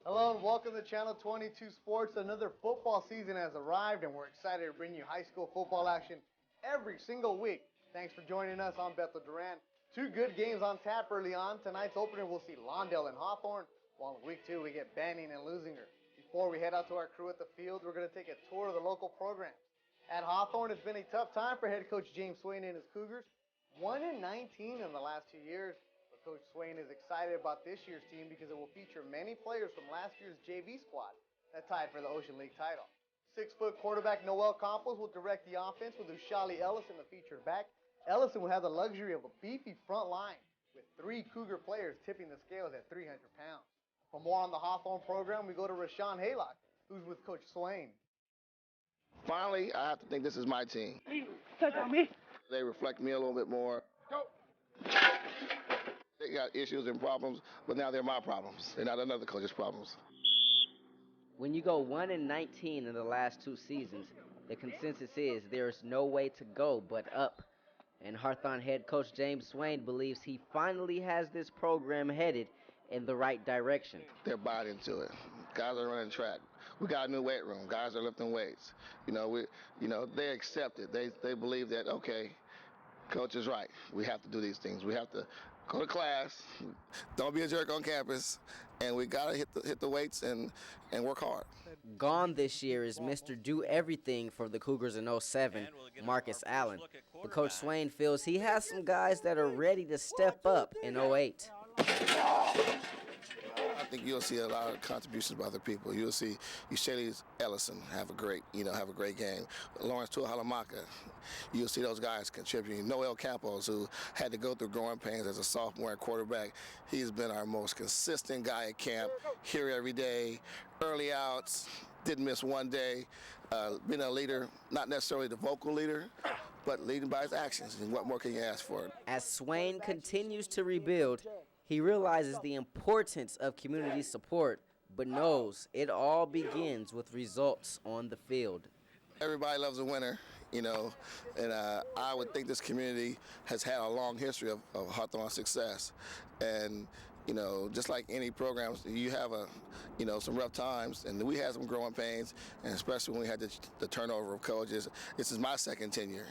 Hello and welcome to Channel 22 Sports. Another football season has arrived and we're excited to bring you high school football action every single week. Thanks for joining us. I'm Bethel Duran. Two good games on tap early on. Tonight's opener we'll see Lawndale and Hawthorne, while in week 2 we get Banning and Lusinger. Before we head out to our crew at the field, we're going to take a tour of the local program. At Hawthorne, it's been a tough time for head coach James Swain and his Cougars. 1-19 in the last 2 years. Coach Swain is excited about this year's team because it will feature many players from last year's JV squad that tied for the Ocean League title. 6-foot quarterback Noel Campos will direct the offense with Ushali Ellison the featured back. Ellison will have the luxury of a beefy front line with 3 Cougar players tipping the scales at 300 pounds. For more on the Hawthorne program, we go to Rashawn Haylock, who's with Coach Swain. Finally, I have to think this is my team. Touch on me. They reflect me a little bit more. Go. They got issues and problems, but now they're my problems. They're not another coach's problems. When you go 1-19 in the last 2 seasons, the consensus is there's no way to go but up. And Hawthorne head coach James Swain believes he finally has this program headed in the right direction. They're bought into it. Guys are running track. We got a new weight room. Guys are lifting weights. They accept it. They believe that, okay, coach is right. We have to do these things. We have to go to class, don't be a jerk on campus, and we gotta hit the weights and work hard. Gone this year is Mr. Do Everything for the Cougars in 07, Marcus Allen. But Coach Swain feels he has some guys that are ready to step up in 08. I think you'll see a lot of contributions by other people. You'll see Ushali Ellison have a great game. Lawrence Tuahalamaka, you'll see those guys contributing. Noel Campos, who had to go through growing pains as a sophomore at quarterback, he's been our most consistent guy at camp, here every day, early outs, didn't miss one day, being a leader, not necessarily the vocal leader, but leading by his actions. And what more can you ask for? As Swain continues to rebuild, he realizes the importance of community support, but knows it all begins with results on the field. Everybody loves a winner, and I would think this community has had a long history of Hawthorne success. And, just like any programs, you have some rough times, and we had some growing pains, and especially when we had the turnover of coaches. This is my second tenure,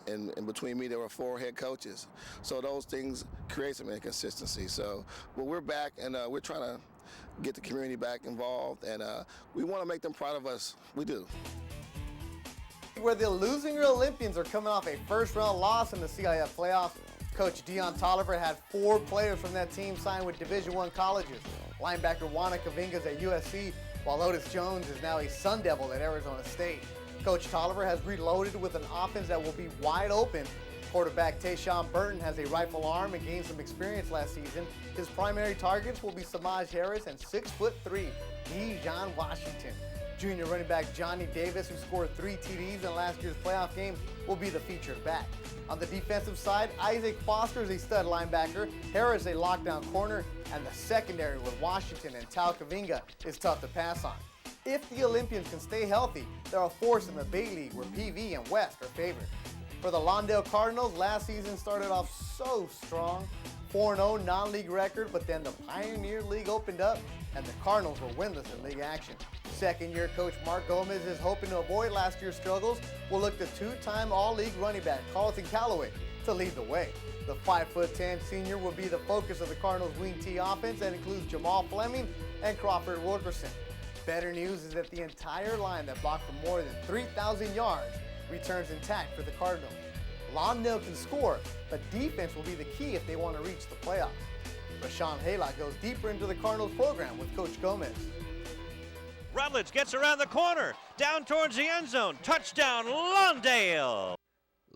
and between me there were 4 head coaches. So those things create some inconsistency. But we're back, and we're trying to get the community back involved, and we want to make them proud of us. We do. Where the Lusinger Olympians are coming off a first-round loss in the CIF playoffs, Coach Dion Tolliver had 4 players from that team signed with Division I colleges. Linebacker Juana Kavinga's at USC, while Otis Jones is now a Sun Devil at Arizona State. Coach Tolliver has reloaded with an offense that will be wide open. Quarterback Tayshawn Burton has a rifle arm and gained some experience last season. His primary targets will be Samaj Harris and 6'3" Dijon Washington. Junior running back Johnny Davis, who scored 3 TDs in last year's playoff game, will be the featured back. On the defensive side, Isaac Foster is a stud linebacker, Harris a lockdown corner, and the secondary with Washington and Tal Kavinga is tough to pass on. If the Olympians can stay healthy, they're a force in the Bay League where PV and West are favored. For the Lawndale Cardinals, last season started off so strong. 4-0 non-league record, but then the Pioneer League opened up and the Cardinals were winless in league action. Second-year coach Mark Gomez is hoping to avoid last year's struggles. Will look to 2-time All-League running back Carlton Calloway to lead the way. The 5'10" senior will be the focus of the Cardinals' wing T offense that includes Jamal Fleming and Crawford Wilkerson. Better news is that the entire line that blocked for more than 3,000 yards returns intact for the Cardinals. Lawndale can score, but defense will be the key if they want to reach the playoffs. Rashawn Haylock goes deeper into the Cardinals program with Coach Gomez. Rutledge gets around the corner, down towards the end zone. Touchdown, Lawndale!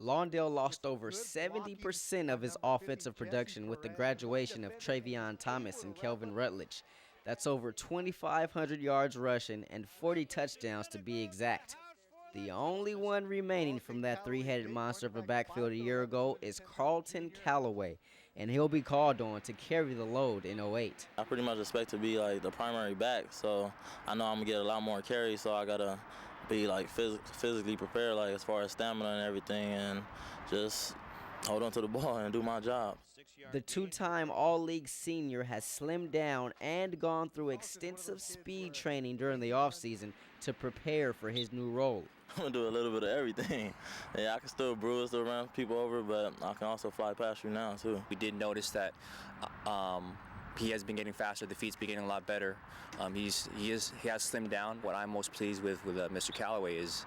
Lawndale lost over 70% of his offensive production with the graduation of Travion Thomas and Kelvin Rutledge. That's over 2,500 yards rushing and 40 touchdowns to be exact. The only one remaining from that 3-headed monster of a backfield a year ago is Carlton Calloway, and he'll be called on to carry the load in 08. I pretty much expect to be like the primary back, so I know I'm gonna get a lot more carries, so I gotta be like physically prepared, like as far as stamina and everything, and just hold on to the ball and do my job. The two-time All-League senior has slimmed down and gone through extensive speed training during the offseason to prepare for his new role. I'm going to do a little bit of everything. Yeah, I can still bruise, still run people over, but I can also fly past you now, too. We did notice that he has been getting faster. The feet's been getting a lot better. He has slimmed down. What I'm most pleased with Mr. Callaway is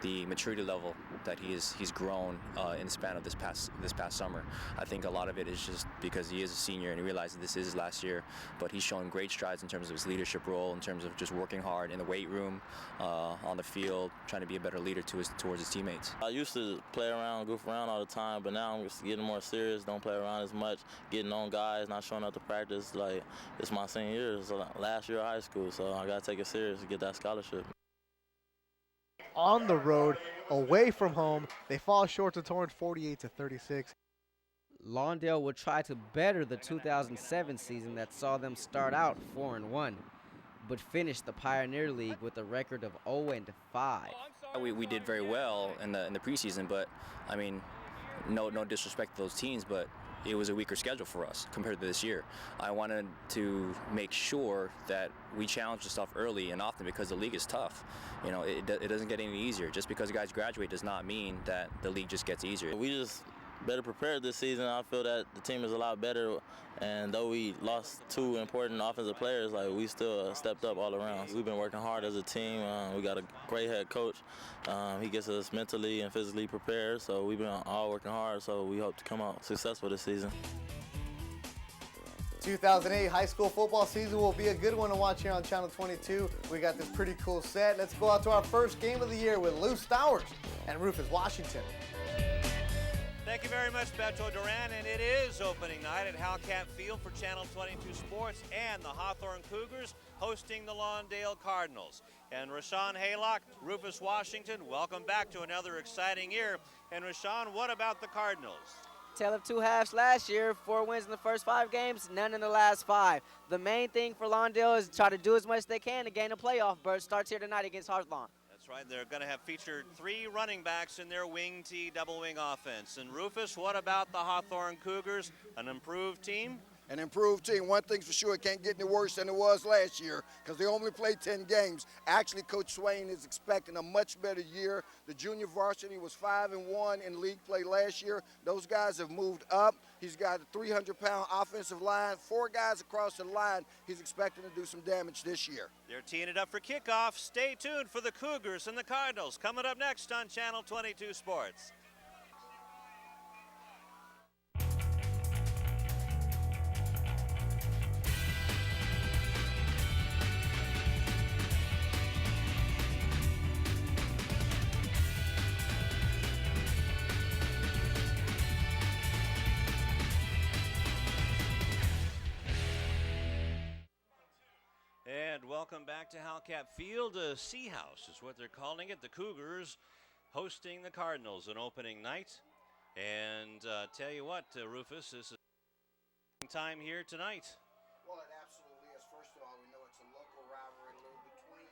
the maturity level that he's grown in the span of this past summer. I think a lot of it is just because he is a senior and he realizes this is his last year, but he's shown great strides in terms of his leadership role, in terms of just working hard in the weight room, on the field, trying to be a better leader towards his teammates. I used to play around, goof around all the time, but now I'm just getting more serious, don't play around as much, getting on guys, not showing up to practice. Like, it's my senior year, it's last year of high school, so I got to take it serious to get that scholarship. On the road, away from home, they fall short to Torrance 48-36. Lawndale will try to better the 2007 season that saw them start out 4-1, but finish the Pioneer League with a record of 0-5. We did very well in the preseason, but I mean, no disrespect to those teams, but it was a weaker schedule for us compared to this year. I wanted to make sure that we challenge the stuff early and often because the league is tough. You know, it doesn't get any easier. Just because guys graduate does not mean that the league just gets easier. We just better prepared this season. I feel that the team is a lot better, and though we lost two important offensive players, like, we still stepped up all around. We've been working hard as a team. We got a great head coach. He gets us mentally and physically prepared, so we've been all working hard, so we hope to come out successful this season. 2008 high school football season will be a good one to watch here on Channel 22. We got this pretty cool set. Let's go out to our first game of the year with Lou Stowers and Rufus Washington. Thank you very much, Beto Duran, and it is opening night at Howcat Field for Channel 22 Sports and the Hawthorne Cougars hosting the Lawndale Cardinals. And Rashawn Haylock, Rufus Washington, welcome back to another exciting year. And Rashawn, what about the Cardinals? Tale of two halves last year, 4 wins in the first 5 games, none in the last 5. The main thing for Lawndale is try to do as much as they can to gain a playoff berth. Starts here tonight against Hawthorne. That's right. They're going to have featured 3 running backs in their wing T double wing offense. And Rufus, what about the Hawthorne Cougars? An improved team? An improved team. One thing's for sure, it can't get any worse than it was last year because they only played 10 games. Actually, Coach Swain is expecting a much better year. The junior varsity was 5-1 in league play last year. Those guys have moved up. He's got a 300-pound offensive line, 4 guys across the line. He's expecting to do some damage this year. They're teeing it up for kickoff. Stay tuned for the Cougars and the Cardinals coming up next on Channel 22 Sports. And welcome back to Howcat Field. Sea House is what they're calling it. The Cougars hosting the Cardinals on opening night. And tell you what, Rufus, this is time here tonight. Well, it absolutely is. First of all, we know it's a local rivalry between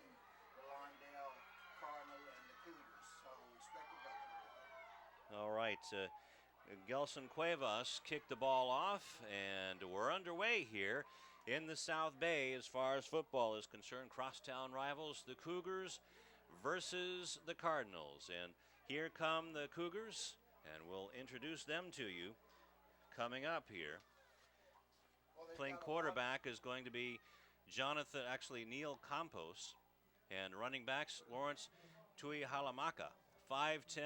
the Lawndale Cardinal and the Cougars, so expect a bucket. All right. Gelson Cuevas kicked the ball off, and we're underway here in the South Bay as far as football is concerned. Crosstown rivals, the Cougars versus the Cardinals. And here come the Cougars, and we'll introduce them to you coming up here. Playing quarterback is going to be Neil Campos, and running backs Lawrence Tui Halamaka, 5'10",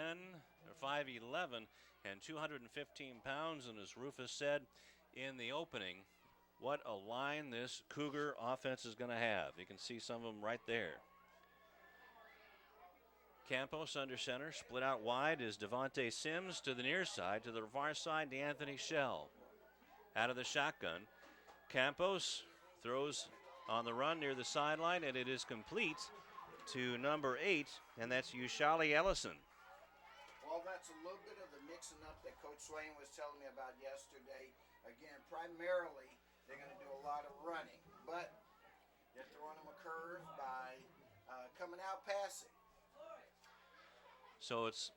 or 5'11", and 215 pounds. And as Rufus said in the opening, what a line this Cougar offense is going to have. You can see some of them right there. Campos under center, split out wide is Devontae Sims to the near side. To the far side, D'Anthony Shell. Out of the shotgun, Campos throws on the run near the sideline, and it is complete to number 8, and that's Ushali Ellison. Well, that's a little bit of the mixing up that Coach Swain was telling me about yesterday. Again, primarily, they're going to do a lot of running, but they're throwing them a curve by coming out passing. So it's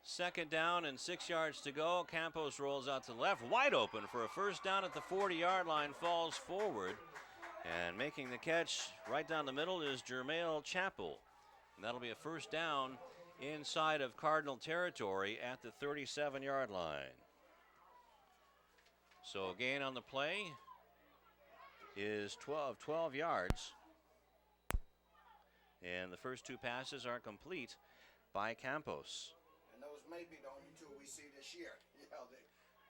Second down and 6 yards to go. Campos rolls out to the left, wide open for a first down at the 40-yard line, falls forward. And making the catch right down the middle is Jermail Chappell. And that'll be a first down inside of Cardinal territory at the 37-yard line. So gain on the play is 12 yards. And the first two passes are complete by Campos. And those may be the only two we see this year. You know, they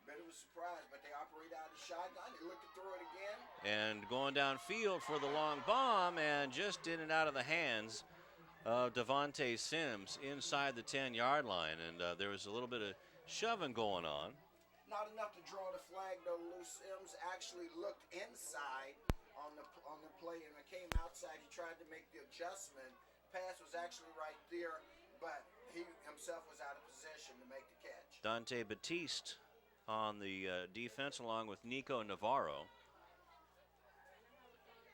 bit of a surprise, but they operate out of the shotgun. They look to throw it again. And going downfield for the long bomb, and just in and out of the hands of Devontae Sims inside the 10-yard line. And there was a little bit of shoving going on. Not enough to draw the flag, though. Lou Sims actually looked inside on the play, and it came outside. He tried to make the adjustment. Pass was actually right there, but he himself was out of position to make the catch. Dante Batiste on the defense along with Nico Navarro.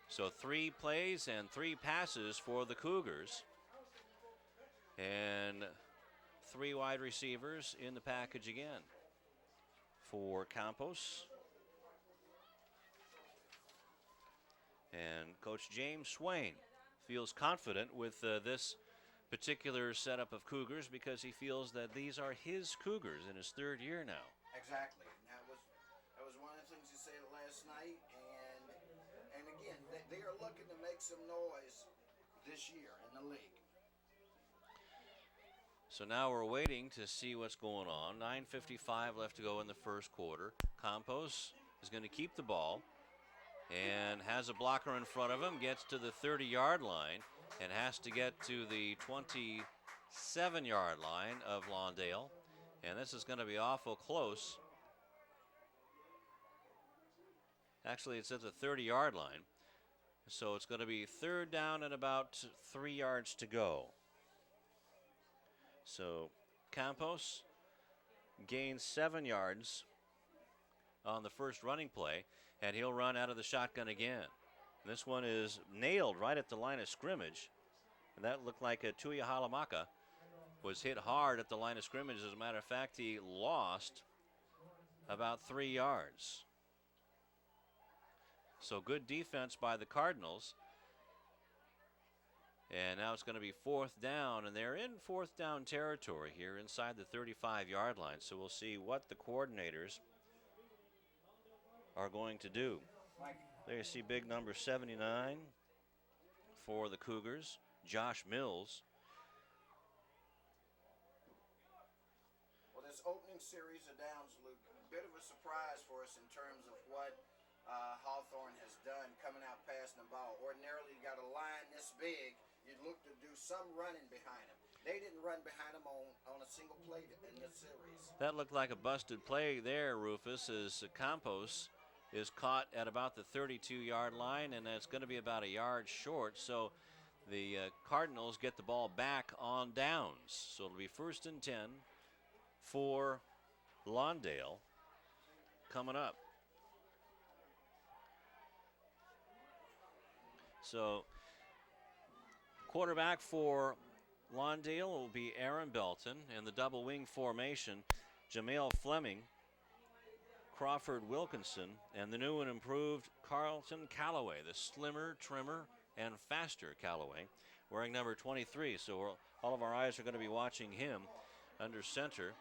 So 3 plays and 3 passes for the Cougars. And 3 wide receivers in the package again for Campos. And Coach James Swain feels confident with this particular setup of Cougars because he feels that these are his Cougars in his 3rd year now. Exactly. And that was one of the things he said last night. And again, they are looking to make some noise this year in the league. So now we're waiting to see what's going on. 9:55 left to go in the first quarter. Campos is going to keep the ball and has a blocker in front of him, gets to the 30-yard line and has to get to the 27-yard line of Lawndale. And this is going to be awful close. Actually, it's at the 30-yard line. So it's going to be 3rd down and about 3 yards to go. So Campos gains 7 yards on the first running play, and he'll run out of the shotgun again. And this one is nailed right at the line of scrimmage. And that looked like a Tuia Halamaka was hit hard at the line of scrimmage. As a matter of fact, he lost about 3 yards. So good defense by the Cardinals. And now it's going to be 4th down, and they're in 4th down territory here inside the 35-yard line. So we'll see what the coordinators are going to do. There you see big number 79 for the Cougars, Josh Mills. Well, this opening series of downs, Luke, a bit of a surprise for us in terms of what Hawthorne has done coming out passing the ball. Ordinarily, you got a line this big, you'd look to do some running behind him. They didn't run behind him on a single play in this series. That looked like a busted play there, Rufus, as Campos is caught at about the 32-yard line, and that's going to be about a yard short. So the Cardinals get the ball back on downs. So it'll be 1st and 10 for Lawndale coming up. So quarterback for Lawndale will be Aaron Belton, and the double wing formation, Jamel Fleming, Crawford Wilkinson, and the new and improved Carlton Calloway, the slimmer, trimmer, and faster Calloway, wearing number 23. So all of our eyes are going to be watching him under center.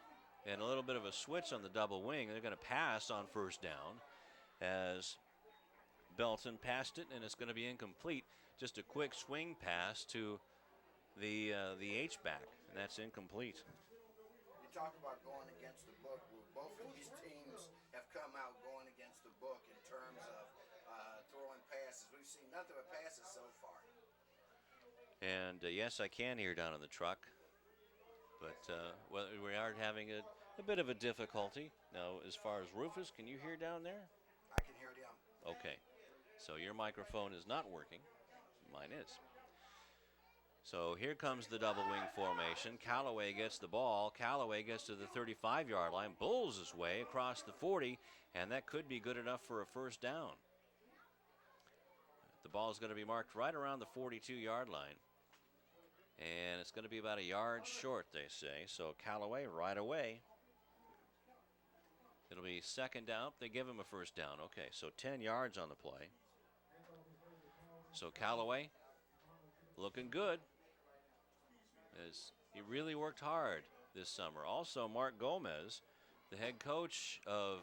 And a little bit of a switch on the double wing. They're going to pass on 1st down as Belton passed it, and it's going to be incomplete. Just a quick swing pass to the H-back, and that's incomplete. You talk about going against the book. Both of these teams have come out going against the book in terms of throwing passes. We've seen nothing but passes so far. And yes, I can hear down in the truck, but well, we are having a bit of a difficulty. Now, as far as Rufus, can you hear down there? I can hear them. Okay, so your microphone is not working. Mine is. So here comes the double wing formation. Callaway gets the ball. Callaway gets to the 35-yard line, bulls his way across the 40, and that could be good enough for a 1st down. The ball is going to be marked right around the 42-yard line. And it's going to be about a yard short, they say. So Callaway right away. It'll be second down. They give him a first down. Okay, so 10 yards on the play. So Callaway looking good, as he really worked hard this summer. Also, Mark Gomez, the head coach of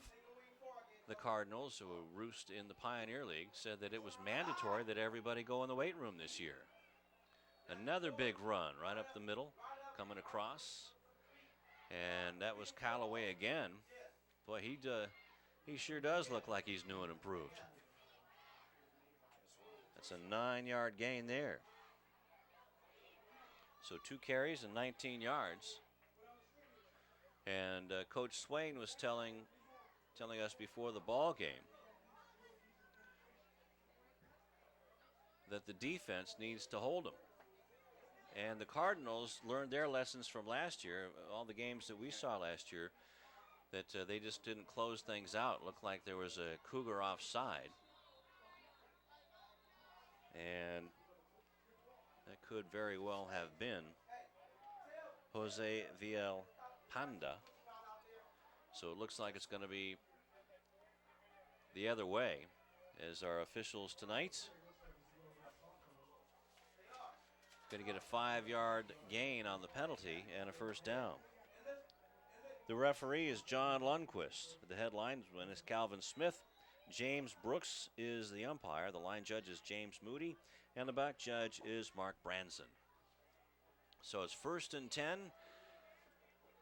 the Cardinals, who roost in the Pioneer League, said that it was mandatory that everybody go in the weight room this year. Another big run right up the middle, coming across. And that was Callaway again. Boy, he sure does look like he's new and improved. That's a 9-yard gain there. So 2 carries and 19 yards. And Coach Swain was telling us before the ball game that the defense needs to hold them. And the Cardinals learned their lessons from last year, all the games that we saw last year, that they just didn't close things out. Looked like there was a Cougar offside. And that could very well have been Jose Villalpando. So it looks like it's going to be the other way, as our officials tonight going to get a 5-yard gain on the penalty and a first down. The referee is John Lundquist. The head linesman is Calvin Smith. James Brooks is the umpire. The line judge is James Moody, and the back judge is Mark Branson. So it's 1st and 10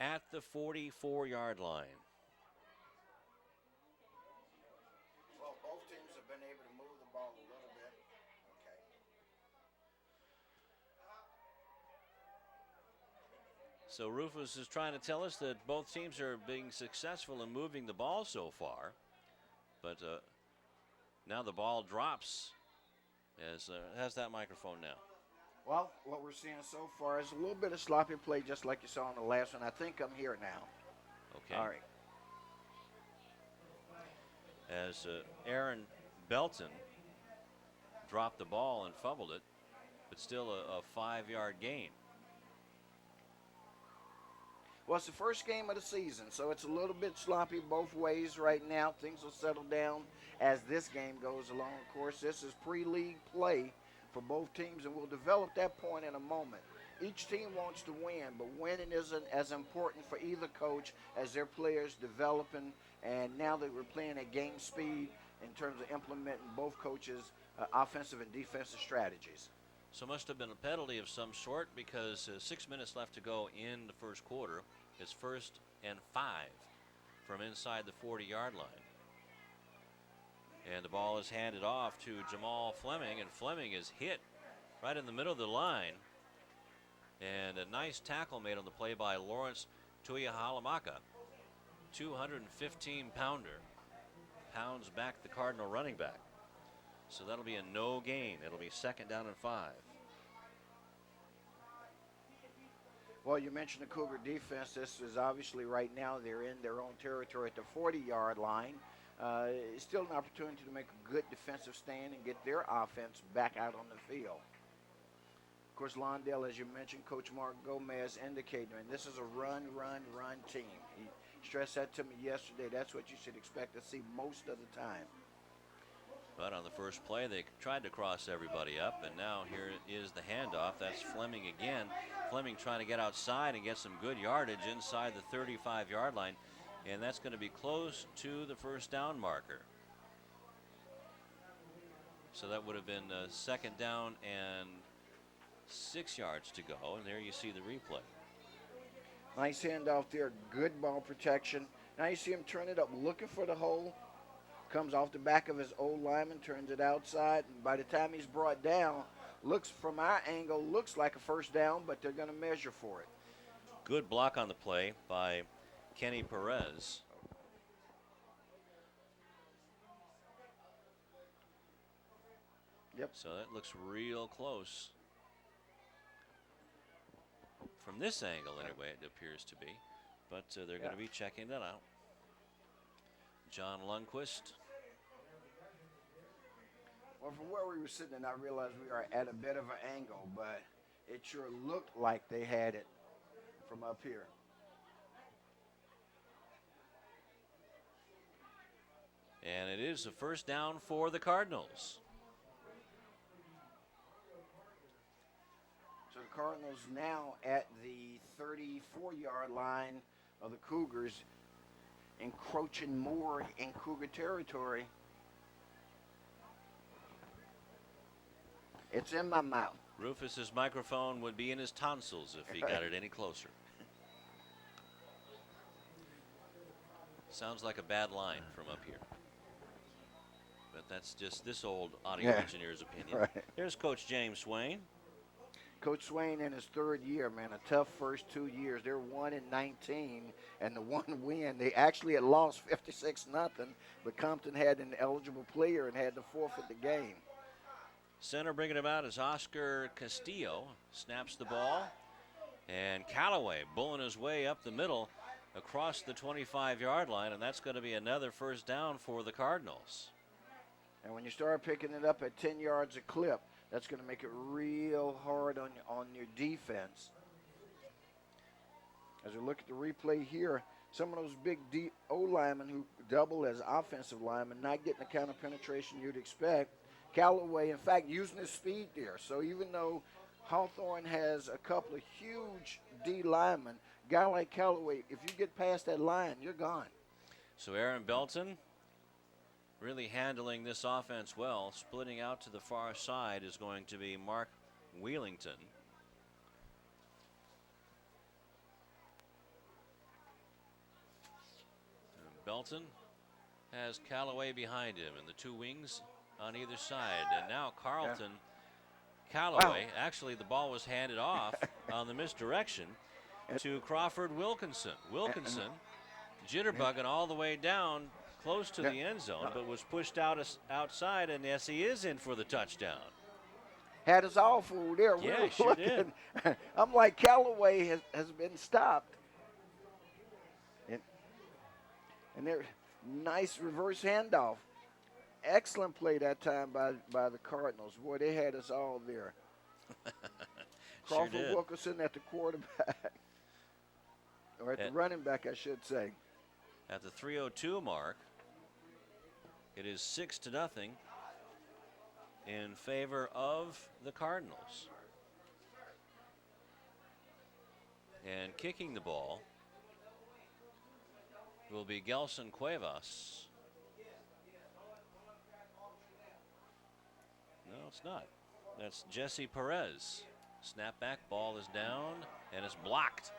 at the 44-yard line. Well, both teams have been able to move the ball a little bit. Okay. So Rufus is trying to tell us that both teams are being successful in moving the ball so far. But now the ball drops. Has that microphone now? Well, what we're seeing so far is a little bit of sloppy play, just like you saw in the last one. I think I'm here now. Okay. All right. As Aaron Belton dropped the ball and fumbled it, but still a 5-yard gain. Well, it's the first game of the season, so it's a little bit sloppy both ways right now. Things will settle down as this game goes along. Of course, this is pre-league play for both teams, and we'll develop that point in a moment. Each team wants to win, but winning isn't as important for either coach as their players developing, and now that we're playing at game speed in terms of implementing both coaches' offensive and defensive strategies. So must have been a penalty of some sort, because 6 minutes left to go in the first quarter. It's 1st and 5 from inside the 40-yard line. And the ball is handed off to Jamal Fleming, and Fleming is hit right in the middle of the line. And a nice tackle made on the play by Lawrence Tuihalamaka. 215-pounder. Pounds back the Cardinal running back. So that'll be a no gain. It'll be 2nd down and 5. Well, you mentioned the Cougar defense. This is obviously right now they're in their own territory at the 40-yard line. It's still an opportunity to make a good defensive stand and get their offense back out on the field. Of course, Lawndale, as you mentioned, Coach Mark Gomez indicated, and this is a run team. He stressed that to me yesterday. That's what you should expect to see most of the time. But on the first play, they tried to cross everybody up, and now here is the handoff. That's Fleming again. Fleming trying to get outside and get some good yardage inside the 35-yard line, and that's going to be close to the first down marker. So that would have been 2nd down and 6 yards to go, and there you see the replay. Nice handoff there, good ball protection. Now you see him turn it up, looking for the hole. Comes off the back of his old lineman, turns it outside, and by the time he's brought down, looks from our angle, looks like a first down, but they're going to measure for it. Good block on the play by Kenny Perez. Yep. So that looks real close. From this angle, anyway, it appears to be. But they're going to be checking that out. John Lundquist. Well, from where we were sitting, and I realized we are at a bit of an angle, but it sure looked like they had it from up here. And it is a first down for the Cardinals. So the Cardinals now at the 34-yard line of the Cougars, encroaching more in Cougar territory. It's in my mouth. Rufus's microphone would be in his tonsils if he got it any closer. Sounds like a bad line from up here. But that's just this old audio engineer's opinion. Right. Here's Coach James Swain. Coach Swain in his third year, man, a tough first 2 years. They're 1-19, and the one win, they actually had lost 56-0, but Compton had an eligible player and had to forfeit the game. Center bringing him out is Oscar Castillo. Snaps the ball. And Callaway bulling his way up the middle across the 25-yard line, and that's going to be another first down for the Cardinals. And when you start picking it up at 10 yards a clip, that's going to make it real hard on your defense. As we look at the replay here, some of those big O linemen who double as offensive linemen not getting the kind of penetration you'd expect. Callaway, in fact, using his speed there. So even though Hawthorne has a couple of huge D linemen, a guy like Callaway, if you get past that line, you're gone. So Aaron Belton really handling this offense well. Splitting out to the far side is going to be Mark Wheelington. And Belton has Callaway behind him and the two wings on either side. And now Carlton Callaway, actually the ball was handed off on the misdirection to Crawford Wilkinson. Wilkinson jitterbugging all the way down close to the end zone, but was pushed outside, and yes, he is in for the touchdown. Had us all fooled there. Yeah, sure did. I'm like, Callaway has been stopped. And there, nice reverse handoff. Excellent play that time by the Cardinals. Boy, they had us all there. Crawford Wilkinson at the quarterback. Or at the running back, I should say. At the 3:02 mark, it is 6-0 in favor of the Cardinals. And kicking the ball will be Gelson Cuevas. No, it's not. That's Jesse Perez. Snapback, ball is down, and it's blocked.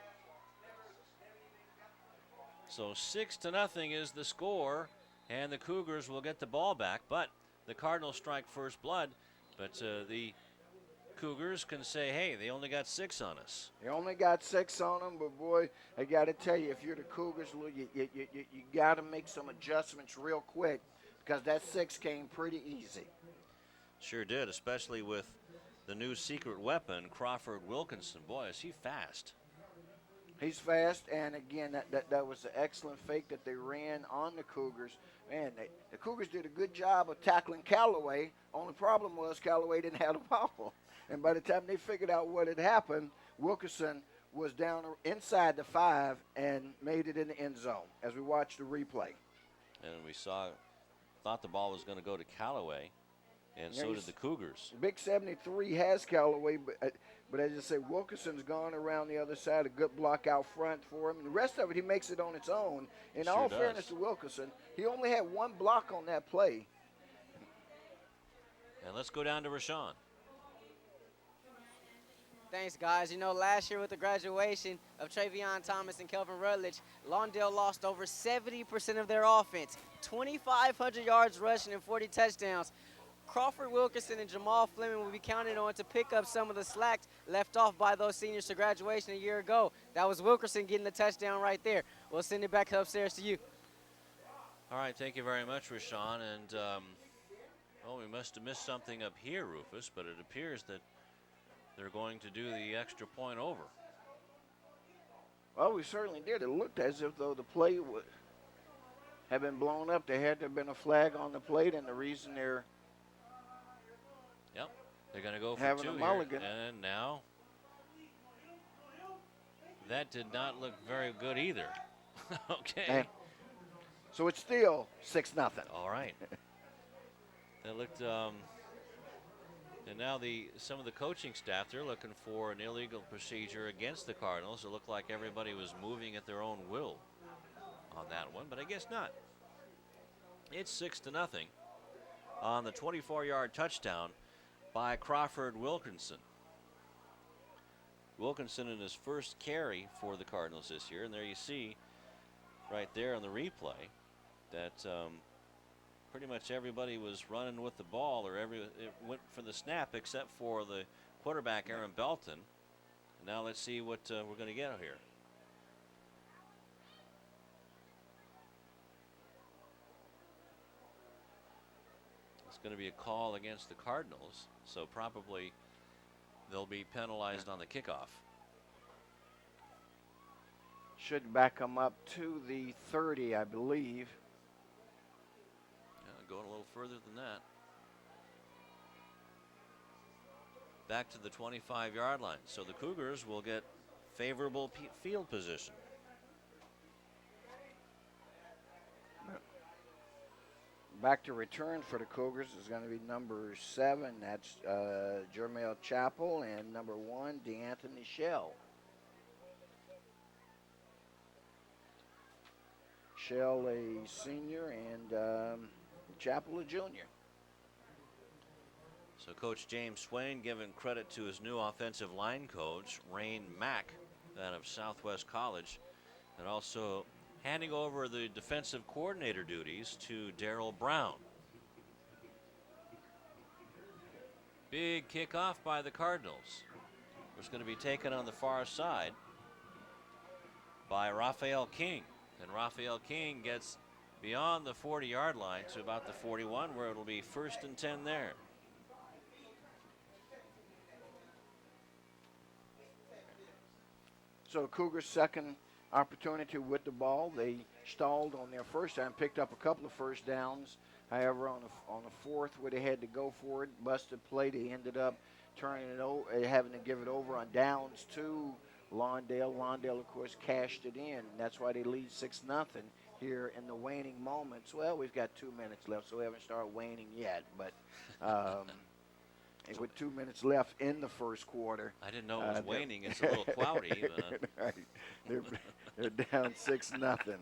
So 6-0 is the score, and the Cougars will get the ball back, but the Cardinals strike first blood, but the Cougars can say, hey, they only got 6 on us. They only got 6 on them, but boy, I got to tell you, if you're the Cougars, you got to make some adjustments real quick, because that 6 came pretty easy. Sure did, especially with the new secret weapon, Crawford Wilkinson. Boy, is he fast. He's fast, and again, that was an excellent fake that they ran on the Cougars. Man, the Cougars did a good job of tackling Callaway. Only problem was Callaway didn't have the ball. And by the time they figured out what had happened, Wilkinson was down inside the 5 and made it in the end zone as we watched the replay. And we thought the ball was going to go to Callaway, and so did the Cougars. Big 73 has Callaway, but as I say, Wilkinson's gone around the other side, a good block out front for him. And the rest of it, he makes it on its own. In all fairness to Wilkinson, he only had 1 block on that play. And let's go down to Rashawn. Thanks, guys. You know, last year with the graduation of Travion Thomas and Kelvin Rutledge, Lawndale lost over 70% of their offense, 2,500 yards rushing and 40 touchdowns. Crawford Wilkinson and Jamal Fleming will be counted on to pick up some of the slack left off by those seniors to graduation a year ago. That was Wilkerson getting the touchdown right there. We'll send it back upstairs to you. All right, thank you very much, Rashawn. And, well, we must have missed something up here, Rufus, but it appears that they're going to do the extra point over. Well, we certainly did. It looked as if, though, the play had been blown up. There had to have been a flag on the plate, and the reason they're Yep, they're going to go for having 2 a here. mulligan. And now That did not look very good either. Okay. And so it's still 6-0. All right. That looked, and now some of the coaching staff, they're looking for an illegal procedure against the Cardinals. It looked like everybody was moving at their own will on that one, but I guess not. It's 6-0 on the 24-yard touchdown by Crawford Wilkinson. Wilkinson in his first carry for the Cardinals this year, and there you see right there on the replay that pretty much everybody was running with the ball, or it went for the snap except for the quarterback, Aaron Belton. And now let's see what we're going to get here. It's going to be a call against the Cardinals, so probably they'll be penalized on the kickoff. Should back them up to the 30, I believe. Yeah, going a little further than that. Back to the 25-yard line. So the Cougars will get favorable field position. Back to return for the Cougars is going to be number 7. That's Jermail Chappell, and number 1, DeAnthony Shell. Shell a senior and Chappell a junior. So Coach James Swain giving credit to his new offensive line coach, Rain Mack, out of Southwest College, and also handing over the defensive coordinator duties to Darryl Brown. Big kickoff by the Cardinals. It's going to be taken on the far side by Raphael King. And Raphael King gets beyond the 40-yard line to about the 41, where it'll be 1st and 10 there. So Cougars' second opportunity with the ball. They stalled on their first time, picked up a couple of first downs. However, on the fourth, where they had to go for it, busted play, they ended up turning it over, having to give it over on downs to Lawndale. Lawndale, of course, cashed it in. That's why they lead 6-0 here in the waning moments. Well, we've got 2 minutes left, so we haven't started waning yet. But with 2 minutes left in the first quarter. I didn't know it was waning. It's a little cloudy. But right. They're down 6-0.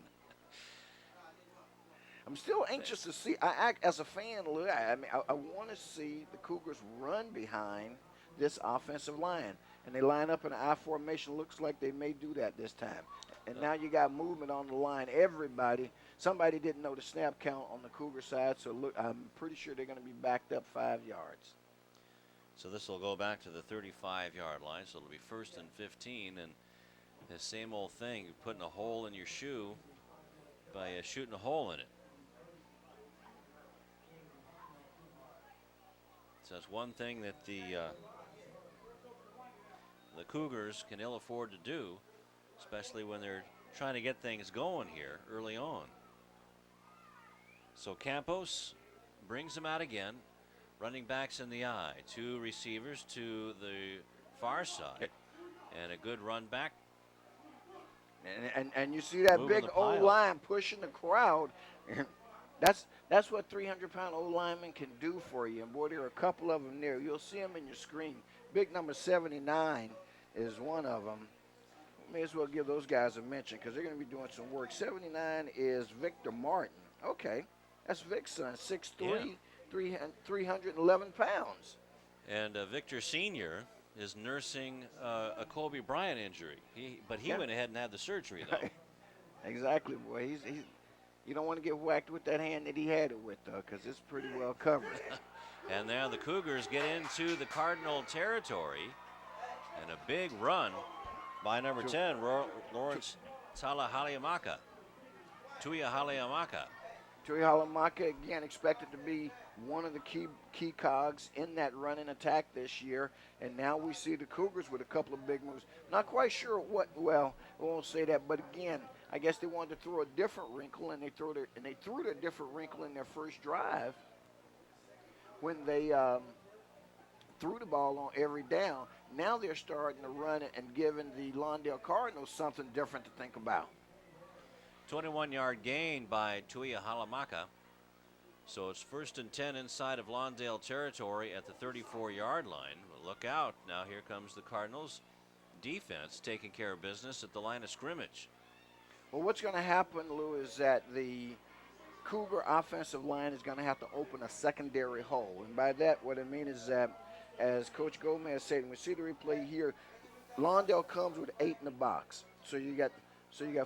I'm still anxious to see. As a fan, Lou, I want to see the Cougars run behind this offensive line. And they line up in an I formation. Looks like they may do that this time. And now you got movement on the line. Somebody didn't know the snap count on the Cougar side, so look, I'm pretty sure they're going to be backed up 5 yards. So this will go back to the 35-yard line, so it'll be 1st and 15, and the same old thing, you're putting a hole in your shoe by shooting a hole in it. So that's one thing that the Cougars can ill afford to do, especially when they're trying to get things going here early on. So Campos brings them out again. Running backs in the eye. 2 receivers to the far side. And a good run back. And you see that big O-line pushing the crowd. That's what 300-pound O-linemen can do for you. And, boy, there are a couple of them there. You'll see them in your screen. Big number 79 is one of them. May as well give those guys a mention because they're going to be doing some work. 79 is Victor Martin. Okay. That's Vic's son, 6'3". Yeah. 311 pounds. And Victor Sr. is nursing a Kobe Bryant injury. But he went ahead and had the surgery, though. Exactly, boy. He's you don't want to get whacked with that hand that he had it with, though, because it's pretty well covered. And now the Cougars get into the Cardinal territory. And a big run by number 10, Lawrence Tuihalamaka. Tuihalamaka, again, expected to be one of the key cogs in that running attack this year. And now we see the Cougars with a couple of big moves. Not quite sure what, well, I won't say that, but again, I guess they wanted to throw a different wrinkle, and they threw a different wrinkle in their first drive when they threw the ball on every down. Now they're starting to run it and giving the Lawndale Cardinals something different to think about. 21-yard gain by Tuia Halamaka. So it's 1st and 10 inside of Lawndale territory at the 34-yard line. Well, look out. Now here comes the Cardinals defense taking care of business at the line of scrimmage. Well, what's going to happen, Lou, is that the Cougar offensive line is going to have to open a secondary hole. And by that, what I mean is that, as Coach Gomez said, when we see the replay here, Lawndale comes with 8 in the box. So you got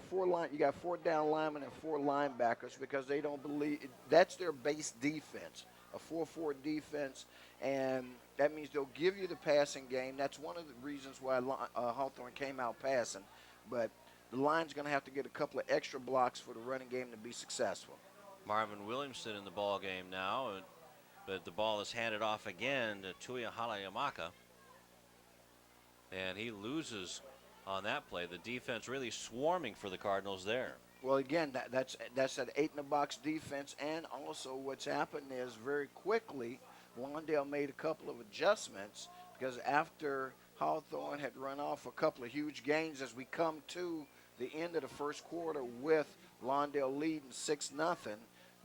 4 down linemen and 4 linebackers because they don't believe that's their base defense, a 4-4 defense, and that means they'll give you the passing game. That's one of the reasons why Hawthorne came out passing, but the line's going to have to get a couple of extra blocks for the running game to be successful. Marvin Williamson in the ball game now, but the ball is handed off again to Tuia Halayamaka, and he loses on that play. The defense really swarming for the Cardinals there. Well, again, that's that 8 in the box defense, and also what's happened is very quickly Lawndale made a couple of adjustments because after Hawthorne had run off a couple of huge gains as we come to the end of the first quarter with Lawndale leading 6-0.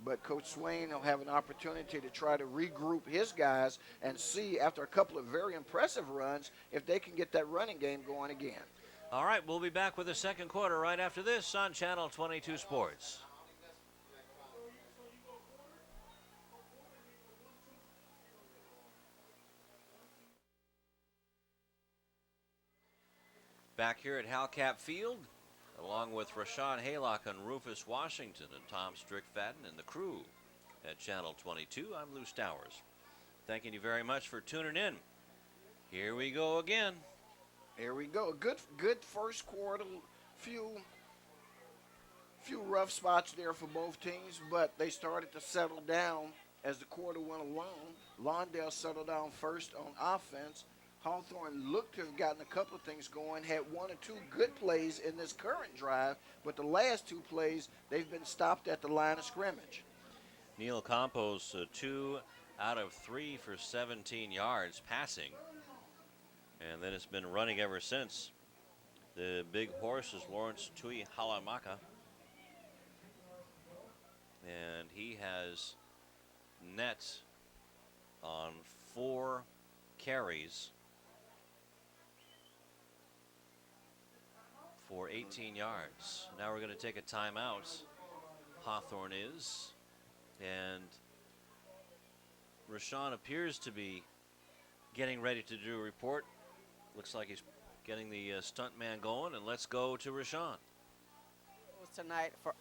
But Coach Swain will have an opportunity to try to regroup his guys and see, after a couple of very impressive runs, if they can get that running game going again. All right, we'll be back with the second quarter right after this on Channel 22 Sports. Back here at Halcap Field, along with Rashawn Haylock and Rufus Washington and Tom Strickfaden and the crew at Channel 22, I'm Lou Stowers. Thanking you very much for tuning in. Here we go again. Here we go. Good first quarter. Few rough spots there for both teams, but they started to settle down as the quarter went along. Lawndale settled down first on offense. Hawthorne looked to have gotten a couple of things going, had 1 or 2 good plays in this current drive, but the last 2 plays, they've been stopped at the line of scrimmage. Neil Campos, 2 out of 3 for 17 yards passing. And then it's been running ever since. The big horse is Lawrence Tui Halamaka. And he has net on 4 carries for 18 yards. Now we're going to take a timeout. Hawthorne is. And Rashawn appears to be getting ready to do a report. Looks like he's getting the stunt man going, and let's go to Rashawn. Tonight for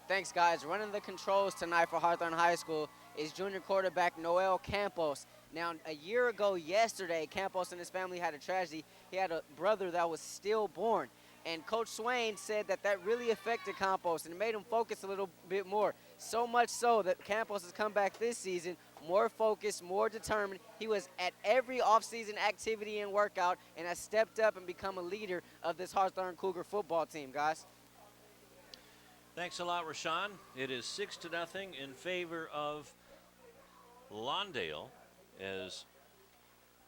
Thanks, guys. Running the controls tonight for Hawthorne High School is junior quarterback Noel Campos. Now, a year ago yesterday, Campos and his family had a tragedy. He had a brother that was stillborn, and Coach Swain said that really affected Campos and made him focus a little bit more. So much so that Campos has come back this season more focused, more determined. He was at every offseason activity and workout and has stepped up and become a leader of this Hawthorne Cougar football team, guys. Thanks a lot, Rashawn. It is 6-0 in favor of Lawndale, as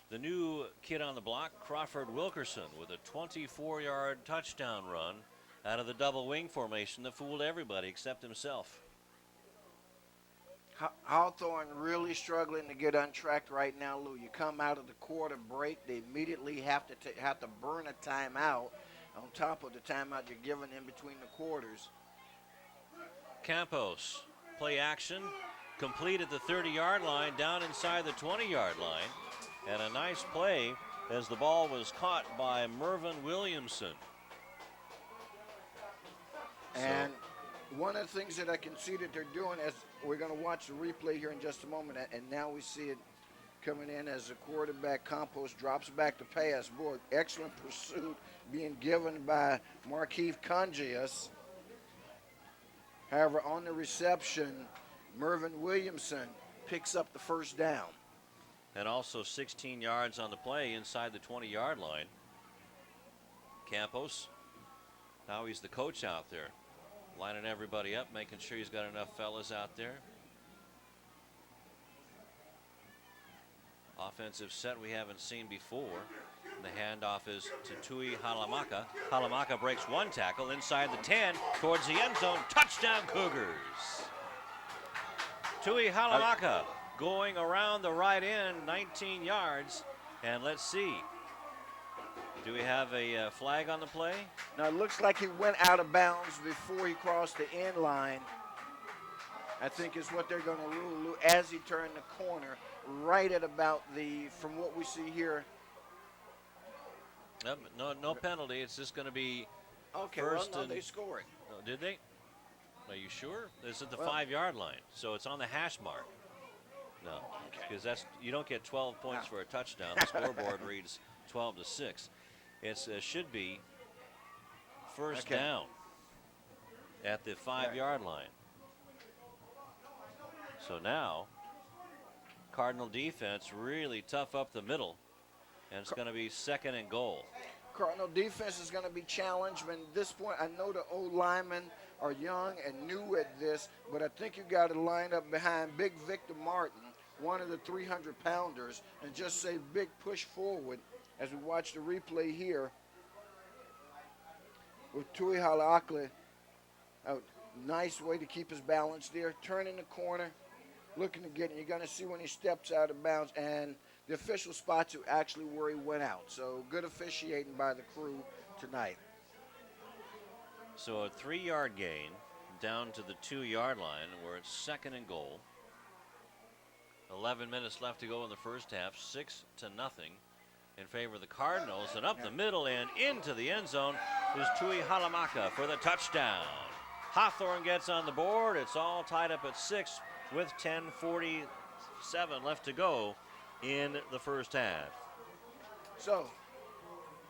the new kid on the block, Crawford Wilkerson, with a 24-yard touchdown run out of the double wing formation that fooled everybody except himself. Hawthorne really struggling to get untracked right now, Lou. You come out of the quarter break, they immediately have to burn a timeout on top of the timeout you're giving in between the quarters. Campos, play action, complete at the 30-yard line, down inside the 20-yard line, and a nice play as the ball was caught by Mervyn Williamson. And one of the things that I can see that they're doing, as we're going to watch the replay here in just a moment, and now we see it coming in as the quarterback, Campos, drops back to pass. Boy, excellent pursuit being given by Markeith Congius. However, on the reception, Mervyn Williamson picks up the first down. And also 16 yards on the play inside the 20-yard line. Campos, now he's the coach out there, lining everybody up, making sure he's got enough fellas out there. offensive set we haven't seen before. And the handoff is to Tui Halamaka. Halamaka breaks one tackle inside the 10 towards the end zone. Touchdown Cougars. Tui Halamaka going around the right end, 19 yards. And let's see. Do we have a flag on the play? Now it looks like he went out of bounds before he crossed the end line. I think is what they're going to rule as he turned the corner, right at about from what we see here. No penalty. It's just going to be okay. First Well, no, they scored. Oh, did they? Are you sure? This is the 5-yard line, so it's on the hash mark. No, because you don't get 12 points for a touchdown. The scoreboard reads 12-6. It should be first down at the 5-yard line. So now, Cardinal defense really tough up the middle, and it's going to be 2nd and goal. Cardinal defense is going to be challenged, but at this point, I know the old linemen are young and new at this, but I think you got to line up behind Big Victor Martin, one of the 300-pounders, and just say big push forward as we watch the replay here with Tui Halakle. Nice way to keep his balance there, turning the corner, looking to get it. You're going to see when he steps out of bounds, and the official spots you actually where he went out. So good officiating by the crew tonight. So a 3-yard gain down to the 2-yard line where it's 2nd and goal. 11 minutes left to go in the first half, 6-0 in favor of the Cardinals. And up the middle and into the end zone is Tui Halamaka for the touchdown. Hawthorne gets on the board. It's all tied up at 6 with 10:47 left to go in the first half. So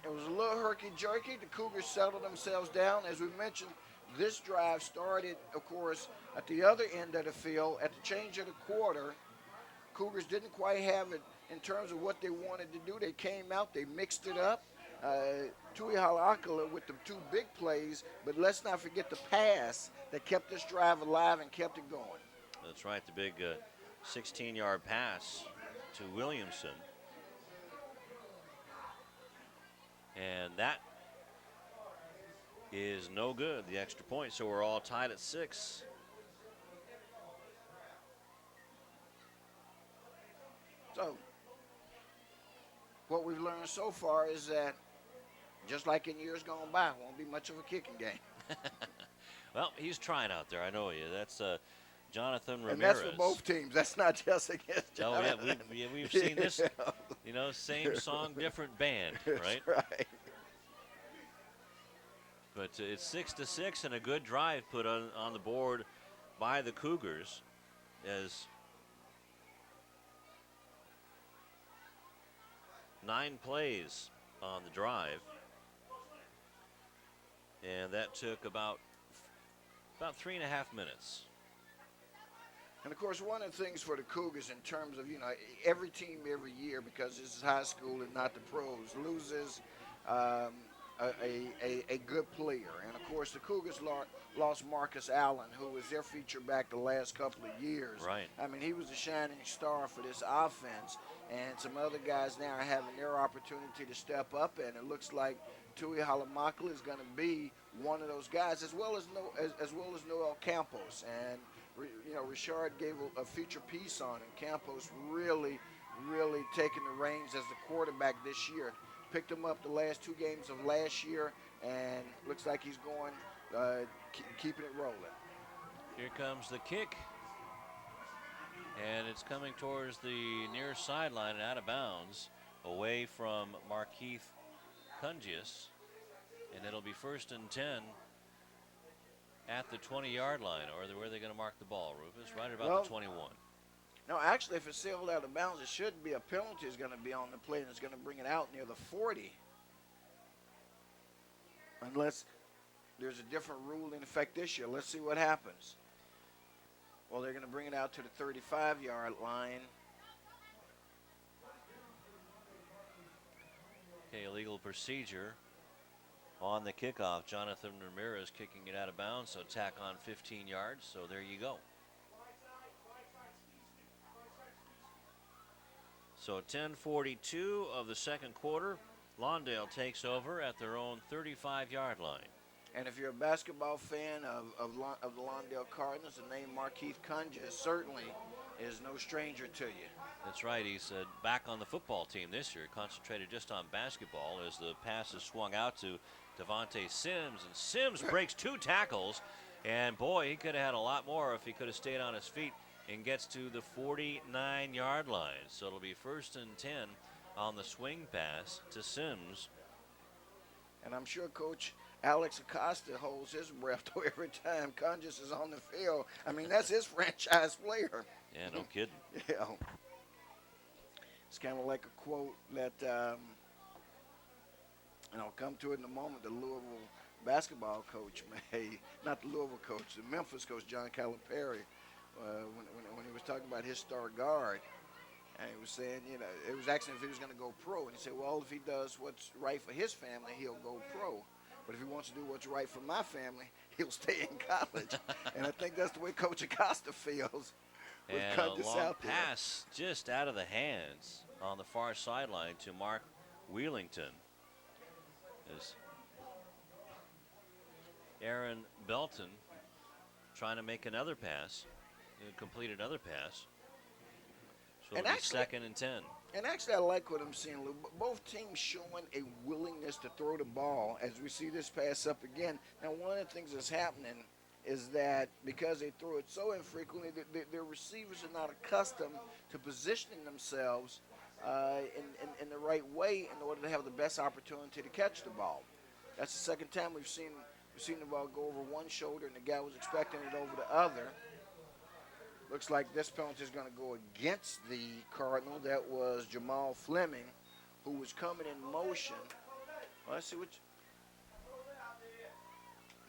it was a little herky-jerky. The Cougars settled themselves down. As we mentioned, this drive started, of course, at the other end of the field. At the change of the quarter, Cougars didn't quite have it in terms of what they wanted to do. They came out, they mixed it up. Tui Halakala with the 2 big plays, but let's not forget the pass that kept this drive alive and kept it going. That's right, the big 16-yard pass to Williamson. And that is no good, the extra point, so we're all tied at 6. So what we've learned so far is that just like in years gone by, it won't be much of a kicking game. Well, he's trying out there, I know you. That's Jonathan Ramirez. And that's for both teams. That's not just against Jonathan. Oh, yeah, we've seen this, same song, different band, right? That's right. But it's 6-6 and a good drive put on the board by the Cougars as 9 plays on the drive. And that took about 3.5 minutes. And, of course, one of the things for the Cougars in terms of, every team every year, because this is high school and not the pros, loses a good player. And, of course, the Cougars lost Marcus Allen, who was their feature back the last couple of years. Right. I mean, he was a shining star for this offense. And some other guys now are having their opportunity to step up, and it looks like Tui Halamakla is going to be one of those guys, as well as Noel Campos. And Richard gave a feature piece on him. Campos really taking the reins as the quarterback this year. Picked him up the last 2 games of last year, and looks like he's going, keeping it rolling. Here comes the kick. And it's coming towards the near sideline and out of bounds, away from Markeith Cungius. And it'll be 1st and 10 at the 20-yard line. Or where are they going to mark the ball, Rufus? Right about the 21. No, actually, if it's sailed out of bounds, it should be a penalty is going to be on the play, and it's going to bring it out near the 40. Unless there's a different rule in effect this year. Let's see what happens. Well, they're going to bring it out to the 35-yard line. Okay, illegal procedure on the kickoff. Jonathan Ramirez kicking it out of bounds, so tack on 15 yards. So there you go. So 10:42 of the second quarter. Lawndale takes over at their own 35-yard line. And if you're a basketball fan of the Lawndale Cardinals, the name Markeith Cunja certainly is no stranger to you. That's right. He's back on the football team this year, concentrated just on basketball as the pass is swung out to Devontae Sims. And Sims breaks 2 tackles. And, boy, he could have had a lot more if he could have stayed on his feet, and gets to the 49-yard line. So it'll be 1st and 10 on the swing pass to Sims. And I'm sure Coach Alex Acosta holds his breath every time Conjus is on the field. I mean, that's his franchise player. Yeah, no kidding. Yeah. It's kind of like a quote that, and I'll come to it in a moment, the Louisville basketball coach made, not the Louisville coach, the Memphis coach, John Calipari, when he was talking about his star guard. And he was saying, you know, it was asking if he was going to go pro. And he said, well, if he does what's right for his family, he'll go pro. But if he wants to do what's right for my family, he'll stay in college. And I think that's the way Coach Acosta feels. And a long pass just out of the hands on the far sideline to Mark Wheelington. As Aaron Belton trying to make another pass, complete another pass. So it'll be 2nd and 10. And actually, I like what I'm seeing, Lou. Both teams showing a willingness to throw the ball as we see this pass up again. Now, one of the things that's happening is that because they throw it so infrequently, their receivers are not accustomed to positioning themselves in the right way in order to have the best opportunity to catch the ball. That's the second time we've seen the ball go over one shoulder and the guy was expecting it over the other. Looks like this penalty is going to go against the Cardinal. That was Jamal Fleming, who was coming in motion. Well, let's see what.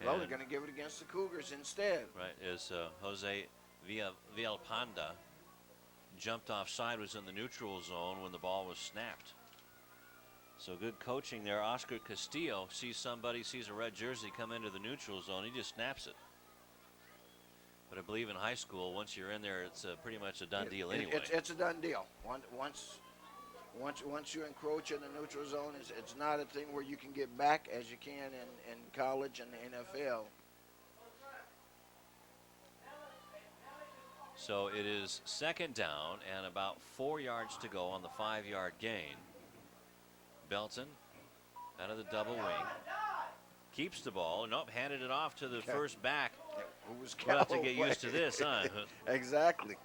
Well, they're going to give it against the Cougars instead. Right, as Jose Villalpanda jumped offside, was in the neutral zone when the ball was snapped. So good coaching there. Oscar Castillo sees a red jersey come into the neutral zone. He just snaps it. But I believe in high school, once you're in there, it's pretty much a done deal anyway. It's a done deal. Once you encroach in the neutral zone, it's not a thing where you can get back as you can in college and the NFL. So it is 2nd down and about 4 yards to go on the 5-yard gain. Belton out of the double wing. Keeps the ball. Nope, handed it off to the first back. We'll have to get used to this, huh? Exactly.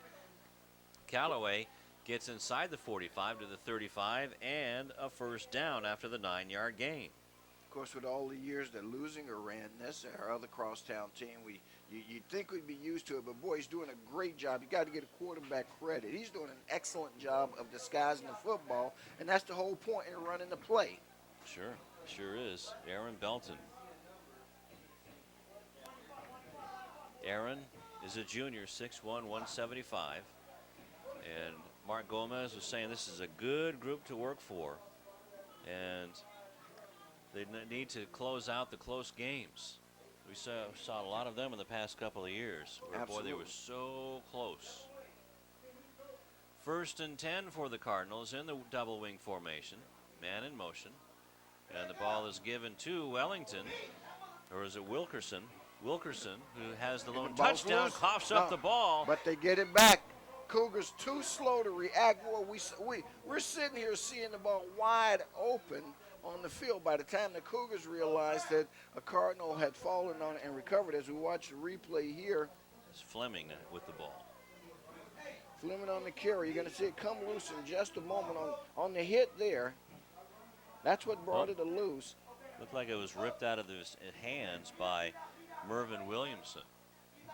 Callaway gets inside the 45 to the 35 and a 1st down after the 9-yard gain. Of course, with all the years that Losinger ran this, our other crosstown team, you'd think we'd be used to it, but boy, he's doing a great job. You got to get a quarterback credit. He's doing an excellent job of disguising the football, and that's the whole point in running the play. Sure is. Aaron Belton. Aaron is a junior, 6'1", 175. And Mark Gomez was saying this is a good group to work for. And they need to close out the close games. We saw a lot of them in the past couple of years. Where, boy, they were so close. 1st and 10 for the Cardinals in the double wing formation. Man in motion. And the ball is given to Wellington. Or is it Wilkerson? Wilkerson, who has the lone touchdown, coughs up the ball. But they get it back. Cougars too slow to react. Well, we're sitting here seeing the ball wide open on the field. By the time the Cougars realized that a Cardinal had fallen on it and recovered, as we watch the replay here. It's Fleming with the ball. Fleming on the carry. You're going to see it come loose in just a moment on the hit there. That's what brought it to loose. Looked like it was ripped out of his hands by Mervyn Williamson.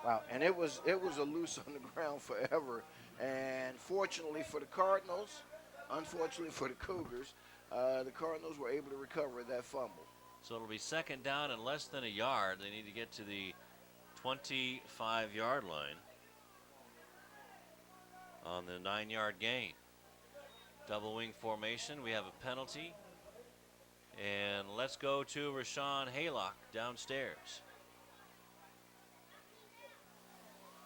Wow, and it was a loose on the ground forever. And fortunately for the Cardinals, unfortunately for the Cougars, the Cardinals were able to recover that fumble. So it'll be 2nd down and less than a yard. They need to get to the 25-yard line on the 9-yard gain. Double wing formation. We have a penalty. And let's go to Rashawn Haylock downstairs.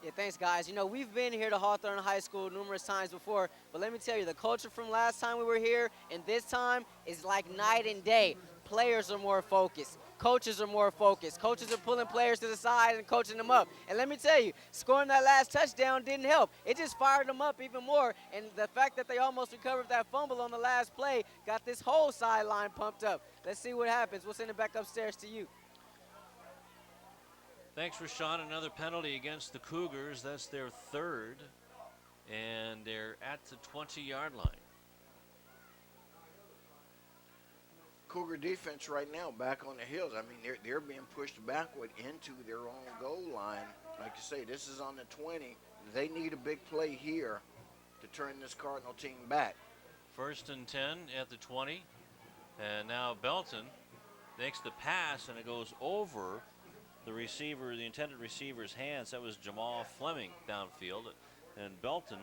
Yeah, thanks, guys. You know, we've been here to Hawthorne High School numerous times before, but let me tell you, the culture from last time we were here and this time is like night and day. Players are more focused. Coaches are more focused. Coaches are pulling players to the side and coaching them up. And let me tell you, scoring that last touchdown didn't help. It just fired them up even more. And the fact that they almost recovered that fumble on the last play got this whole sideline pumped up. Let's see what happens. We'll send it back upstairs to you. Thanks, Rashawn. Another penalty against the Cougars. That's their third, and they're at the 20-yard line. Cougar defense right now back on the heels. I mean, they're being pushed backward into their own goal line. Like you say, this is on the 20. They need a big play here to turn this Cardinal team back. 1st and 10 at the 20, and now Belton makes the pass, and it goes over the receiver, the intended receiver's hands. That was Jamal Fleming downfield, and Belton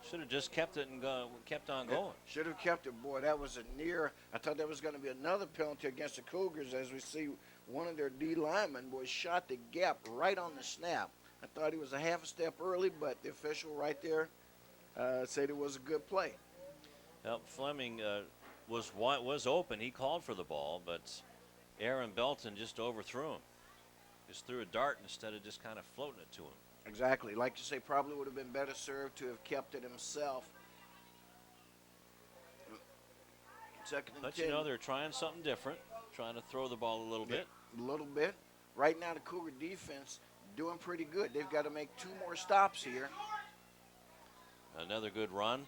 should have just kept it and kept on going. Should have kept it, boy. That was a near. I thought that was going to be another penalty against the Cougars, as we see one of their D linemen, boy, shot the gap right on the snap. I thought he was a half a step early, but the official right there said it was a good play. Well, Fleming was open. He called for the ball, but Aaron Belton just overthrew him. Just threw a dart instead of just kind of floating it to him. Exactly. Like you say, probably would have been better served to have kept it himself. 2nd and 10. But, you know, they're trying something different, trying to throw the ball a little bit. A little bit. Right now, the Cougar defense doing pretty good. They've got to make 2 more stops here. Another good run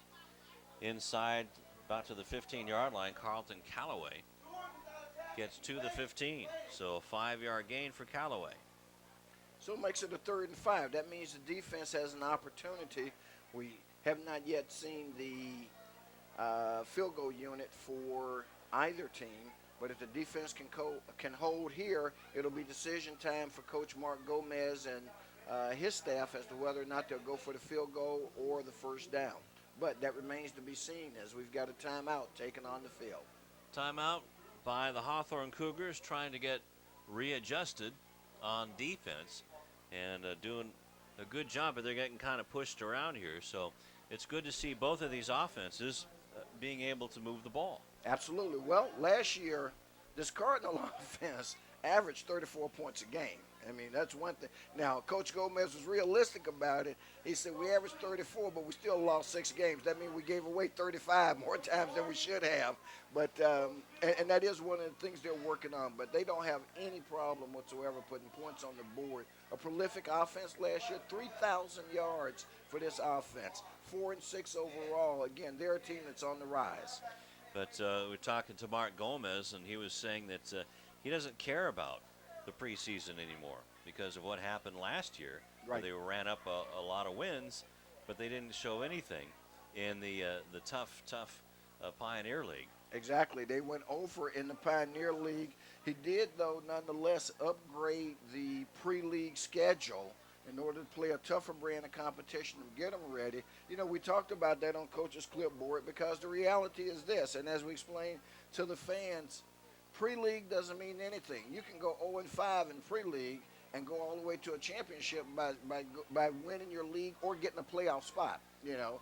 inside, about to the 15-yard line. Carlton Callaway gets to the 15. So a 5-yard gain for Callaway. So it makes it a 3rd and 5. That means the defense has an opportunity. We have not yet seen the field goal unit for either team. But if the defense can hold here, it'll be decision time for Coach Mark Gomez and his staff as to whether or not they'll go for the field goal or the first down. But that remains to be seen as we've got a timeout taken on the field. Timeout by the Hawthorne Cougars, trying to get readjusted on defense and doing a good job, but they're getting kind of pushed around here. So it's good to see both of these offenses being able to move the ball. Absolutely. Well, last year, this Cardinal offense averaged 34 points a game. I mean, that's one thing. Now, Coach Gomez was realistic about it. He said, we averaged 34, but we still lost 6 games. That means we gave away 35 more times than we should have. But and that is one of the things they're working on. But they don't have any problem whatsoever putting points on the board. A prolific offense last year, 3,000 yards for this offense. 4 and 6 overall. Again, they're a team that's on the rise. But we're talking to Mark Gomez, and he was saying that he doesn't care about the preseason anymore because of what happened last year. Right. Where they ran up a lot of wins, but they didn't show anything in the tough Pioneer League. Exactly. They went over in the Pioneer League. He did, though, nonetheless upgrade the pre-league schedule in order to play a tougher brand of competition and get them ready. You know, we talked about that on Coach's Clipboard because the reality is this, and as we explained to the fans, pre-league doesn't mean anything. You can go 0-5 in pre-league and go all the way to a championship by winning your league or getting a playoff spot, you know,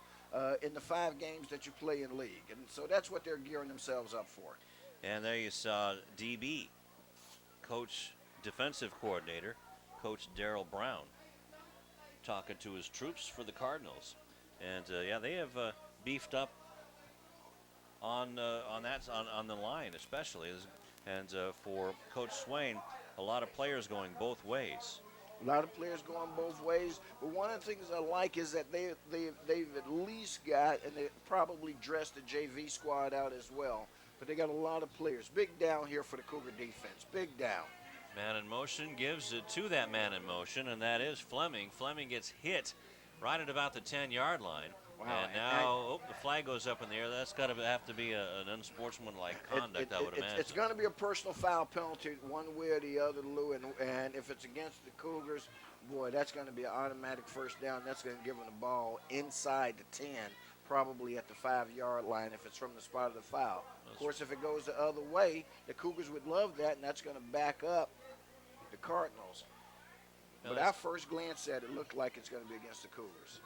in the 5 games that you play in league. And so that's what they're gearing themselves up for. And there you saw DB, Coach Defensive Coordinator, Coach Darrell Brown, talking to his troops for the Cardinals. And, yeah, they have beefed up on the line especially. And for Coach Swain, a lot of players going both ways. A lot of players going both ways. But one of the things I like is that they've at least got, and they probably dressed the JV squad out as well, but they got a lot of players. Big down here for the Cougar defense. Big down. Man in motion gives it to that man in motion, and that is Fleming. Fleming gets hit right at about the 10-yard line. Wow. And now the flag goes up in the air. That's got to have to be an unsportsmanlike conduct, I would imagine. It's going to be a personal foul penalty one way or the other, Lou. And if it's against the Cougars, boy, that's going to be an automatic first down. That's going to give them the ball inside the 10, probably at the 5-yard line if it's from the spot of the foul. Of course, if it goes the other way, the Cougars would love that, and that's going to back up the Cardinals. But our first glance at it looked like it's going to be against the Cougars.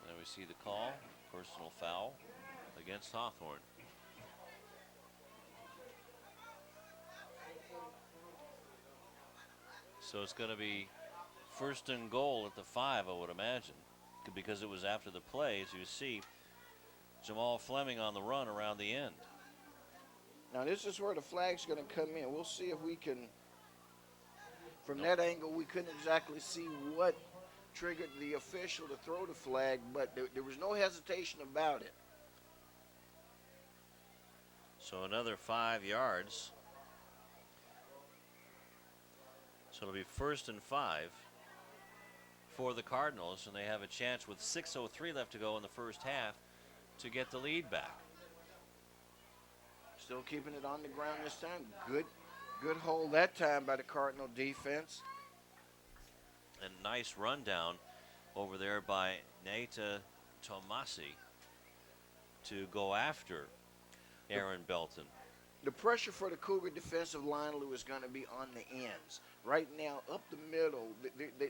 And we see the call, personal foul against Hawthorne. So it's going to be first and goal at the 5, I would imagine, because it was after the play. As you see, Jamal Fleming on the run around the end. Now this is where the flag's going to come in. We'll see if we can, from that angle, we couldn't exactly see what triggered the official to throw the flag, but there was no hesitation about it. So another 5 yards. So it'll be first and 5 for the Cardinals, and they have a chance with 6:03 left to go in the first half to get the lead back. Still keeping it on the ground this time. Good hold that time by the Cardinal defense. And nice rundown over there by Nata Tomasi to go after Aaron Belton. The pressure for the Cougar defensive line, Lou, is going to be on the ends. Right now, up the middle,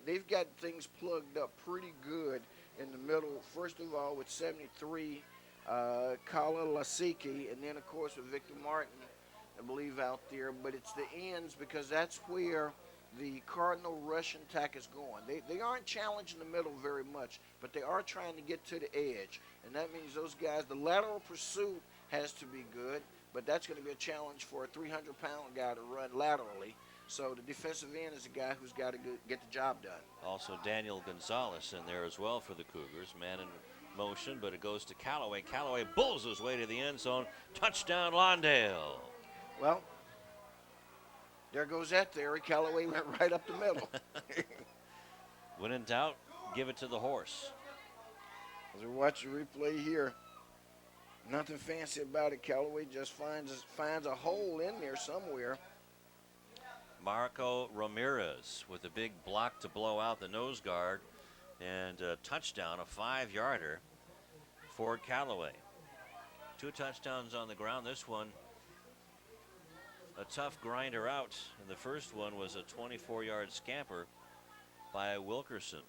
they've got things plugged up pretty good in the middle. First of all, with 73, Kala Lasiki, and then, of course, with Victor Martin, I believe, out there. But it's the ends because that's where the Cardinal rushing attack is going. They aren't challenging the middle very much, but they are trying to get to the edge. And that means those guys, the lateral pursuit has to be good, but that's going to be a challenge for a 300-pound guy to run laterally. So the defensive end is a guy who's got to get the job done. Also Daniel Gonzalez in there as well for the Cougars. Man in motion, but it goes to Callaway. Callaway bulls his way to the end zone. Touchdown, Lawndale. Well, there goes that theory. Callaway went right up the middle. When in doubt, give it to the horse. As we watch the replay here, nothing fancy about it. Callaway just finds a hole in there somewhere. Marco Ramirez with a big block to blow out the nose guard, and a touchdown, a 5-yarder for Callaway. 2 touchdowns on the ground. This one a tough grinder out, and the first one was a 24-yard scamper by Wilkerson.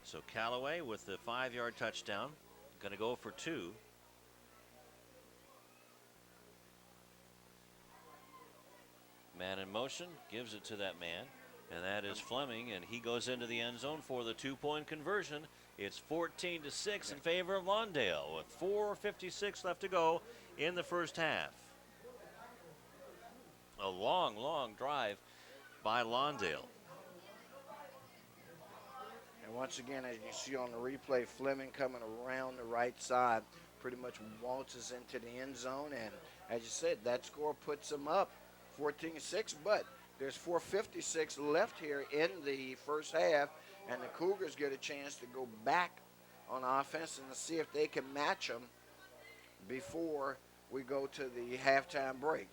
So Callaway with the 5-yard touchdown, going to go for 2. Man in motion, gives it to that man, and that is Fleming, and he goes into the end zone for the 2-point conversion. It's 14-6 in favor of Lawndale with 4:56 left to go in the first half. A long, long drive by Lawndale. And once again, as you see on the replay, Fleming coming around the right side, pretty much waltzes into the end zone, and as you said, that score puts them up 14-6, but there's 4:56 left here in the first half, and the Cougars get a chance to go back on offense and to see if they can match them before we go to the halftime break.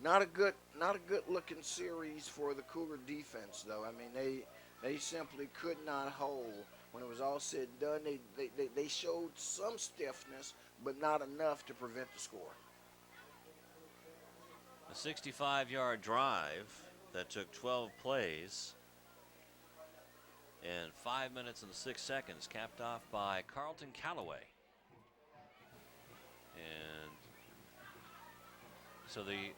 Not a good looking series for the Cougar defense, though. I mean, they simply could not hold. When it was all said and done, they showed some stiffness, but not enough to prevent the score. A 65-yard drive that took 12 plays and 5 minutes and 6 seconds, capped off by Carlton Callaway. And so the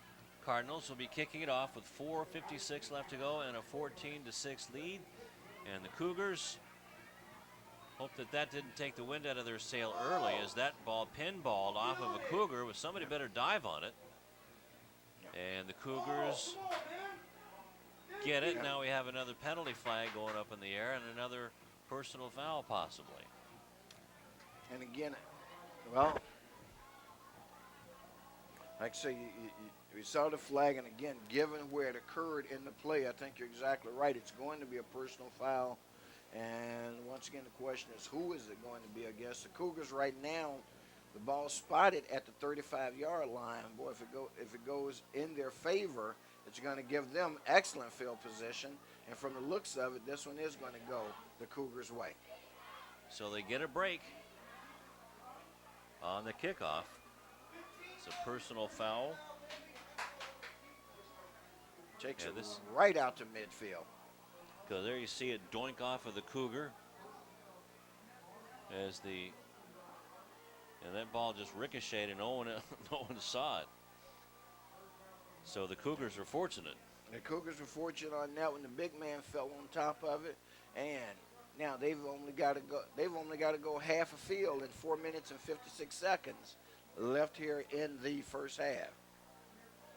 Cardinals will be kicking it off with 4:56 left to go and a 14-6 lead. And the Cougars hope that didn't take the wind out of their sail early, as that ball pinballed off of a Cougar with somebody better dive on it. And the Cougars get it. Now we have another penalty flag going up in the air and another personal foul possibly. And again, well, like I say, we saw the flag, and again, given where it occurred in the play, I think you're exactly right. It's going to be a personal foul. And once again, the question is, who is it going to be against? The Cougars right now, the ball spotted at the 35-yard line. Boy, if it goes in their favor, it's going to give them excellent field position. And from the looks of it, this one is going to go the Cougars' way. So they get a break. on the kickoff. It's a personal foul. Takes Yeah, it this- right out to midfield. Because there you see it doink off of the Cougar. As the, and that ball just ricocheted and no one saw it. So the Cougars were fortunate. The Cougars were fortunate on that when the big man fell on top of it, and now they've only got to go half a field in 4 minutes and 56 seconds left here in the first half.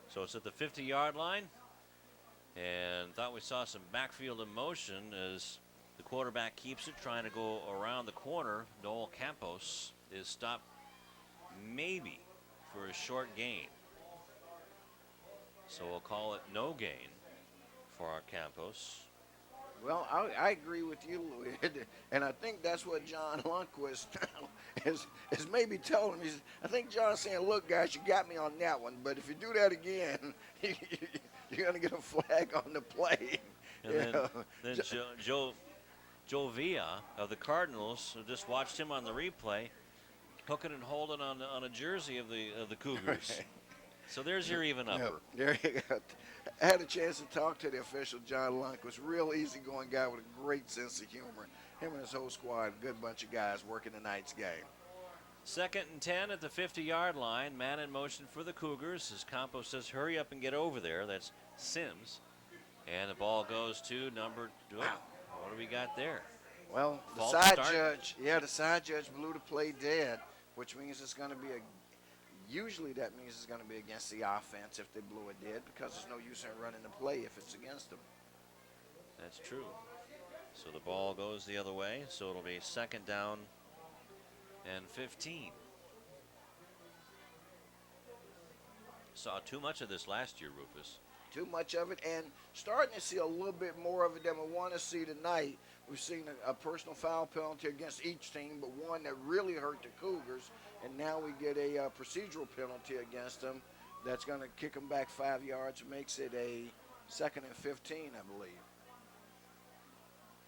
So it's at the 50-yard line, and thought we saw some backfield in motion as the quarterback keeps it, trying to go around the corner. Noel Campos is stopped maybe for a short gain. So we'll call it no gain for our Campos. Well, I agree with you, Louis, and I think that's what John Lundquist is maybe telling me. I think John's saying, "Look, guys, you got me on that one, but if you do that again, you're going to get a flag on the play." And then Joe Villa of the Cardinals, who just watched him on the replay, hooking and holding on a jersey of the Cougars. So there's your even upper. There you go. I had a chance to talk to the official, John Lundquist, real easygoing guy with a great sense of humor. Him and his whole squad, good bunch of guys working tonight's game. 2nd and 10 at the 50-yard line. Man in motion for the Cougars as Campos says, hurry up and get over there. That's Sims. And the ball goes to number 2. Wow. What do we got there? Well, the False side start. judge, the side judge blew the play dead, which means it's going to be usually that means it's going to be against the offense if they blew it dead, because there's no use in running the play if it's against them. That's true. So the ball goes the other way, so it'll be 2nd down and 15. Saw too much of this last year, Rufus. Too much of it, and starting to see a little bit more of it than we want to see tonight. We've seen a personal foul penalty against each team, but one that really hurt the Cougars, and now we get a procedural penalty against them that's going to kick them back 5 yards, makes it a 2nd and 15, I believe.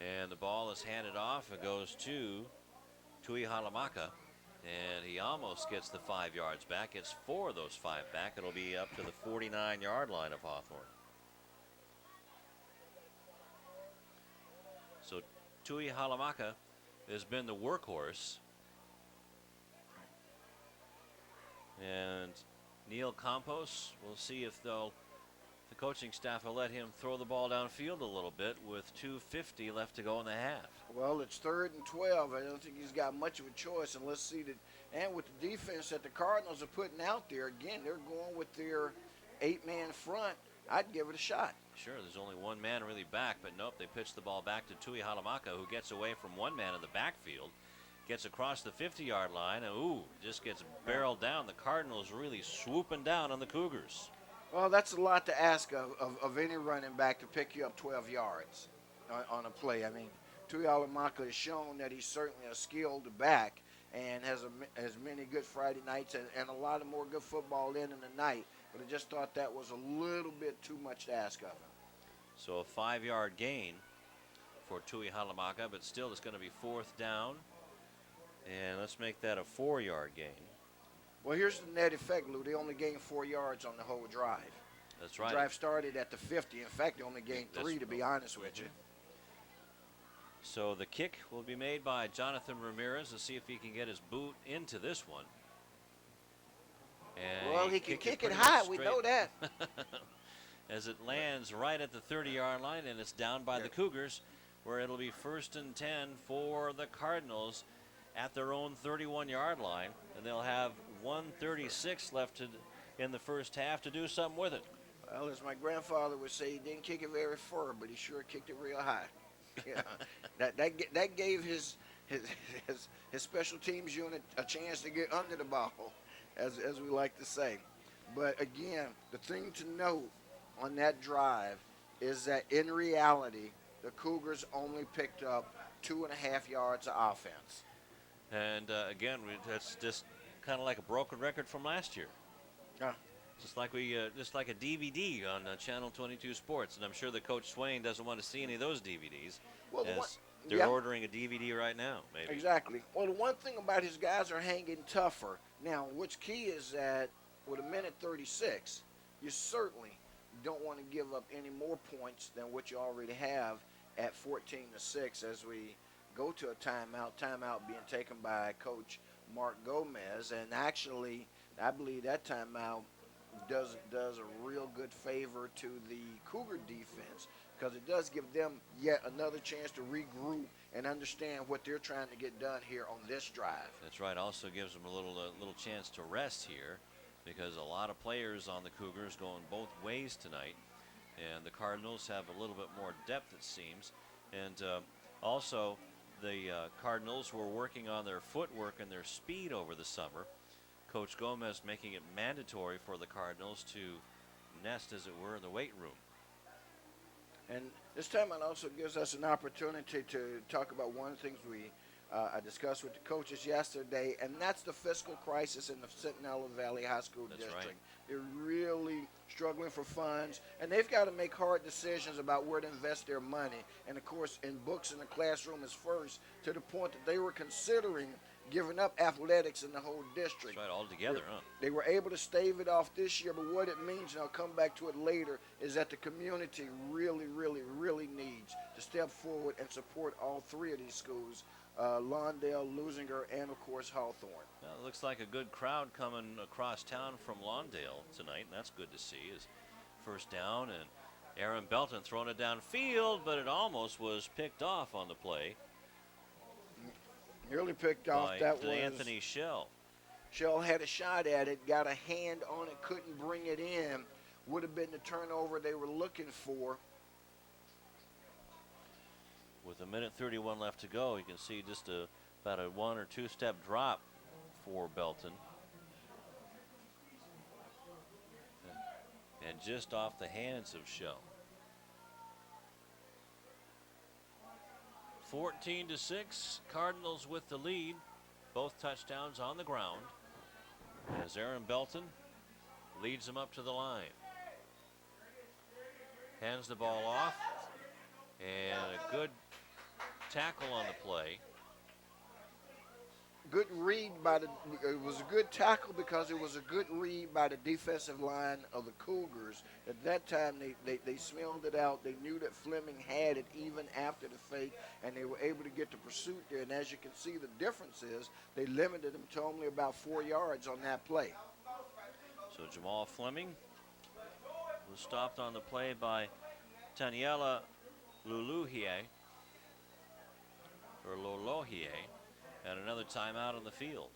And the ball is handed off. It goes to Tui Halamaka, and he almost gets the 5 yards back. Gets 4 of those 5 back. It'll be up to the 49-yard line of Hawthorne. So Tui Halamaka has been the workhorse. And Neil Campos, we'll see if the coaching staff will let him throw the ball downfield a little bit with 2:50 left to go in the half. Well, it's 3rd and 12. I don't think he's got much of a choice, and let's see that. And with the defense that the Cardinals are putting out there, again, they're going with their 8-man front. I'd give it a shot. Sure, there's only one man really back, but nope, they pitch the ball back to Tui Halamaka, who gets away from one man in the backfield, gets across the 50-yard line, and just gets barreled down. The Cardinals really swooping down on the Cougars. Well, that's a lot to ask of any running back to pick you up 12 yards on a play. I mean, Tui Halamaka has shown that he's certainly a skilled back and has many good Friday nights and a lot of more good football in the night. But I just thought that was a little bit too much to ask of him. So a 5-yard gain for Tui Halamaka, but still it's going to be 4th down. And let's make that a 4-yard gain. Well, here's the net effect, Lou. They only gained 4 yards on the whole drive. That's right. The drive started at the 50. In fact, they only gained 3, to be honest with you. So the kick will be made by Jonathan Ramirez to see if he can get his boot into this one. And well, he can kick it pretty high. much We straight. know that. As it lands right at the 30-yard line, and it's down by the Cougars, where it'll be 1st and 10 for the Cardinals at their own 31-yard line, and they'll have 1:36 left in the first half to do something with it. Well, as my grandfather would say, he didn't kick it very far, but he sure kicked it real high. Yeah, that gave his special teams unit a chance to get under the ball, as we like to say. But again, the thing to note on that drive is that in reality, the Cougars only picked up 2.5 yards of offense. And again, that's just kind of like a broken record from last year. Yeah. Just like a DVD on Channel 22 Sports, and I'm sure that Coach Swain doesn't want to see any of those DVDs. Well, they're ordering a DVD right now, maybe. Exactly. Well, the one thing about his guys are hanging tougher Now, what's key is that with a minute 36, you certainly don't want to give up any more points than what you already have at 14-6 as we go to a timeout. Timeout being taken by Coach Mark Gomez, and actually, I believe that timeout does a real good favor to the Cougar defense because it does give them yet another chance to regroup and understand what they're trying to get done here on this drive. That's right. Also gives them a little chance to rest here because a lot of players on the Cougars going both ways tonight, and the Cardinals have a little bit more depth, it seems. And also, the Cardinals were working on their footwork and their speed over the summer. Coach Gomez making it mandatory for the Cardinals to nest, as it were, in the weight room. And this time it also gives us an opportunity to talk about one of the things I discussed with the coaches yesterday, and that's the fiscal crisis in the Centinela Valley High School District. Right. They're really struggling for funds, and they've got to make hard decisions about where to invest their money. And, of course, in books in the classroom is first, to the point that they were considering giving up athletics in the whole district. That's right, all together, huh? They were able to stave it off this year, but what it means, and I'll come back to it later, is that the community really, really, really needs to step forward and support all three of these schools, Lawndale, Lusinger, and, of course, Hawthorne. Well, it looks like a good crowd coming across town from Lawndale tonight, and that's good to see. Is first down, and Aaron Belton throwing it downfield, but it almost was picked off on the play. Nearly picked off. That was Anthony Shell. Shell had a shot at it, got a hand on it, couldn't bring it in. Would have been the turnover they were looking for. With a minute 31 left to go, you can see just about a 1 or 2 step drop for Belton. And just off the hands of Shell. 14-6, Cardinals with the lead. Both touchdowns on the ground as Aaron Belton leads them up to the line. Hands the ball off, and a good tackle on the play. Good read by it was a good tackle because it was a good read by the defensive line of the Cougars. At that time, they smelled it out. They knew that Fleming had it even after the fake, and they were able to get the pursuit there. And as you can see, the difference is they limited him to only about 4 yards on that play. So Jamal Fleming was stopped on the play by Taniela Luluhie, or Lolohie, and another timeout on the field.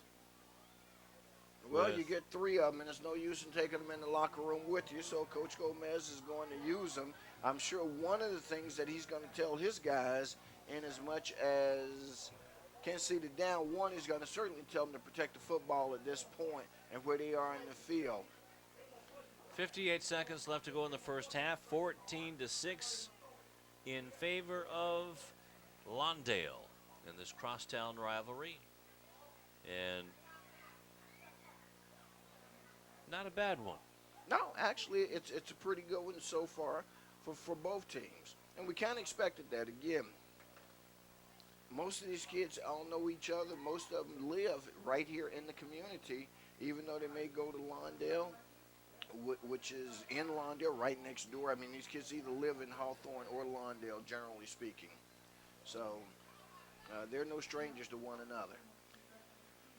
Well, you get 3 of them, and it's no use in taking them in the locker room with you, so Coach Gomez is going to use them. I'm sure one of the things that he's going to tell his guys, in as much as Kansas City down one, he's going to certainly tell them to protect the football at this point and where they are in the field. 58 seconds left to go in the first half. 14-6 in favor of Lawndale in this crosstown rivalry, and not a bad one. No, actually, it's a pretty good one so far for both teams, and we kind of expected that. Again, most of these kids all know each other. Most of them live right here in the community, even though they may go to Lawndale, which is in Lawndale, right next door. I mean, these kids either live in Hawthorne or Lawndale, generally speaking. So they're no strangers to one another.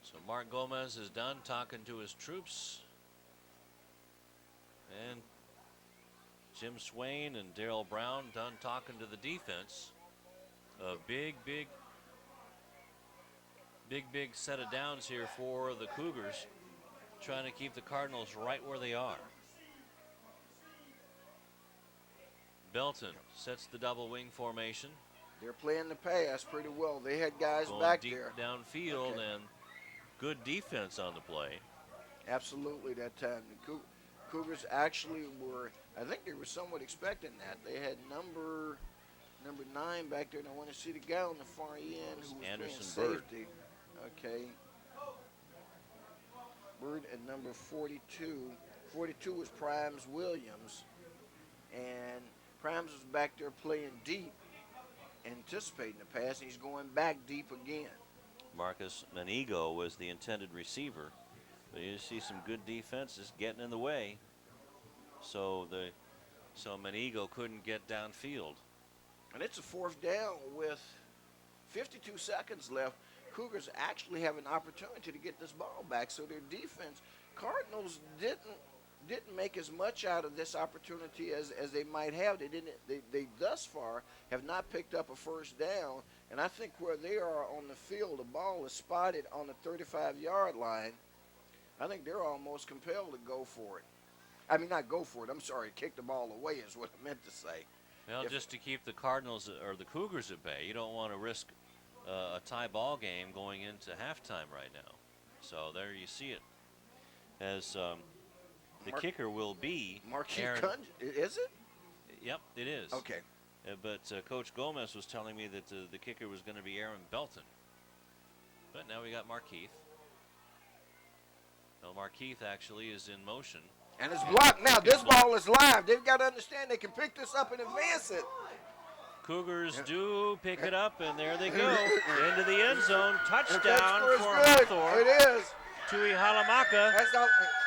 So Mark Gomez is done talking to his troops. And Jim Swain and Darrell Brown done talking to the defense. A big set of downs here for the Cougars, trying to keep the Cardinals right where they are. Belton sets the double wing formation. They're playing the pass pretty well. They had guys Going back deep there. Downfield, and good defense on the play. Absolutely that time. The Cougars actually were, I think they were somewhat expecting that. They had number 9 back there, and I want to see the guy on the far end who was Anderson playing Bird. safety. Okay. Bird and number 42. 42 was Primes Williams, and Primes was back there playing deep, anticipating the pass, and he's going back deep again. Marcus Manigo was the intended receiver But you see some good defense just getting in the way. So Manigo couldn't get downfield. And it's a 4th down with 52 seconds left. Cougars actually have an opportunity to get this ball back. So their defense, Cardinals didn't make as much out of this opportunity as they might have. They thus far have not picked up a 1st down. And I think where they are on the field, the ball is spotted on the 35-yard line. I think they're almost compelled to go for it. I mean, not go for it. I'm sorry, kick the ball away is what I meant to say. Well, just to keep the Cardinals or the Cougars at bay, you don't want to risk a tie ball game going into halftime right now. So there you see it. As the kicker will be Marquis Aaron. Is it? Yep, it is. Okay. But Coach Gomez was telling me that the kicker was going to be Aaron Belton. But now we got Markeith. Well, Markeith actually is in motion. And it's blocked. Now, this ball is live. They've got to understand they can pick this up and advance it. Cougars do pick it up, and there they go. Into the end zone. Touchdown for good. Hawthorne. It is. Tui Halamaka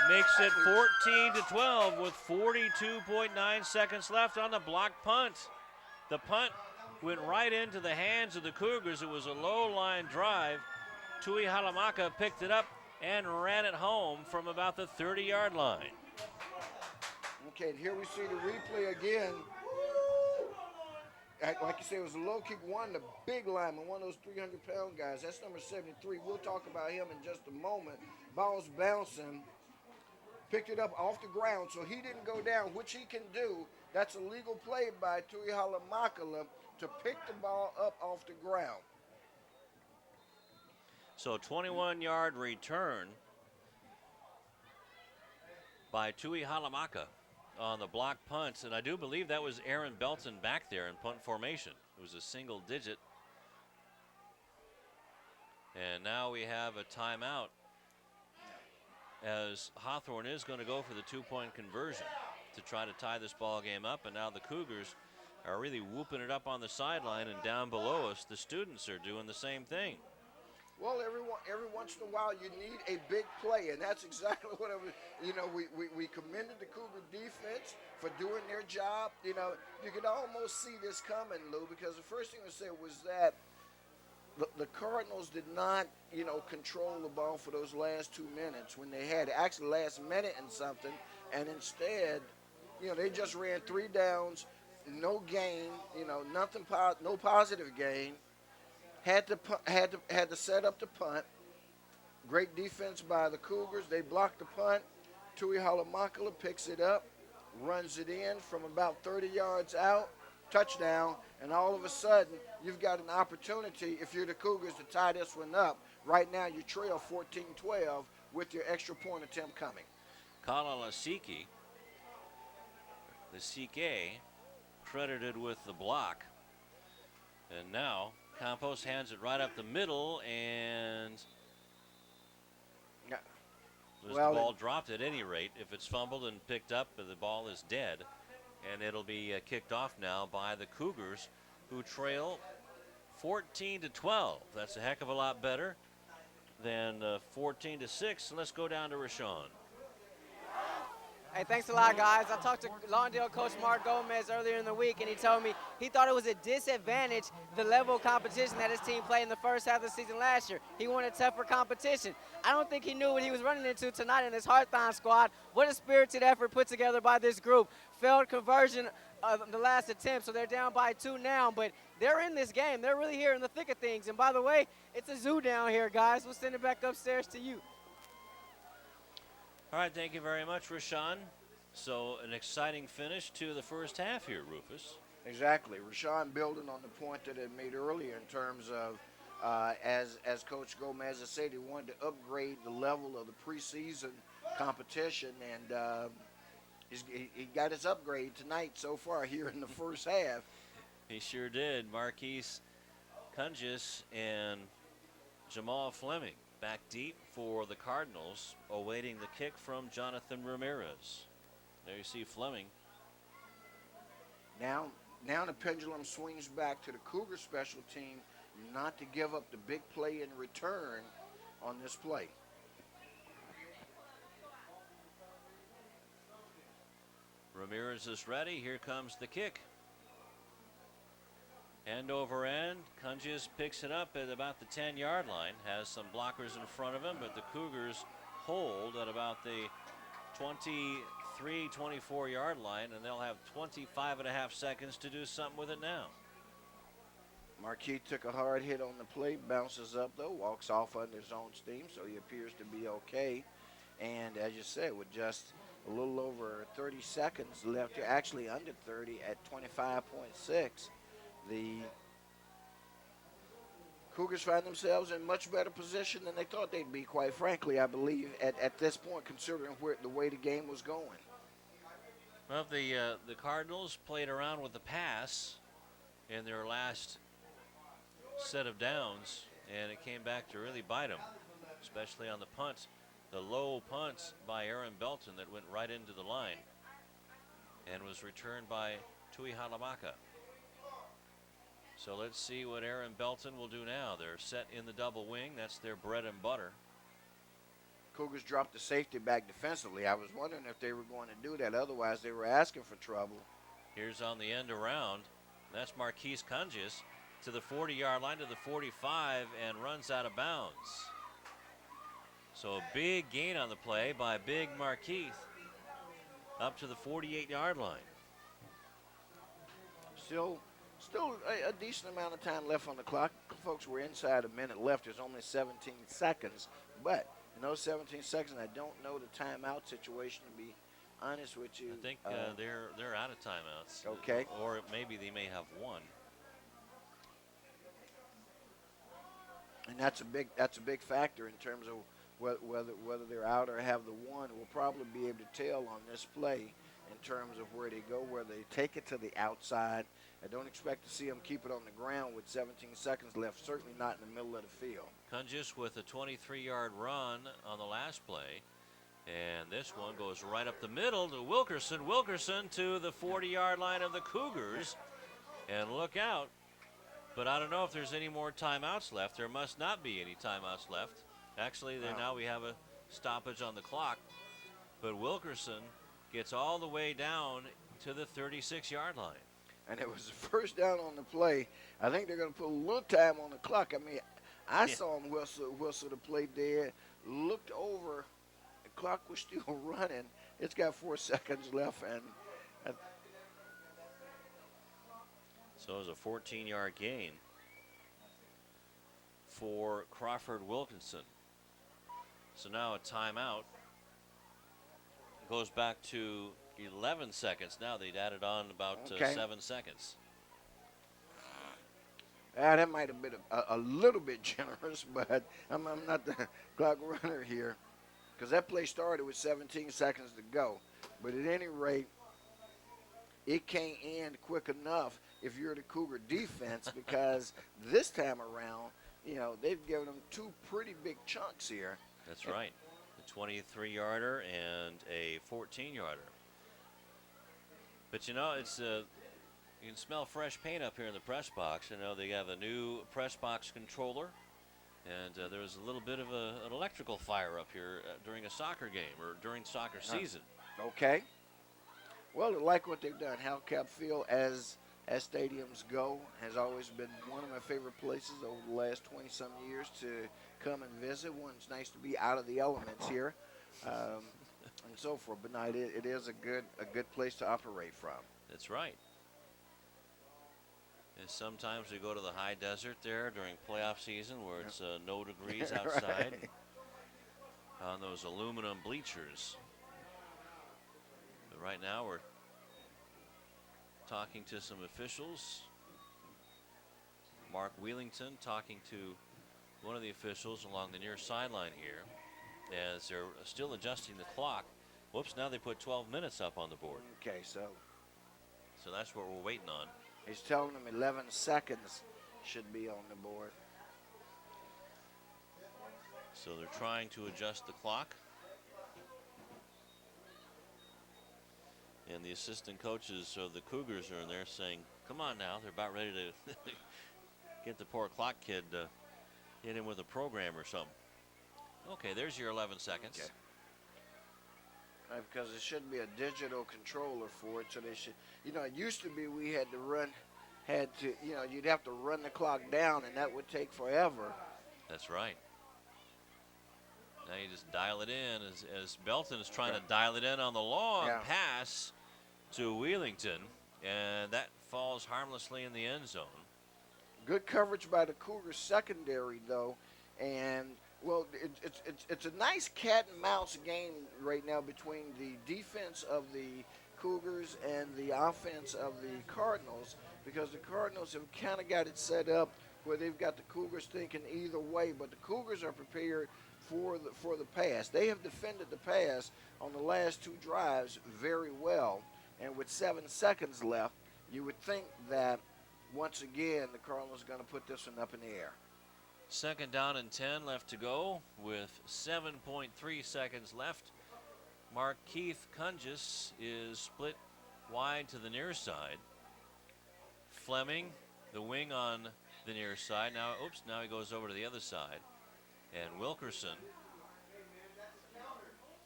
makes it 14-12 with 42.9 seconds left on the blocked punt. The punt went right into the hands of the Cougars. It was a low-line drive. Tui Halamaka picked it up and ran it home from about the 30-yard line. Okay, and here we see the replay again. Like you said, it was a low kick one, the big lineman, one of those 300-pound guys. That's number 73. We'll talk about him in just a moment. Ball's bouncing. Picked it up off the ground, so he didn't go down, which he can do. That's a legal play by Tui Halamakala to pick the ball up off the ground. So 21-yard return by Tui Halamaka on the block punts, and I do believe that was Aaron Belton back there in punt formation. It was a single digit. And now we have a timeout as Hawthorne is going to go for the 2-point conversion to try to tie this ball game up, and now the Cougars are really whooping it up on the sideline, and down below us the students are doing the same thing. Well, every once in a while you need a big play, and that's exactly what I was, we commended the Cougar defense for doing their job. You could almost see this coming, Lou, because the first thing I said was that the Cardinals did not, control the ball for those last 2 minutes when they had it. Actually, last minute and something, and instead, they just ran 3 downs, no gain, nothing, no positive gain. Had to set up the punt. Great defense by the Cougars. They blocked the punt. Tui Halamakala picks it up, runs it in from about 30 yards out, touchdown, and all of a sudden you've got an opportunity, if you're the Cougars, to tie this one up. Right now you trail 14-12 with your extra point attempt coming. Kalalasiki, the CK, credited with the block. And now Campos hands it right up the middle, and the ball dropped at any rate. If it's fumbled and picked up, the ball is dead, and it'll be kicked off now by the Cougars, who trail 14-12. That's a heck of a lot better than 14-6. Let's go down to Rashawn. Hey, thanks a lot, guys. I talked to Lawndale coach Mark Gomez earlier in the week, and he told me he thought it was a disadvantage, the level of competition that his team played in the first half of the season last year. He wanted tougher competition. I don't think he knew what he was running into tonight in this Hawthorne squad. What a spirited effort put together by this group. Failed conversion of the last attempt, so they're down by 2 now, but they're in this game. They're really here in the thick of things. And by the way, it's a zoo down here, guys. We'll send it back upstairs to you. All right, thank you very much, Rashawn. So an exciting finish to the first half here, Rufus. Exactly. Rashawn building on the point that I made earlier in terms of, as Coach Gomez has said, he wanted to upgrade the level of the preseason competition, and he got his upgrade tonight so far here in the first half. He sure did. Marquise Cungis and Jamal Fleming back deep for the Cardinals, awaiting the kick from Jonathan Ramirez. There you see Fleming. Now the pendulum swings back to the Cougar special team not to give up the big play in return on this play. Ramirez is ready. Here comes the kick. End over end. Kunjes picks it up at about the 10-yard line. Has some blockers in front of him, but the Cougars hold at about the 23, 24-yard line, and they'll have 25.5 seconds to do something with it now. Marquis took a hard hit on the play, bounces up though, walks off under his own steam, so he appears to be okay. And as you said, with just a little over 30 seconds left here, actually under 30 at 25.6, the Cougars find themselves in much better position than they thought they'd be, quite frankly, I believe, at this point, considering the way the game was going. Well, the Cardinals played around with the pass in their last set of downs, and it came back to really bite them, especially on the punts. The low punt by Aaron Belton that went right into the line and was returned by Tui Halamaka. So let's see what Aaron Belton will do now. They're set in the double wing. That's their bread and butter. Cougars dropped the safety back defensively. I was wondering if they were going to do that. Otherwise, they were asking for trouble. Here's on the end around. That's Marquise Kunjes to the 40-yard line, to the 45, and runs out of bounds. So a big gain on the play by Big Marquise up to the 48-yard line. Still a decent amount of time left on the clock. Folks, we're inside a minute left. There's only 17 seconds. But in those 17 seconds, I don't know the timeout situation, to be honest with you. I think they're out of timeouts. Okay. Or maybe they may have one. And that's a big factor in terms of whether they're out or have the one. We'll probably be able to tell on this play in terms of where they go, where they take it to the outside. I don't expect to see them keep it on the ground with 17 seconds left, certainly not in the middle of the field. Kunjes with a 23-yard run on the last play. And this one goes right up the middle to Wilkerson. Wilkerson to the 40-yard line of the Cougars. And look out. But I don't know if there's any more timeouts left. There must not be any timeouts left. Actually, now we have a stoppage on the clock. But Wilkerson gets all the way down to the 36-yard line. And it was the first down on the play. I think they're going to put a little time on the clock. I mean, I saw him whistle the play dead, looked over, the clock was still running. It's got 4 seconds left. And so it was a 14-yard gain for Crawford Wilkinson. So now a timeout. Goes back to 11 seconds. Now they'd added on about 7 seconds. That might have been a little bit generous, but I'm not the clock runner here, because that play started with 17 seconds to go. But at any rate, it can't end quick enough if you're the Cougar defense, because this time around, they've given them 2 pretty big chunks here. That's right. A 23-yarder and a 14-yarder. But it's you can smell fresh paint up here in the press box. They have a new press box controller, and there was a little bit of an electrical fire up here during a soccer game or during soccer season. Okay. Well, I like what they've done. Hal Cap Field, as stadiums go, has always been one of my favorite places over the last 20-some years to come and visit. It's nice to be out of the elements here, and so forth. But no, it is a good place to operate from. That's right. And sometimes we go to the high desert there during playoff season where it's no degrees outside on those aluminum bleachers. But right now we're talking to some officials. Mark Wheelington talking to one of the officials along the near sideline here as they're still adjusting the clock. Whoops, now they put 12 minutes up on the board. Okay, so that's what we're waiting on. He's telling them 11 seconds should be on the board. So they're trying to adjust the clock. And the assistant coaches of the Cougars are in there saying, come on now. They're about ready to get the poor clock kid hit him with a program or something. Okay, there's your 11 seconds. Okay. Because it should be a digital controller for it. So they should, it used to be we had to, you'd have to run the clock down, and that would take forever. That's right. Now you just dial it in as Belton is trying to dial it in on the long pass to Wheelington, and that falls harmlessly in the end zone. Good coverage by the Cougars secondary, though, and well, it's a nice cat and mouse game right now between the defense of the Cougars and the offense of the Cardinals, because the Cardinals have kind of got it set up where they've got the Cougars thinking either way, but the Cougars are prepared for the pass. They have defended the pass on the last two drives very well, and with 7 seconds left, you would think that once again the Cardinals are going to put this one up in the air. 2nd down and 10 left to go with 7.3 seconds left. Markeith Cungis is split wide to the near side. Fleming, the wing on the near side. Now he goes over to the other side. And Wilkerson,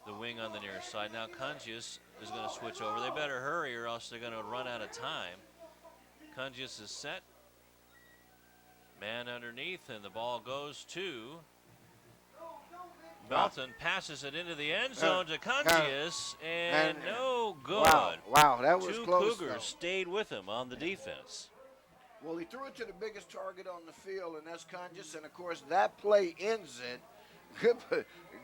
the wing on the near side. Now Cungis is going to switch over. They better hurry or else they're going to run out of time. Cungis is set. Man underneath, and the ball goes to Belton. Passes it into the end zone to Cungis, and no good. Wow, that was close. Two Cougars stayed with him on the defense. Well, he threw it to the biggest target on the field, and that's Cungis, and of course that play ends it.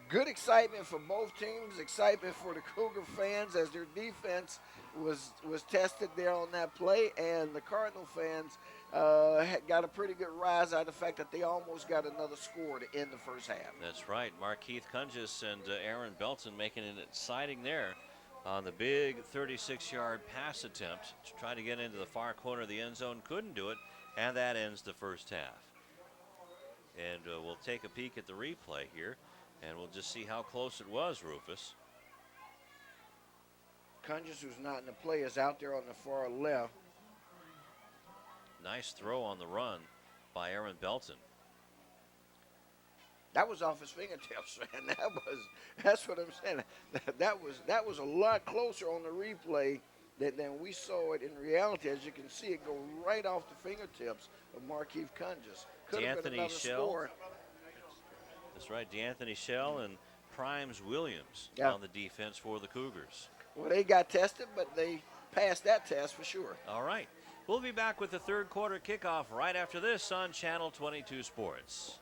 Good excitement for both teams, excitement for the Cougar fans as their defense was tested there on that play, and the Cardinal fans got a pretty good rise out of the fact that they almost got another score to end the first half. That's right. Markeith Cungis and Aaron Belton making it exciting there on the big 36-yard pass attempt to try to get into the far corner of the end zone. Couldn't do it, and that ends the first half. And we'll take a peek at the replay here, and we'll just see how close it was, Rufus. Cungis, who's not in the play, is out there on the far left. Nice throw on the run by Aaron Belton. That was off his fingertips, man. That's what I'm saying. That was a lot closer on the replay than we saw it in reality. As you can see, it go right off the fingertips of Markeith Cungis. Could have been another score. That's right, DeAnthony Shell and Primes Williams on the defense for the Cougars. Well, they got tested, but they passed that test for sure. All right. We'll be back with the third quarter kickoff right after this on Channel 22 Sports.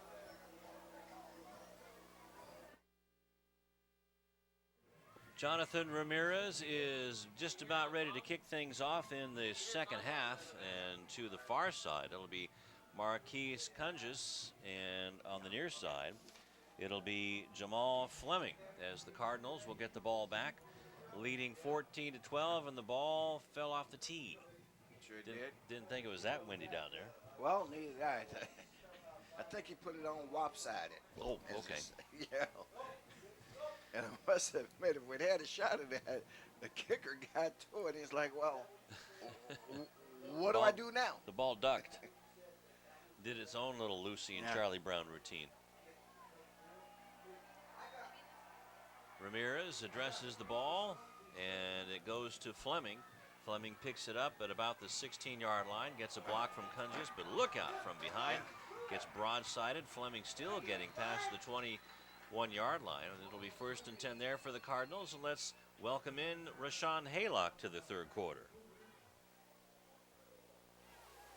Jonathan Ramirez is just about ready to kick things off in the second half, and to the far side it'll be Markeith Cungis, and on the near side it'll be Jamal Fleming as the Cardinals will get the ball back, leading 14-12, and the ball fell off the tee. Sure didn't think it was that windy down there. Well, neither did I. I think he put it on lopsided. Oh, okay. Yeah. And I must admit, if we'd had a shot at that, the kicker got to it. He's like, well, what do I do now? The ball ducked. Did its own little Lucy and Charlie Brown routine. Ramirez addresses the ball, and it goes to Fleming. Fleming picks it up at about the 16-yard line, gets a block from Cungis, but look out from behind. Gets broadsided. Fleming still getting past the 21-yard line. And it'll be 1st and 10 there for the Cardinals. And let's welcome in Rashawn Haylock to the third quarter.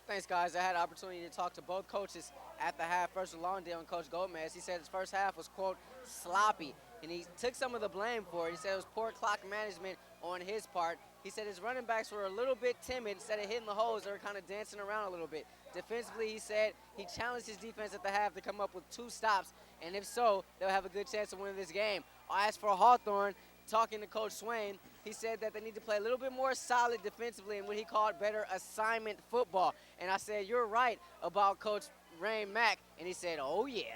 Thanks, guys. I had an opportunity to talk to both coaches at the half. First with Lawndale and Coach Gomez. He said his first half was, quote, sloppy. And he took some of the blame for it. He said it was poor clock management on his part. He said his running backs were a little bit timid. Instead of hitting the holes, they were kind of dancing around a little bit. Defensively, he said he challenged his defense at the half to come up with 2 stops, and if so, they'll have a good chance of winning this game. As for Hawthorne, talking to Coach Swain, he said that they need to play a little bit more solid defensively and what he called better assignment football. And I said, you're right about Coach Rain Mack, and he said, oh yeah.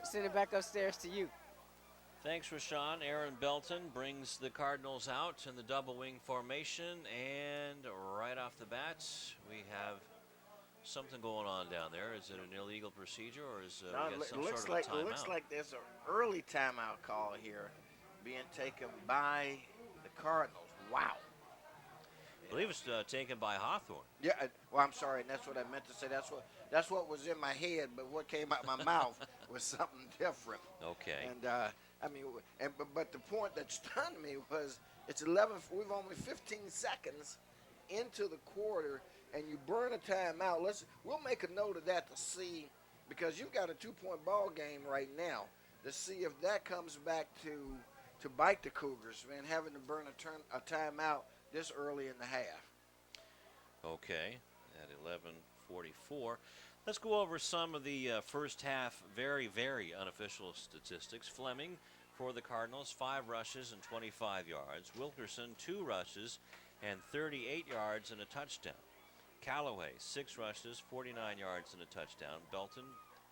Send it back upstairs to you. Thanks, Rashawn. Aaron Belton brings the Cardinals out in the double wing formation, and right off the bat, we have something going on down there. Is it an illegal procedure, or is we got some sort of a timeout? It looks like there's an early timeout call here being taken by Cardinals. Wow. I believe it's taken by Hawthorne. Yeah, well, I'm sorry, and that's what I meant to say. That's what was in my head, but what came out my mouth was something different. Okay. And I mean, but the point that stunned me was it's 11. We've only 15 seconds into the quarter, and you burn a timeout. We'll make a note of that to see, because you've got a 2-point ball game right now, to see if that comes back to bite the Cougars, man, having to burn a timeout this early in the half. Okay, at 11:44. Let's go over some of the first half very, very unofficial statistics. Fleming for the Cardinals, 5 rushes and 25 yards. Wilkerson, 2 rushes and 38 yards and a touchdown. Callaway, 6 rushes, 49 yards and a touchdown. Belton,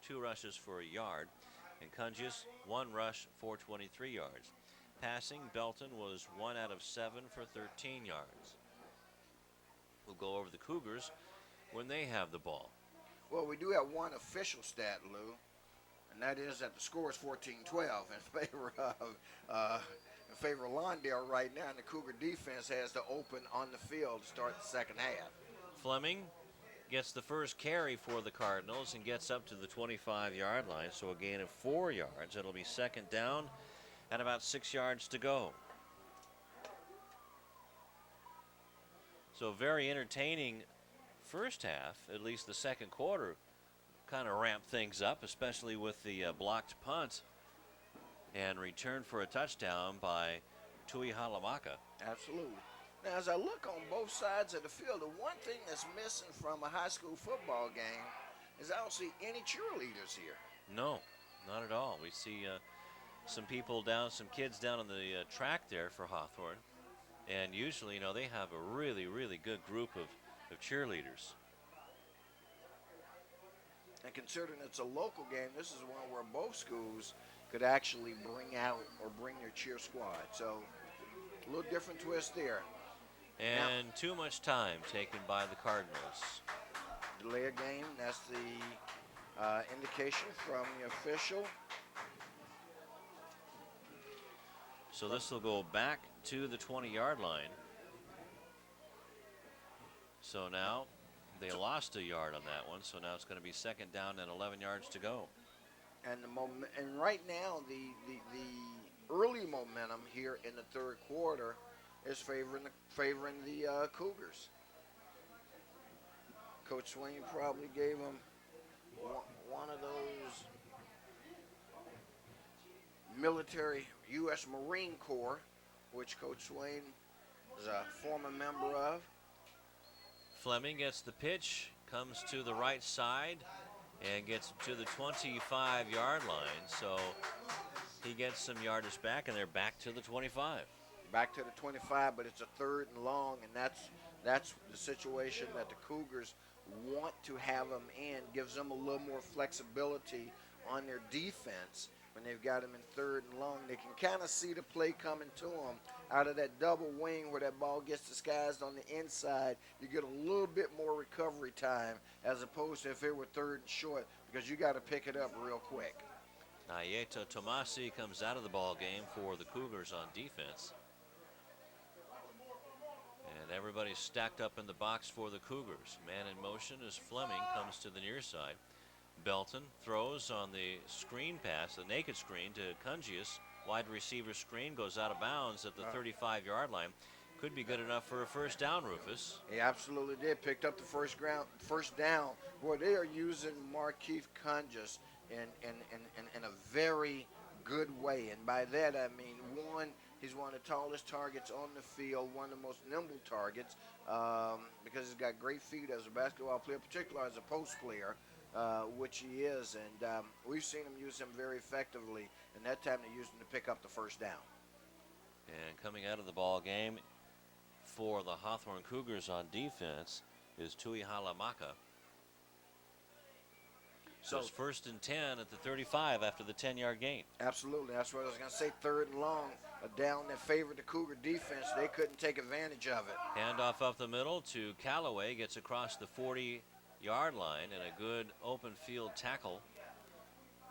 2 rushes for a yard. And Cungius, 1 rush for 23 yards. Passing, Belton was 1 out of 7 for 13 yards. We'll go over the Cougars when they have the ball. Well, we do have one official stat, Lou, and that is that the score is 14-12 in favor of Lawndale right now, and the Cougar defense has to open on the field to start the second half. Fleming gets the first carry for the Cardinals and gets up to the 25-yard line, so a gain of 4 yards. It'll be second down and about 6 yards to go. So very entertaining first half, at least the second quarter kind of ramped things up, especially with the blocked punt and return for a touchdown by Tui Halamaka. Absolutely. Now, as I look on both sides of the field, the one thing that's missing from a high school football game is I don't see any cheerleaders here. No, not at all. We see some kids down on the track there for Hawthorne. And usually, you know, they have a really, really good group of cheerleaders. And considering it's a local game, this is one where both schools could actually bring their cheer squad. So a little different twist there. And too much time taken by the Cardinals. Delay a game, that's the indication from the official. So this will go back to the 20-yard line. So now they lost a yard on that one, so now it's going to be second down and 11 yards to go. And right now the early momentum here in the third quarter is favoring the Cougars. Coach Swain probably gave them one of those military U.S. Marine Corps, which Coach Swain is a former member of. Fleming gets the pitch, comes to the right side, and gets to the 25-yard line. So he gets some yardage back, and they're back to the 25. Back to the 25, but it's a third and long, and that's the situation that the Cougars want to have them in. Gives them a little more flexibility on their defense when they've got them in third and long. They can kind of see the play coming to them out of that double wing where that ball gets disguised on the inside. You get a little bit more recovery time as opposed to if it were third and short, because you got to pick it up real quick. Nayeto Tomasi comes out of the ball game for the Cougars on defense. And everybody's stacked up in the box for the Cougars. Man in motion as Fleming comes to the near side. Belton throws on the screen pass, the naked screen to Cungius. Wide receiver screen goes out of bounds at the 35-yard line. Could be good enough for a first down, Rufus. He absolutely did. Picked up the first down. Boy, they are using Markeith Cungius in a very good way. And by that, I mean, one, he's one of the tallest targets on the field, one of the most nimble targets, because he's got great feet as a basketball player, particularly as a post player, which he is. And we've seen him use him very effectively. And that time they used him to pick up the first down. And coming out of the ball game for the Hawthorne Cougars on defense is Tui Halamaka. So it's first and 10 at the 35 after the 10-yard gain. Absolutely. That's what I was going to say. Third and long, a down that favored the Cougar defense. They couldn't take advantage of it. Handoff up the middle to Callaway. Gets across the 40-yard line, and a good open field tackle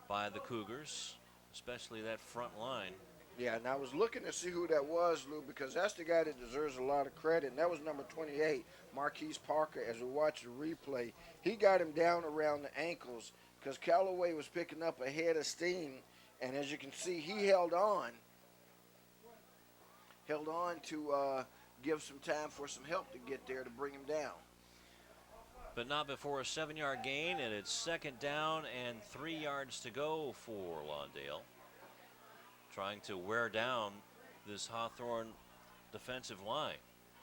by the Cougars, especially that front line. Yeah, and I was looking to see who that was, Lou, because that's the guy that deserves a lot of credit, and that was number 28, Marquise Parker. As we watch the replay, he got him down around the ankles because Callaway was picking up a head of steam, and as you can see, he held on to give some time for some help to get there to bring him down. But not before a 7-yard gain, and it's 2nd down and 3 yards to go for Lawndale. Trying to wear down this Hawthorne defensive line.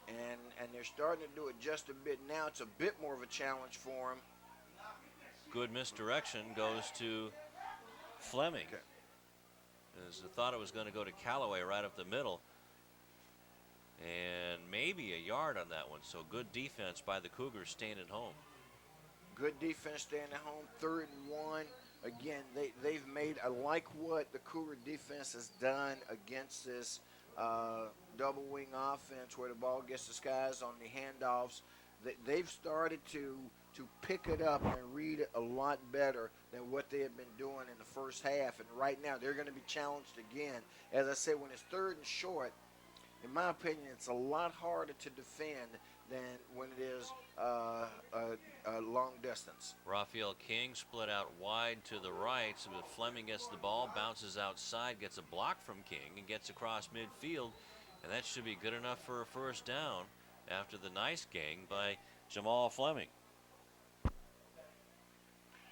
And they're starting to do it just a bit now. It's a bit more of a challenge for him. Good misdirection goes to Fleming. Okay. As I thought it was going to go to Callaway right up the middle. And maybe a yard on that one. So good defense by the Cougars staying at home. Good defense staying at home. 3rd and 1. Again, they've made, I like what the Cougar defense has done against this double wing offense where the ball gets the skies on the handoffs. They've started to pick it up and read it a lot better than what they had been doing in the first half. And right now they're going to be challenged again. As I said, when it's 3rd and short, in my opinion, it's a lot harder to defend than when it is a long distance. Raphael King split out wide to the right, so that Fleming gets the ball, bounces outside, gets a block from King, and gets across midfield. And that should be good enough for a 1st down after the nice gang by Jamal Fleming.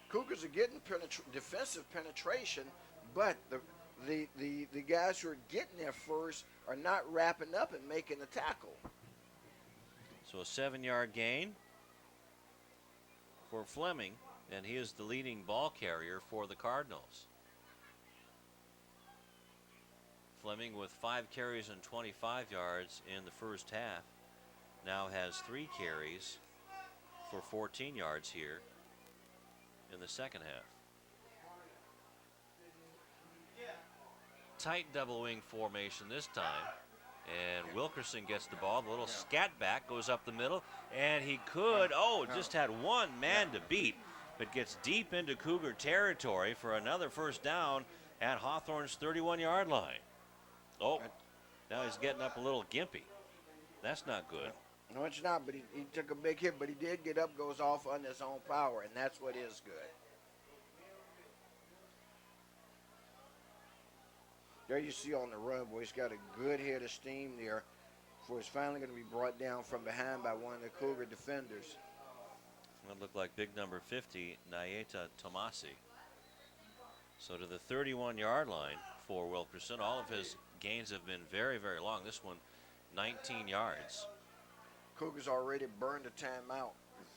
Cougars are getting defensive penetration, but the guys who are getting there first are not wrapping up and making the tackle. So a 7-yard gain for Fleming, and he is the leading ball carrier for the Cardinals. Fleming with 5 carries and 25 yards in the first half now has 3 carries for 14 yards here in the second half. Tight double wing formation this time. And Wilkerson gets the ball. The little scat back goes up the middle. And he could, just had one man to beat, but gets deep into Cougar territory for another 1st down at Hawthorne's 31-yard line. Oh, now he's getting up a little gimpy. That's not good. No, it's not, but he took a big hit, but he did get up, goes off on his own power, and that's what is good. There you see on the run, boy, he's got a good head of steam there before he's finally going to be brought down from behind by one of the Cougar defenders. That looked like big number 50, Nayeta Tomasi. So to the 31-yard line for Wilkerson. All of his gains have been very, very long. This one, 19 yards. Cougars already burned a timeout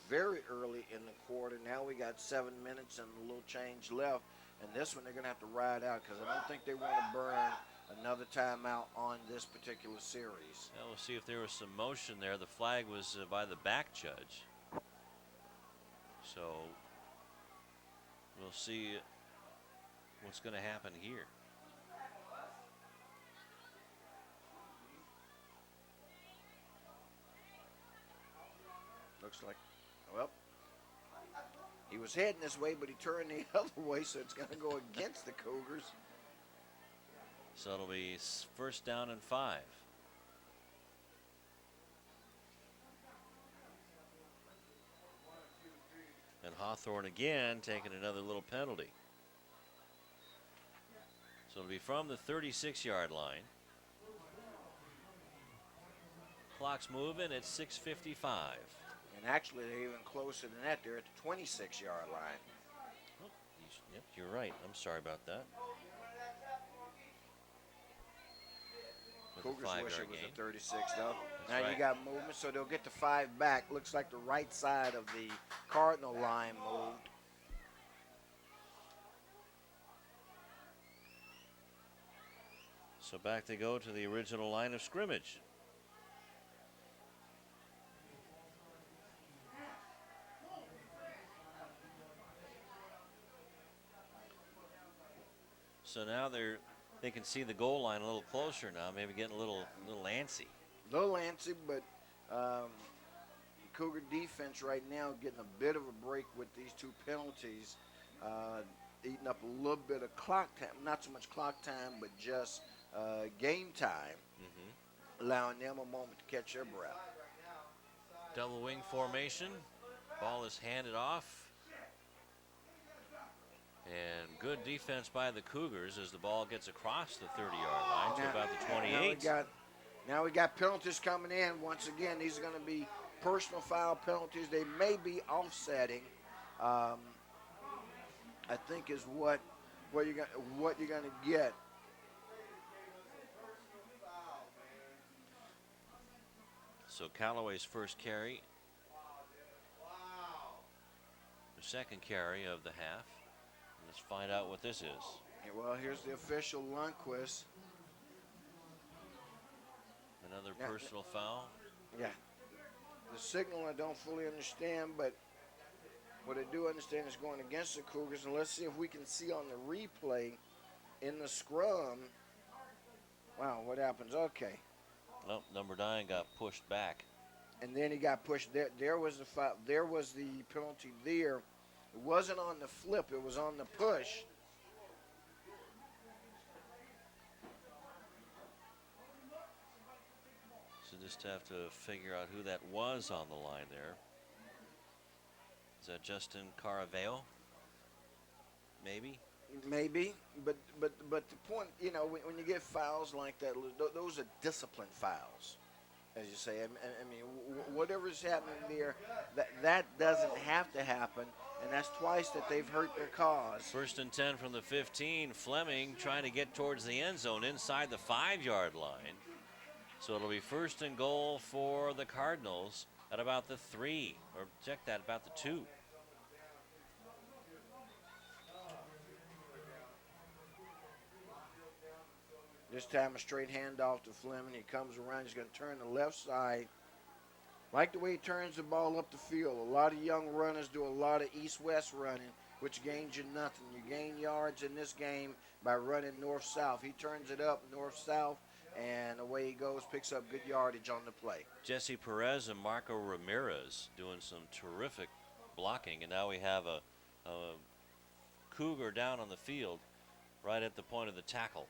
very early in the quarter. Now we got 7 minutes and a little change left. And this one they're going to have to ride out because I don't think they want to burn another timeout on this particular series. Now we'll see if there was some motion there. The flag was by the back judge. So we'll see what's going to happen here. Looks like, well, he was heading this way, but he turned the other way, so it's going to go against the Cougars. So it'll be 1st down and 5. And Hawthorne again taking another little penalty. So it'll be from the 36-yard line. Clock's moving at 6:55. And actually, they're even closer than that. They're at the 26-yard line. Oh, yep, you're right. I'm sorry about that. Cougars wish it was gain. a 36, though. That's now right. you got movement, so they'll get the 5 back. Looks like the right side of the Cardinal line moved. So back they go to the original line of scrimmage. So now they can see the goal line a little closer now, maybe getting a little antsy. A little antsy, but Cougar defense right now getting a bit of a break with these 2 penalties, eating up a little bit of clock time. Not so much clock time, but just game time, allowing them a moment to catch their breath. Double wing formation. Ball is handed off. And good defense by the Cougars as the ball gets across the 30-yard line to about the 28. Now we got penalties coming in. Once again, these are going to be personal foul penalties. They may be offsetting. I think is what you're going to get. So Callaway's first carry. The second carry of the half. Let's find out what this is. Well, here's the official, Lundquist. Another personal foul. Yeah. The signal I don't fully understand, but what I do understand is going against the Cougars. And let's see if we can see on the replay in the scrum. Wow, what happens? Okay. Well, number 9 got pushed back. And then he got pushed. There was the foul. There was the penalty there. It wasn't on the flip. It was on the push. So just have to figure out who that was on the line there. Is that Justin Caraveo? Maybe. Maybe, but the point, you know, when you get fouls like that, those are disciplined fouls, as you say. I mean, whatever's happening there, that doesn't have to happen, and that's twice that they've hurt their cause. 1st and 10 from the 15. Fleming trying to get towards the end zone inside the 5-yard line. So it'll be 1st and goal for the Cardinals at about the 3, or check that, about the 2. This time a straight handoff to Fleming. He comes around. He's going to turn the left side. Like the way he turns the ball up the field. A lot of young runners do a lot of east-west running, which gains you nothing. You gain yards in this game by running north-south. He turns it up north-south, and away he goes, picks up good yardage on the play. Jesse Perez and Marco Ramirez doing some terrific blocking, and now we have a Cougar down on the field right at the point of the tackle.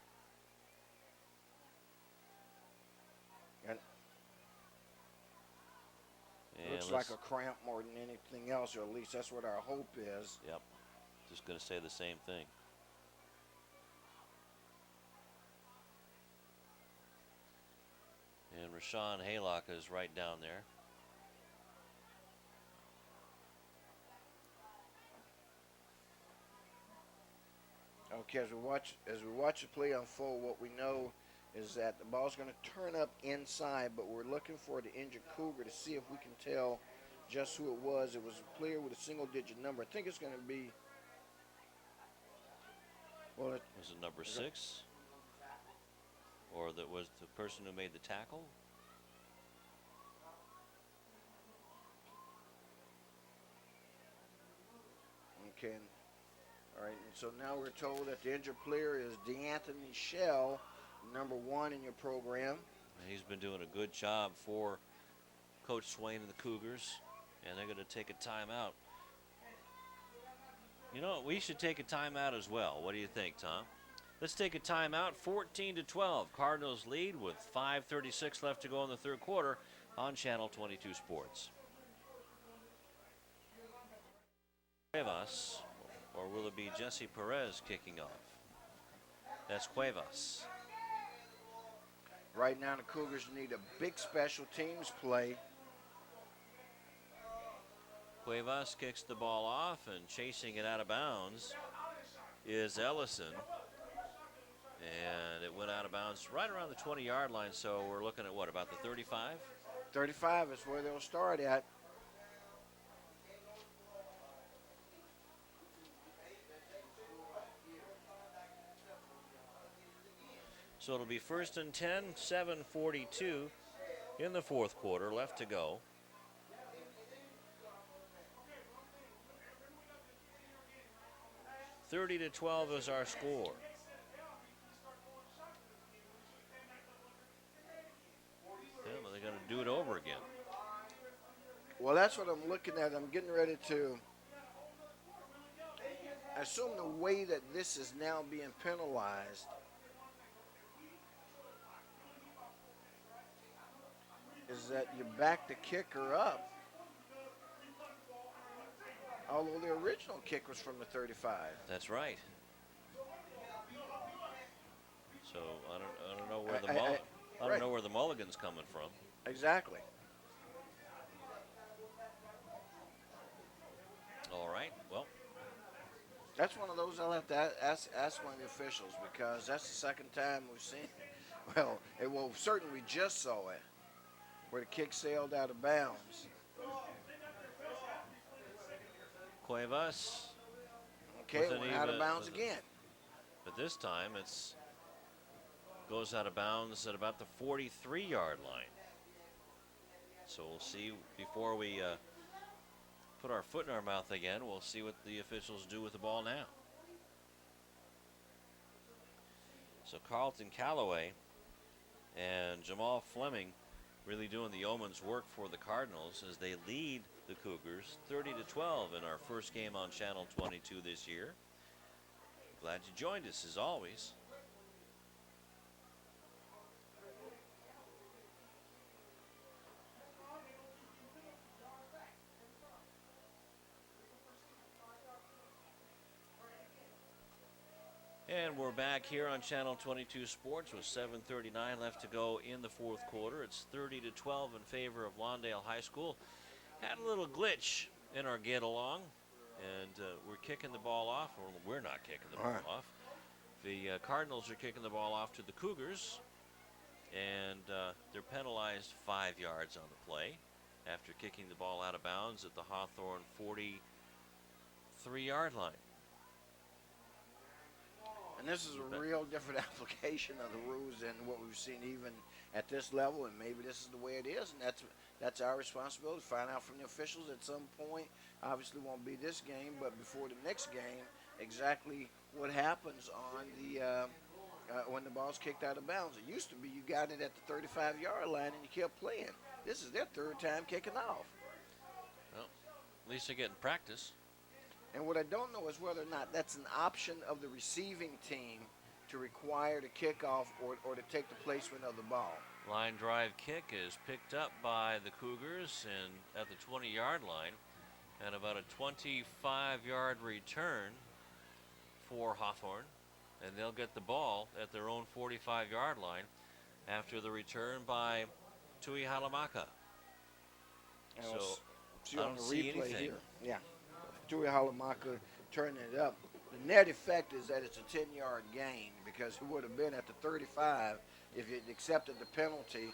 It looks like a cramp more than anything else, or at least that's what our hope is. Yep, just going to say the same thing. And Rashawn Haylock is right down there. Okay, as we watch the play unfold, what we know is that the ball's going to turn up inside, but we're looking for the injured Cougar to see if we can tell just who it was. It was a player with a single-digit number. I think it's going to be. Well, was it number 6? Or that was the person who made the tackle? Okay. All right, and so now we're told that the injured player is DeAnthony Shell, number 1 in your program. And he's been doing a good job for Coach Swain and the Cougars, and they're going to take a timeout. You know, we should take a timeout as well. What do you think, Tom? Let's take a timeout. 14-12. Cardinals lead with 5:36 left to go in the third quarter on Channel 22 Sports. Cuevas, or will it be Jesse Perez kicking off? That's Cuevas. Right now the Cougars need a big special teams play. Cuevas kicks the ball off, and chasing it out of bounds is Ellison. And it went out of bounds right around the 20-yard line, so we're looking at what, about the 35? 35 is where they'll start at. So it'll be 1st and 10, 7:42 in the fourth quarter, left to go. (30-12) is our score. Yeah, well, they're going to do it over again. Well, that's what I'm looking at. I'm getting ready to assume the way that this is now being penalized. is that you back the kicker up, although the original kick was from the 35. That's right. So I don't know where I don't know where the mulligan's coming from. Exactly. All right. Well, that's one of those I'll have to ask one of the officials, because that's the second time we've seen. Well, certainly we just saw it, where the kick sailed out of bounds. Cuevas. Okay, it went out of bounds again. But this time goes out of bounds at about the 43-yard line. So we'll see before we put our foot in our mouth again. We'll see what the officials do with the ball now. So Carlton Callaway and Jamal Fleming really doing the yeoman's work for the Cardinals as they lead the Cougars 30-12 in our first game on Channel 22 this year. Glad you joined us as always. And we're back here on Channel 22 Sports with 7:39 left to go in the fourth quarter. It's 30-12 in favor of Lawndale High School. Had a little glitch in our get along, and we're kicking the ball off, or we're not kicking the ball off. The Cardinals are kicking the ball off to the Cougars, and they're penalized 5 yards on the play after kicking the ball out of bounds at the Hawthorne 43-yard line. And this is a real different application of the rules than what we've seen even at this level, and maybe this is the way it is, and that's our responsibility to find out from the officials at some point. Obviously won't be this game, but before the next game, exactly what happens on the when the ball's kicked out of bounds. It used to be you got it at the 35-yard line and you kept playing. This is their third time kicking off. Well, at least they're getting practice. And what I don't know is whether or not that's an option of the receiving team to require the kickoff or to take the placement of the ball. Line drive kick is picked up by the Cougars and at the 20-yard line, and about a 25-yard return for Hawthorne, and they'll get the ball at their own 45-yard line after the return by Tui Halamaka. So see on the replay here. Yeah. Tui Halamaka turning it up. The net effect is that it's a 10-yard gain, because it would have been at the 35 if it accepted the penalty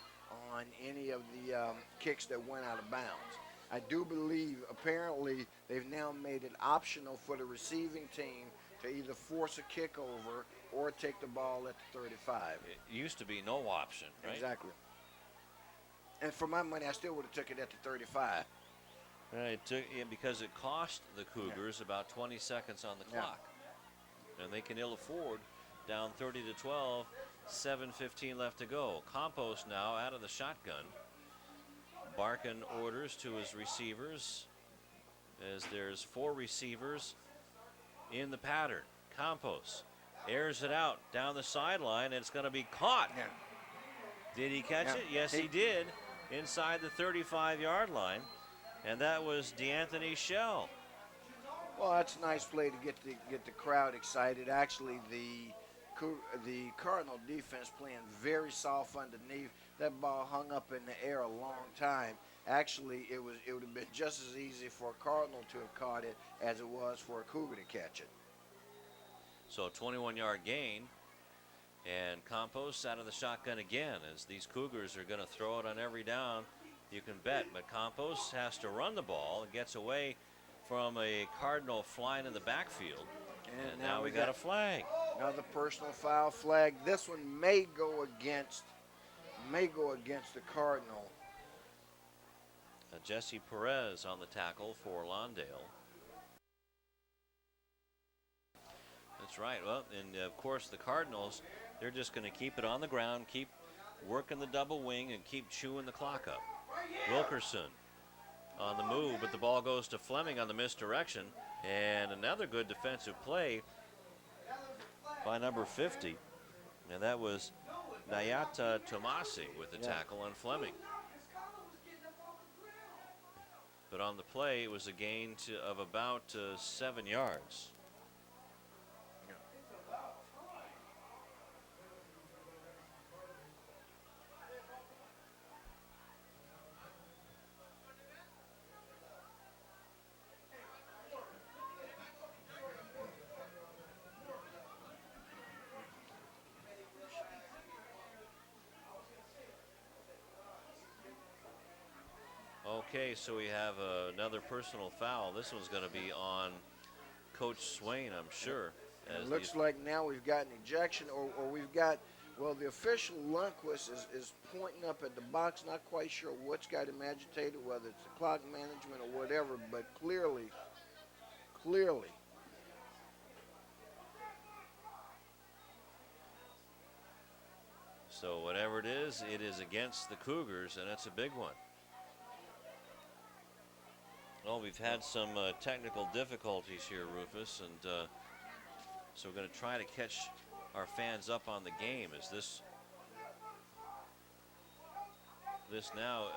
on any of the kicks that went out of bounds. I do believe apparently they've now made it optional for the receiving team to either force a kick over or take the ball at the 35. It used to be no option, right? Exactly. And for my money, I still would have took it at the 35. It took, because it cost the Cougars about 20 seconds on the clock. And they can ill afford down 30-12, 7:15 left to go. Campos now out of the shotgun, barking orders to his receivers as there's 4 receivers in the pattern. Campos airs it out down the sideline, and it's going to be caught. Did he catch it? Yes, he did, inside the 35-yard line. And that was DeAnthony Shell. Well, that's a nice play to get the crowd excited. Actually, the Cardinal defense playing very soft underneath. That ball hung up in the air a long time. Actually, it would have been just as easy for a Cardinal to have caught it as it was for a Cougar to catch it. So a 21-yard gain, and Campos out of the shotgun again, as these Cougars are going to throw it on every down. You can bet, but Campos has to run the ball and gets away from a Cardinal flying in the backfield. And now we got a flag. Another personal foul flag. This one may go against the Cardinal. Jesse Perez on the tackle for Lawndale. That's right. Well, and of course the Cardinals, they're just going to keep it on the ground, keep working the double wing, and keep chewing the clock up. Wilkerson on the move, but the ball goes to Fleming on the misdirection. And another good defensive play by number 50. And that was Nayata Tomasi with the tackle on Fleming. but on the play, it was a gain of about 7 yards. Okay, so we have another personal foul. This one's going to be on Coach Swain, I'm sure. It looks like now we've got an ejection, or we've got, well, the official Lundquist is pointing up at the box, not quite sure what's got him agitated, whether it's the clock management or whatever, but clearly. So whatever it is against the Cougars, and it's a big one. Well, we've had some technical difficulties here, Rufus, and so we're going to try to catch our fans up on the game. As this now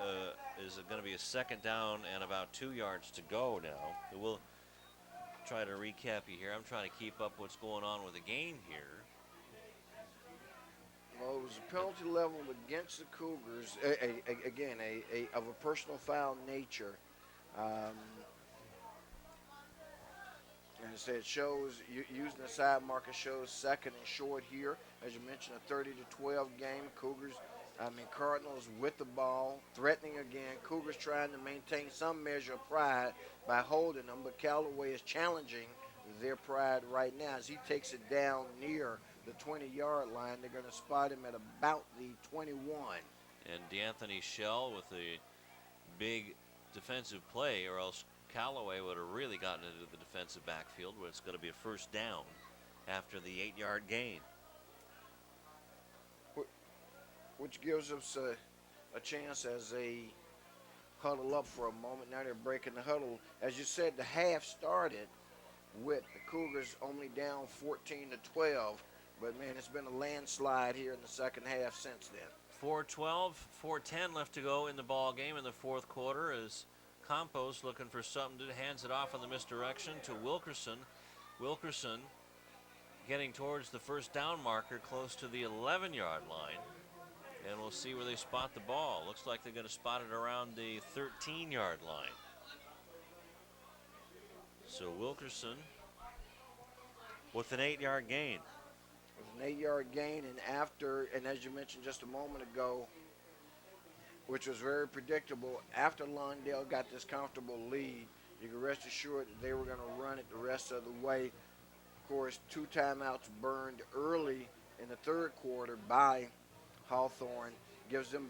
is going to be a second down and about 2 yards to go now. So we'll try to recap you here. I'm trying to keep up what's going on with the game here. Well, it was a penalty level against the Cougars, again, of a personal foul nature. And it shows, using the side marker shows second and short here. As you mentioned, a 30-12 game. Cardinals with the ball, threatening again. Cougars trying to maintain some measure of pride by holding them, but Callaway is challenging their pride right now as he takes it down near the 20-yard line. They're going to spot him at about the 21. And DeAnthony Shell with a big defensive play, or else Callaway would have really gotten into the defensive backfield, where it's going to be a first down after the 8-yard gain. Which gives us a chance as they huddle up for a moment. Now they're breaking the huddle. As you said, the half started with the Cougars only down 14-12. But, man, it's been a landslide here in the second half since then. 4:12, 4:10 left to go in the ball game in the fourth quarter as Campos looking for something to hands it off on the misdirection to Wilkerson. Wilkerson getting towards the first down marker close to the 11-yard line. And we'll see where they spot the ball. Looks like they're going to spot it around the 13-yard line. So Wilkerson with an 8-yard gain. With an 8-yard gain, and as you mentioned just a moment ago, which was very predictable, after Lawndale got this comfortable lead, you can rest assured that they were going to run it the rest of the way. Of course, 2 timeouts burned early in the third quarter by Hawthorne gives them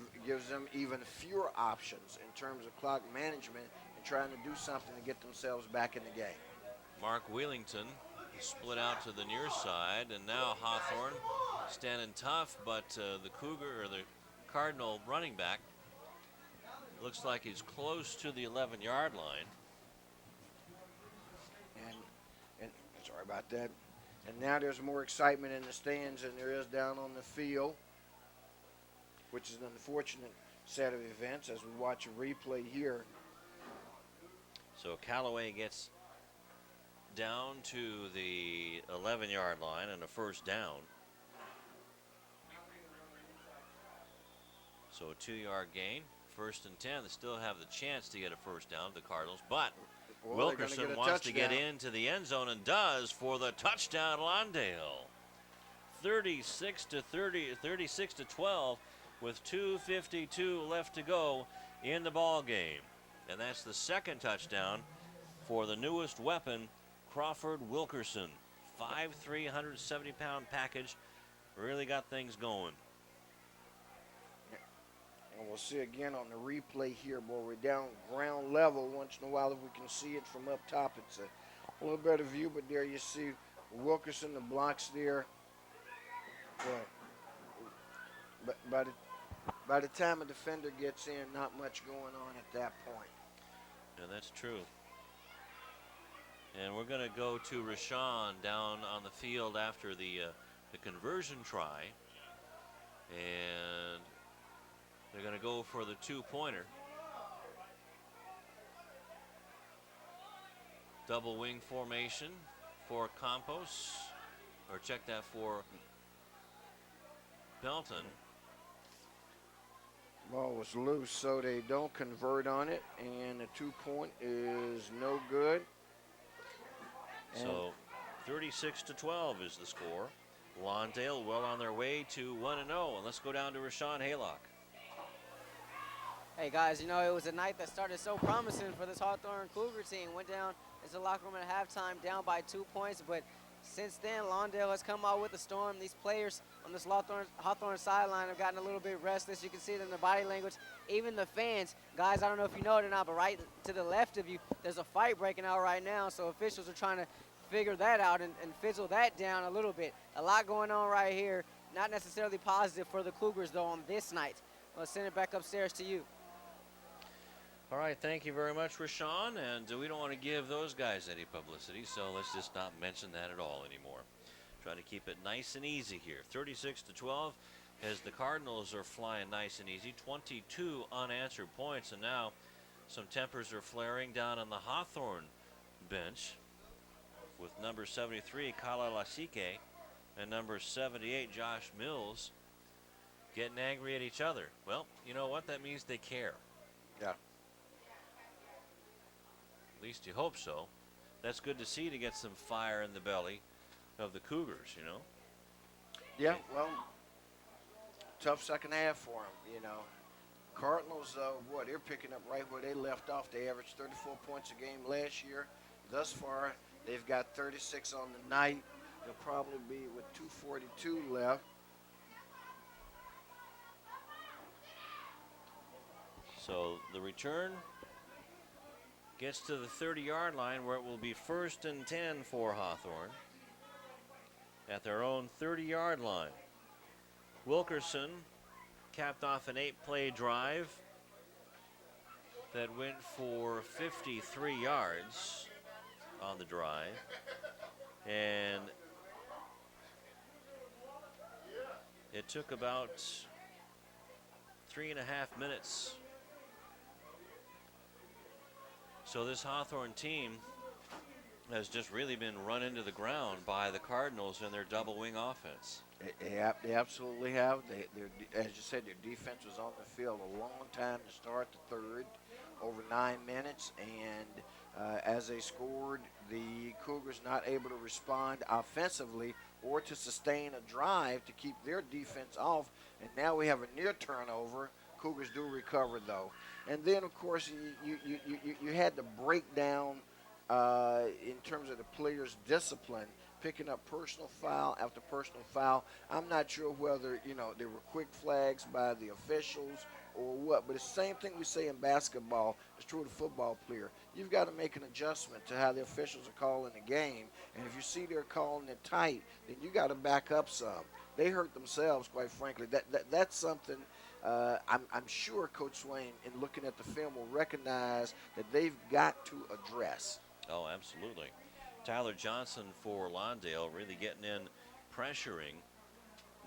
even fewer options in terms of clock management and trying to do something to get themselves back in the game. Mark Wheelington split out to the near side, and now Hawthorne standing tough, but the Cardinal running back looks like he's close to the 11-yard line. And sorry about that. And now there's more excitement in the stands than there is down on the field, which is an unfortunate set of events as we watch a replay here. So Callaway gets down to the 11-yard line and a first down. So a 2-yard gain, 1st and 10. They still have the chance to get a first down, the Cardinals, but Wilkerson wants to get into the end zone and does for the touchdown, Lawndale. 36-12 with 2:52 left to go in the ball game. And that's the second touchdown for the newest weapon, Crawford Wilkerson. 5'3", 170-pound package. Really got things going. And we'll see again on the replay here, where we're down ground level. Once in a while, if we can see it from up top, it's a little better view. But there you see Wilkerson, the blocks there. But by the time a defender gets in, not much going on at that point. Yeah, that's true. And we're going to go to Rashawn down on the field after the conversion try. And they're going to go for the 2-pointer. Double wing formation for Campos, or check that for Belton. Ball was loose, so they don't convert on it, and the 2-point is no good. So 36-12 is the score. Lawndale well on their way to 1-0. And let's go down to Rashawn Haylock. Hey guys, you know, it was a night that started so promising for this Hawthorne Cougar team. Went down into the locker room at halftime down by 2 points, but since then, Lawndale has come out with a storm. These players on this Hawthorne sideline have gotten a little bit restless. You can see it in their body language. Even the fans, guys, I don't know if you know it or not, but right to the left of you, there's a fight breaking out right now. So officials are trying to figure that out and fizzle that down a little bit. A lot going on right here. Not necessarily positive for the Cougars, though, on this night. Let's send it back upstairs to you. All right, thank you very much, Rashawn. And we don't want to give those guys any publicity, so let's just not mention that at all anymore. Trying to keep it nice and easy here. 36-12 as the Cardinals are flying nice and easy. 22 unanswered points, and now some tempers are flaring down on the Hawthorne bench with number 73, Kala Lasike, and number 78, Josh Mills, getting angry at each other. Well, you know what? That means they care. Yeah. At least you hope so. That's good to see, to get some fire in the belly of the Cougars, you know. Yeah, well, tough second half for them, you know. Cardinals, they're picking up right where they left off. They averaged 34 points a game last year. Thus far, they've got 36 on the night. They'll probably be with 2:42 left. So the return gets to the 30-yard line, where it will be 1st and 10 for Hawthorne at their own 30-yard line. Wilkerson capped off an 8-play drive that went for 53 yards on the drive, and it took about 3.5 minutes. So this Hawthorne team has just really been run into the ground by the Cardinals in their double wing offense. They absolutely have. As you said, their defense was on the field a long time to start the third, over 9 minutes, and as they scored, the Cougars not able to respond offensively or to sustain a drive to keep their defense off, and now we have a near turnover. Cougars do recover, though. And then, of course, you had the breakdown in terms of the players' discipline, picking up personal foul after personal foul. I'm not sure whether, there were quick flags by the officials or what, but it's the same thing we say in basketball. It's true of the football player. You've got to make an adjustment to how the officials are calling the game, and if you see they're calling it tight, then you got to back up some. They hurt themselves, quite frankly. That's something I'm sure Coach Swain, in looking at the film, will recognize that they've got to address. Oh, absolutely. Tyler Johnson for Lawndale really getting in, pressuring.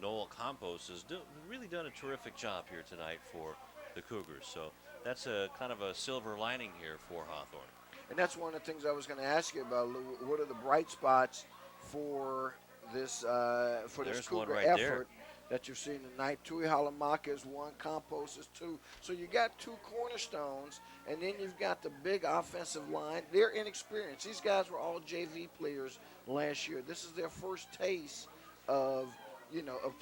Noel Campos has really done a terrific job here tonight for the Cougars. So that's a kind of a silver lining here for Hawthorne. And that's one of the things I was going to ask you about, Lou. What are the bright spots for this Cougar right effort there that you've seen tonight? Tui Halamaka is one, Campos is two. So you got two cornerstones, and then you've got the big offensive line. They're inexperienced. These guys were all JV players last year. This is their first taste of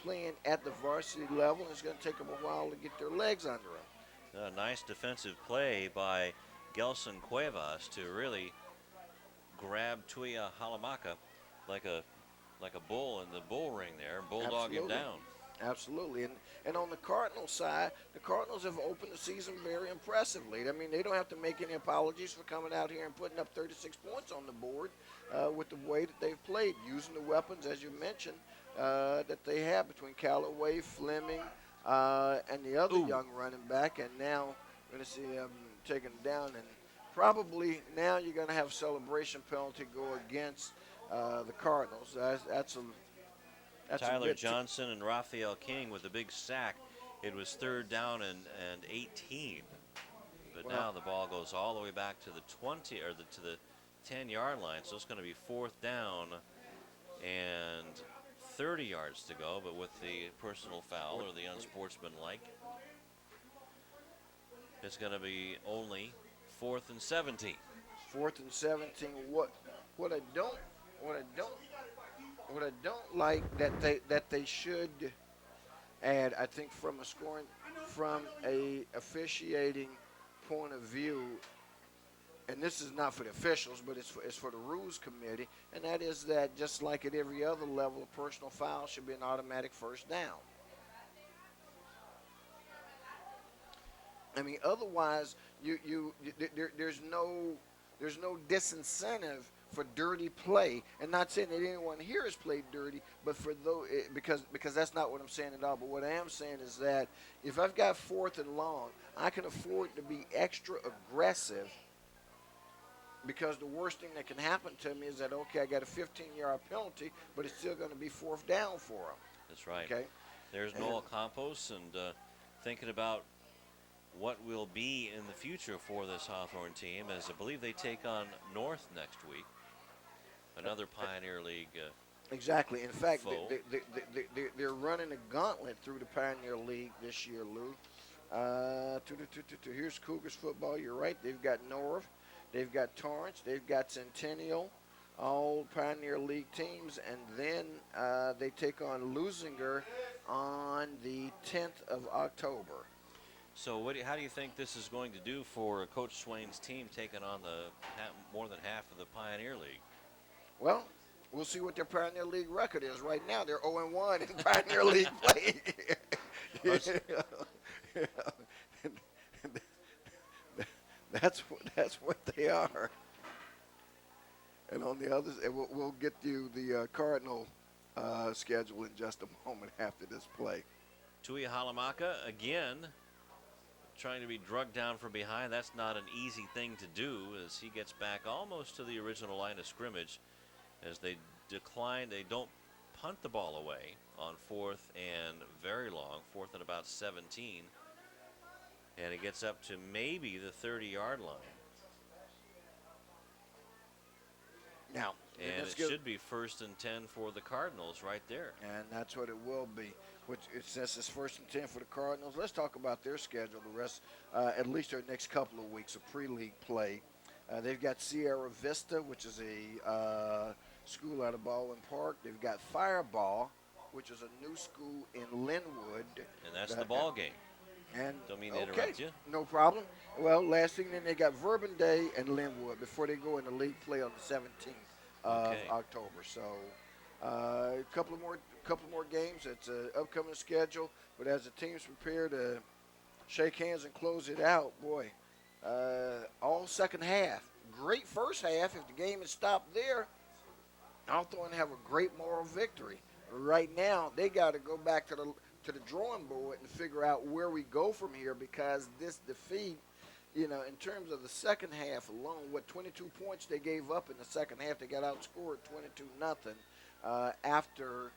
playing at the varsity level. It's going to take them a while to get their legs under them. A nice defensive play by Gelson Cuevas to really grab Tuia Halamaka like a bull in the bull ring there, bulldog him down. Absolutely. And on the Cardinals side, the Cardinals have opened the season very impressively. I mean, they don't have to make any apologies for coming out here and putting up 36 points on the board with the way that they've played, using the weapons, as you mentioned, that they have between Callaway, Fleming, and the other young running back. And now we're going to see them taken down. And probably now you're going to have celebration penalty go against the Cardinals. That's Tyler Johnson and Raphael King with a big sack. It was 3rd down and 18. But now the ball goes all the way back to the 20 or to the 10-yard line, so it's going to be 4th down and 30 yards to go, but with the personal foul or the unsportsmanlike, it's going to be only 4th and 17. 4th and 17. What I don't like that they should add, I think, from a officiating point of view, and this is not for the officials, but it's for the rules committee, and that is that just like at every other level, a personal foul should be an automatic first down. I mean, otherwise, there's no disincentive for dirty play, and not saying that anyone here has played dirty, but for those, because that's not what I'm saying at all. But what I am saying is that if I've got 4th and long, I can afford to be extra aggressive, because the worst thing that can happen to me is that, okay, I got a 15-yard penalty, but it's still going to be 4th down for them. That's right. Okay. There's Noah Campos, and thinking about what will be in the future for this Hawthorne team, as I believe they take on North next week, another Pioneer League. Exactly. In fact, foe. they're running a gauntlet through the Pioneer League this year, Lou. Here's Cougars football. You're right. They've got North. They've got Torrance. They've got Centennial, all Pioneer League teams. And then they take on Lusinger on the 10th of October. So how do you think this is going to do for Coach Swain's team taking on more than half of the Pioneer League? Well, we'll see what their Pioneer League record is. Right now, they're 0-1 in Pioneer League play. That's what they are. And on the others, we'll get you the Cardinal schedule in just a moment after this play. Tui Halamaka again trying to be drugged down from behind. That's not an easy thing to do, as he gets back almost to the original line of scrimmage as they don't punt the ball away on 4th and very long, 4th and about 17. And it gets up to maybe the 30-yard line. Now, and it should be 1st and 10 for the Cardinals right there. And that's what it will be. Which since it's 1st and 10 for the Cardinals, let's talk about their schedule. The rest, at least their next couple of weeks of pre-league play. They've got Sierra Vista, which is a school out of Baldwin Park. They've got Fireball, which is a new school in Linwood. And that's the ball game. And don't mean to interrupt you. No problem. Well, last thing, then they got Verbum Day and Linwood before they go into league play on the 17th of October. So a couple more games. It's an upcoming schedule. But as the teams prepare to shake hands and close it out, boy, all second half. Great first half. If the game is stopped there, Hawthorne have a great moral victory. Right now, they got to go back to the drawing board and figure out where we go from here, because this defeat, in terms of the second half alone, 22 points they gave up in the second half. They got outscored 22-0 after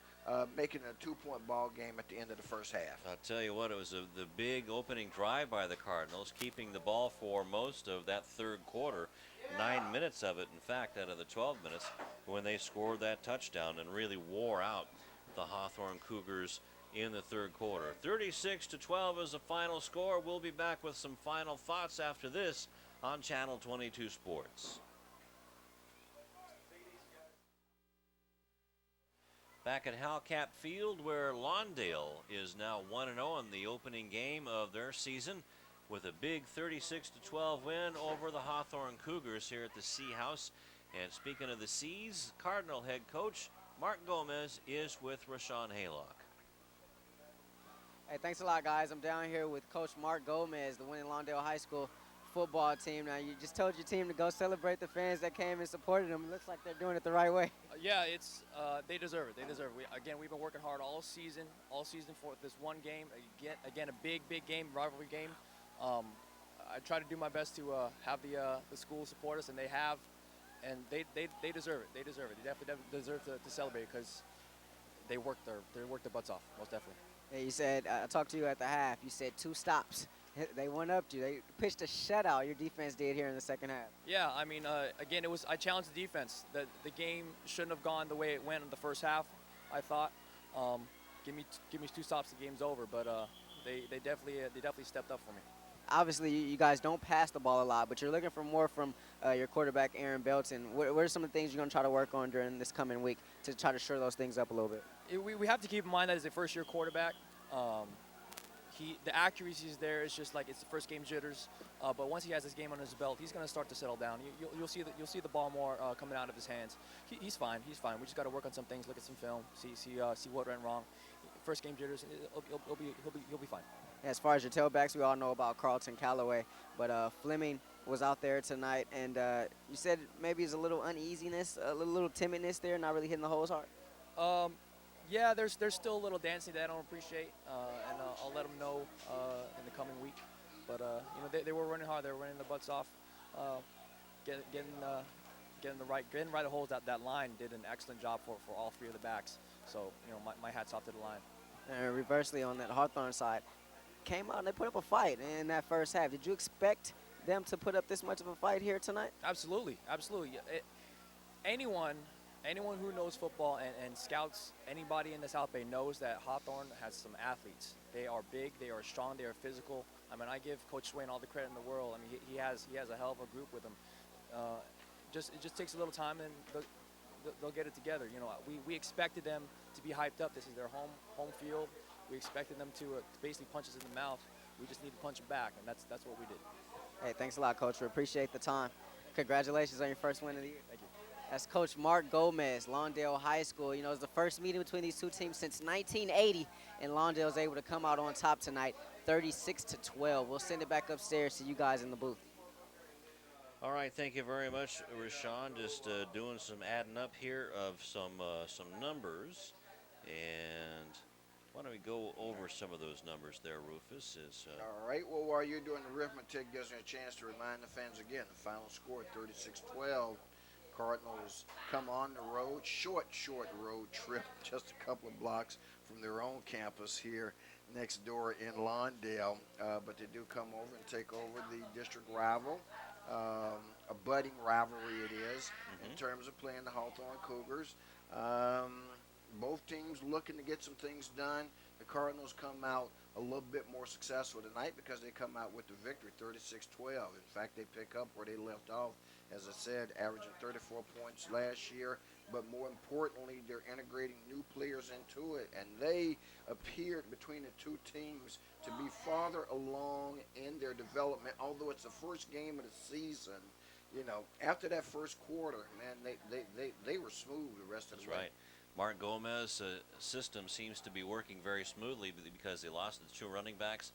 making a 2-point ball game at the end of the first half. I'll tell you what, it was the big opening drive by the Cardinals, keeping the ball for most of that third quarter, 9 minutes of it, in fact, out of the 12 minutes, when they scored that touchdown and really wore out the Hawthorne Cougars in the third quarter. 36-12 is the final score. We'll be back with some final thoughts after this on Channel 22 Sports. Back at Halcap Field, where Lawndale is now 1-0 in the opening game of their season, with a big 36-12 win over the Hawthorne Cougars here at the Sea House. And speaking of the Seas, Cardinal head coach Mark Gomez is with Rashawn Haylock. Hey, thanks a lot, guys. I'm down here with Coach Mark Gomez, the winning Lawndale High School football team. Now, you just told your team to go celebrate the fans that came and supported them. It looks like they're doing it the right way. Yeah, they deserve it. They deserve it. We've been working hard all season for this one game. Again, a big game, rivalry game. I try to do my best to have the school support us, and they have, and they deserve it. They deserve it. They definitely deserve to celebrate, because they worked their butts off, most definitely. Yeah, you said, I talked to you at the half, you said 2 stops They went up to you. They pitched a shutout. Your defense did here in the second half. Yeah, I mean, again, I challenged the defense. The game shouldn't have gone the way it went in the first half, I thought. Give me 2 stops, the game's over. But they definitely stepped up for me. Obviously, you guys don't pass the ball a lot, but you're looking for more from your quarterback, Aaron Belton. What are some of the things you're going to try to work on during this coming week to try to shore those things up a little bit? We have to keep in mind that he's a first-year quarterback. The accuracy is there. It's just like it's the first game jitters. But once he has this game on his belt, he's going to start to settle down. You'll see the ball more coming out of his hands. He's fine. He's fine. We just got to work on some things, look at some film, see what went wrong. First game jitters, he'll be fine. As far as your tailbacks, we all know about Carlton Callaway, but Fleming was out there tonight, and you said maybe there's a little uneasiness, a little timidness there, not really hitting the holes hard. Yeah, there's still a little dancing that I don't appreciate, and I'll let them know in the coming week. But they were running hard. They were running their butts off, getting the right holes. That line did an excellent job for all 3 of the backs. So my hat's off to the line. And reversely on that Hawthorne side, came out and they put up a fight in that first half. Did you expect them to put up this much of a fight here tonight? Absolutely. Anyone who knows football and scouts anybody in the South Bay knows that Hawthorne has some athletes. They are big, they are strong, they are physical. I mean, I give Coach Swain all the credit in the world. I mean, he has a hell of a group with him. It just takes a little time, and they'll get it together. We expected them to be hyped up. This is their home field. We expected them to basically punch us in the mouth. We just need to punch them back, and that's what we did. Hey, thanks a lot, Coach. We appreciate the time. Congratulations on your first win of the year. Thank you. That's Coach Mark Gomez, Lawndale High School. It's the first meeting between these 2 teams since 1980, and Lawndale's able to come out on top tonight, 36-12. We'll send it back upstairs to you guys in the booth. All right, thank you very much, Rashawn. Just doing some adding up here of some numbers, and why don't we go over some of those numbers there, Rufus? All right, well, while you're doing the arithmetic, gives me a chance to remind the fans again, the final score, 36-12. Cardinals come on the road, short road trip, just a couple of blocks from their own campus here next door in Lawndale, but they do come over and take over the district rival. A budding rivalry it is in terms of playing the Hawthorne Cougars. Both teams looking to get some things done. The Cardinals come out a little bit more successful tonight because they come out with the victory, 36-12. In fact, they pick up where they left off, as I said, averaging 34 points last year. But more importantly, they're integrating new players into it, and they appeared between the 2 teams to be farther along in their development. Although it's the first game of the season, after that first quarter, man, they were smooth the rest of the way. That's right. Mark Gomez's system seems to be working very smoothly because they lost the 2 running backs.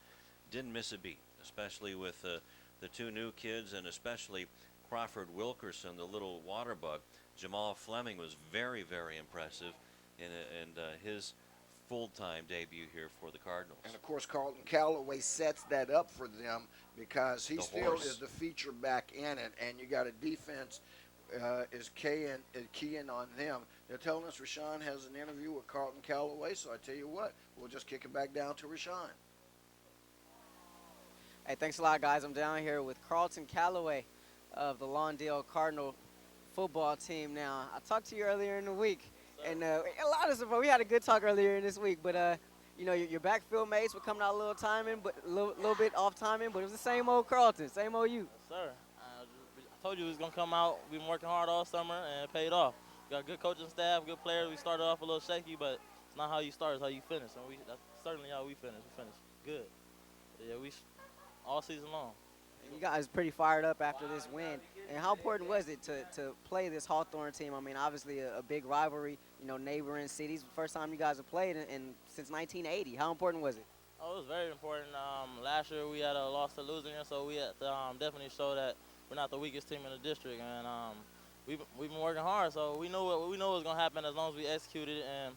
Didn't miss a beat, especially with the 2 new kids, and especially Crawford Wilkerson, the little water bug. Jamal Fleming was very, very impressive in his full-time debut here for the Cardinals. And, of course, Carlton Callaway sets that up for them because he still is the feature back in it, and you got a defense is keying on them. They're telling us Rashawn has an interview with Carlton Callaway, so I tell you what, we'll just kick it back down to Rashawn. Hey, thanks a lot, guys. I'm down here with Carlton Callaway of the Lawndale Cardinal football team now. I talked to you earlier in the week, and a lot of support. We had a good talk earlier in this week, but your backfield mates were coming out a little timing, but a little bit off timing, but it was the same old Carlton, same old you. Yes, sir. I told you we was gonna come out. We've been working hard all summer, and it paid off. We got a good coaching staff, good players. We started off a little shaky, but it's not how you start, it's how you finish, and that's certainly how we finished. We finished good. Yeah, we all season long. You guys pretty fired up after this win. And how important was it to play this Hawthorne team? I mean, obviously a big rivalry, neighboring cities. First time you guys have played since 1980. How important was it? Oh, it was very important. Last year we had a loss to losing, so we had to definitely show that we're not the weakest team in the district. And we've been working hard, so we know what was going to happen as long as we executed it. And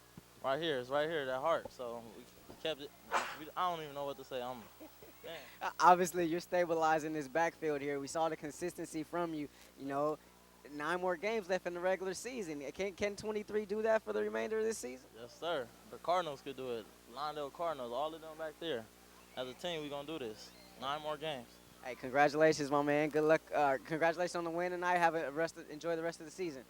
it's right here, that heart. So we kept it. I don't even know what to say. Obviously, you're stabilizing this backfield here. We saw the consistency from you. 9 more games left in the regular season. Can 23 do that for the remainder of this season? Yes, sir. The Cardinals could do it. Lawndale Cardinals, all of them back there. As a team, we're going to do this. 9 more games. Hey, congratulations, my man. Good luck. Congratulations on the win tonight. Enjoy the rest of the season.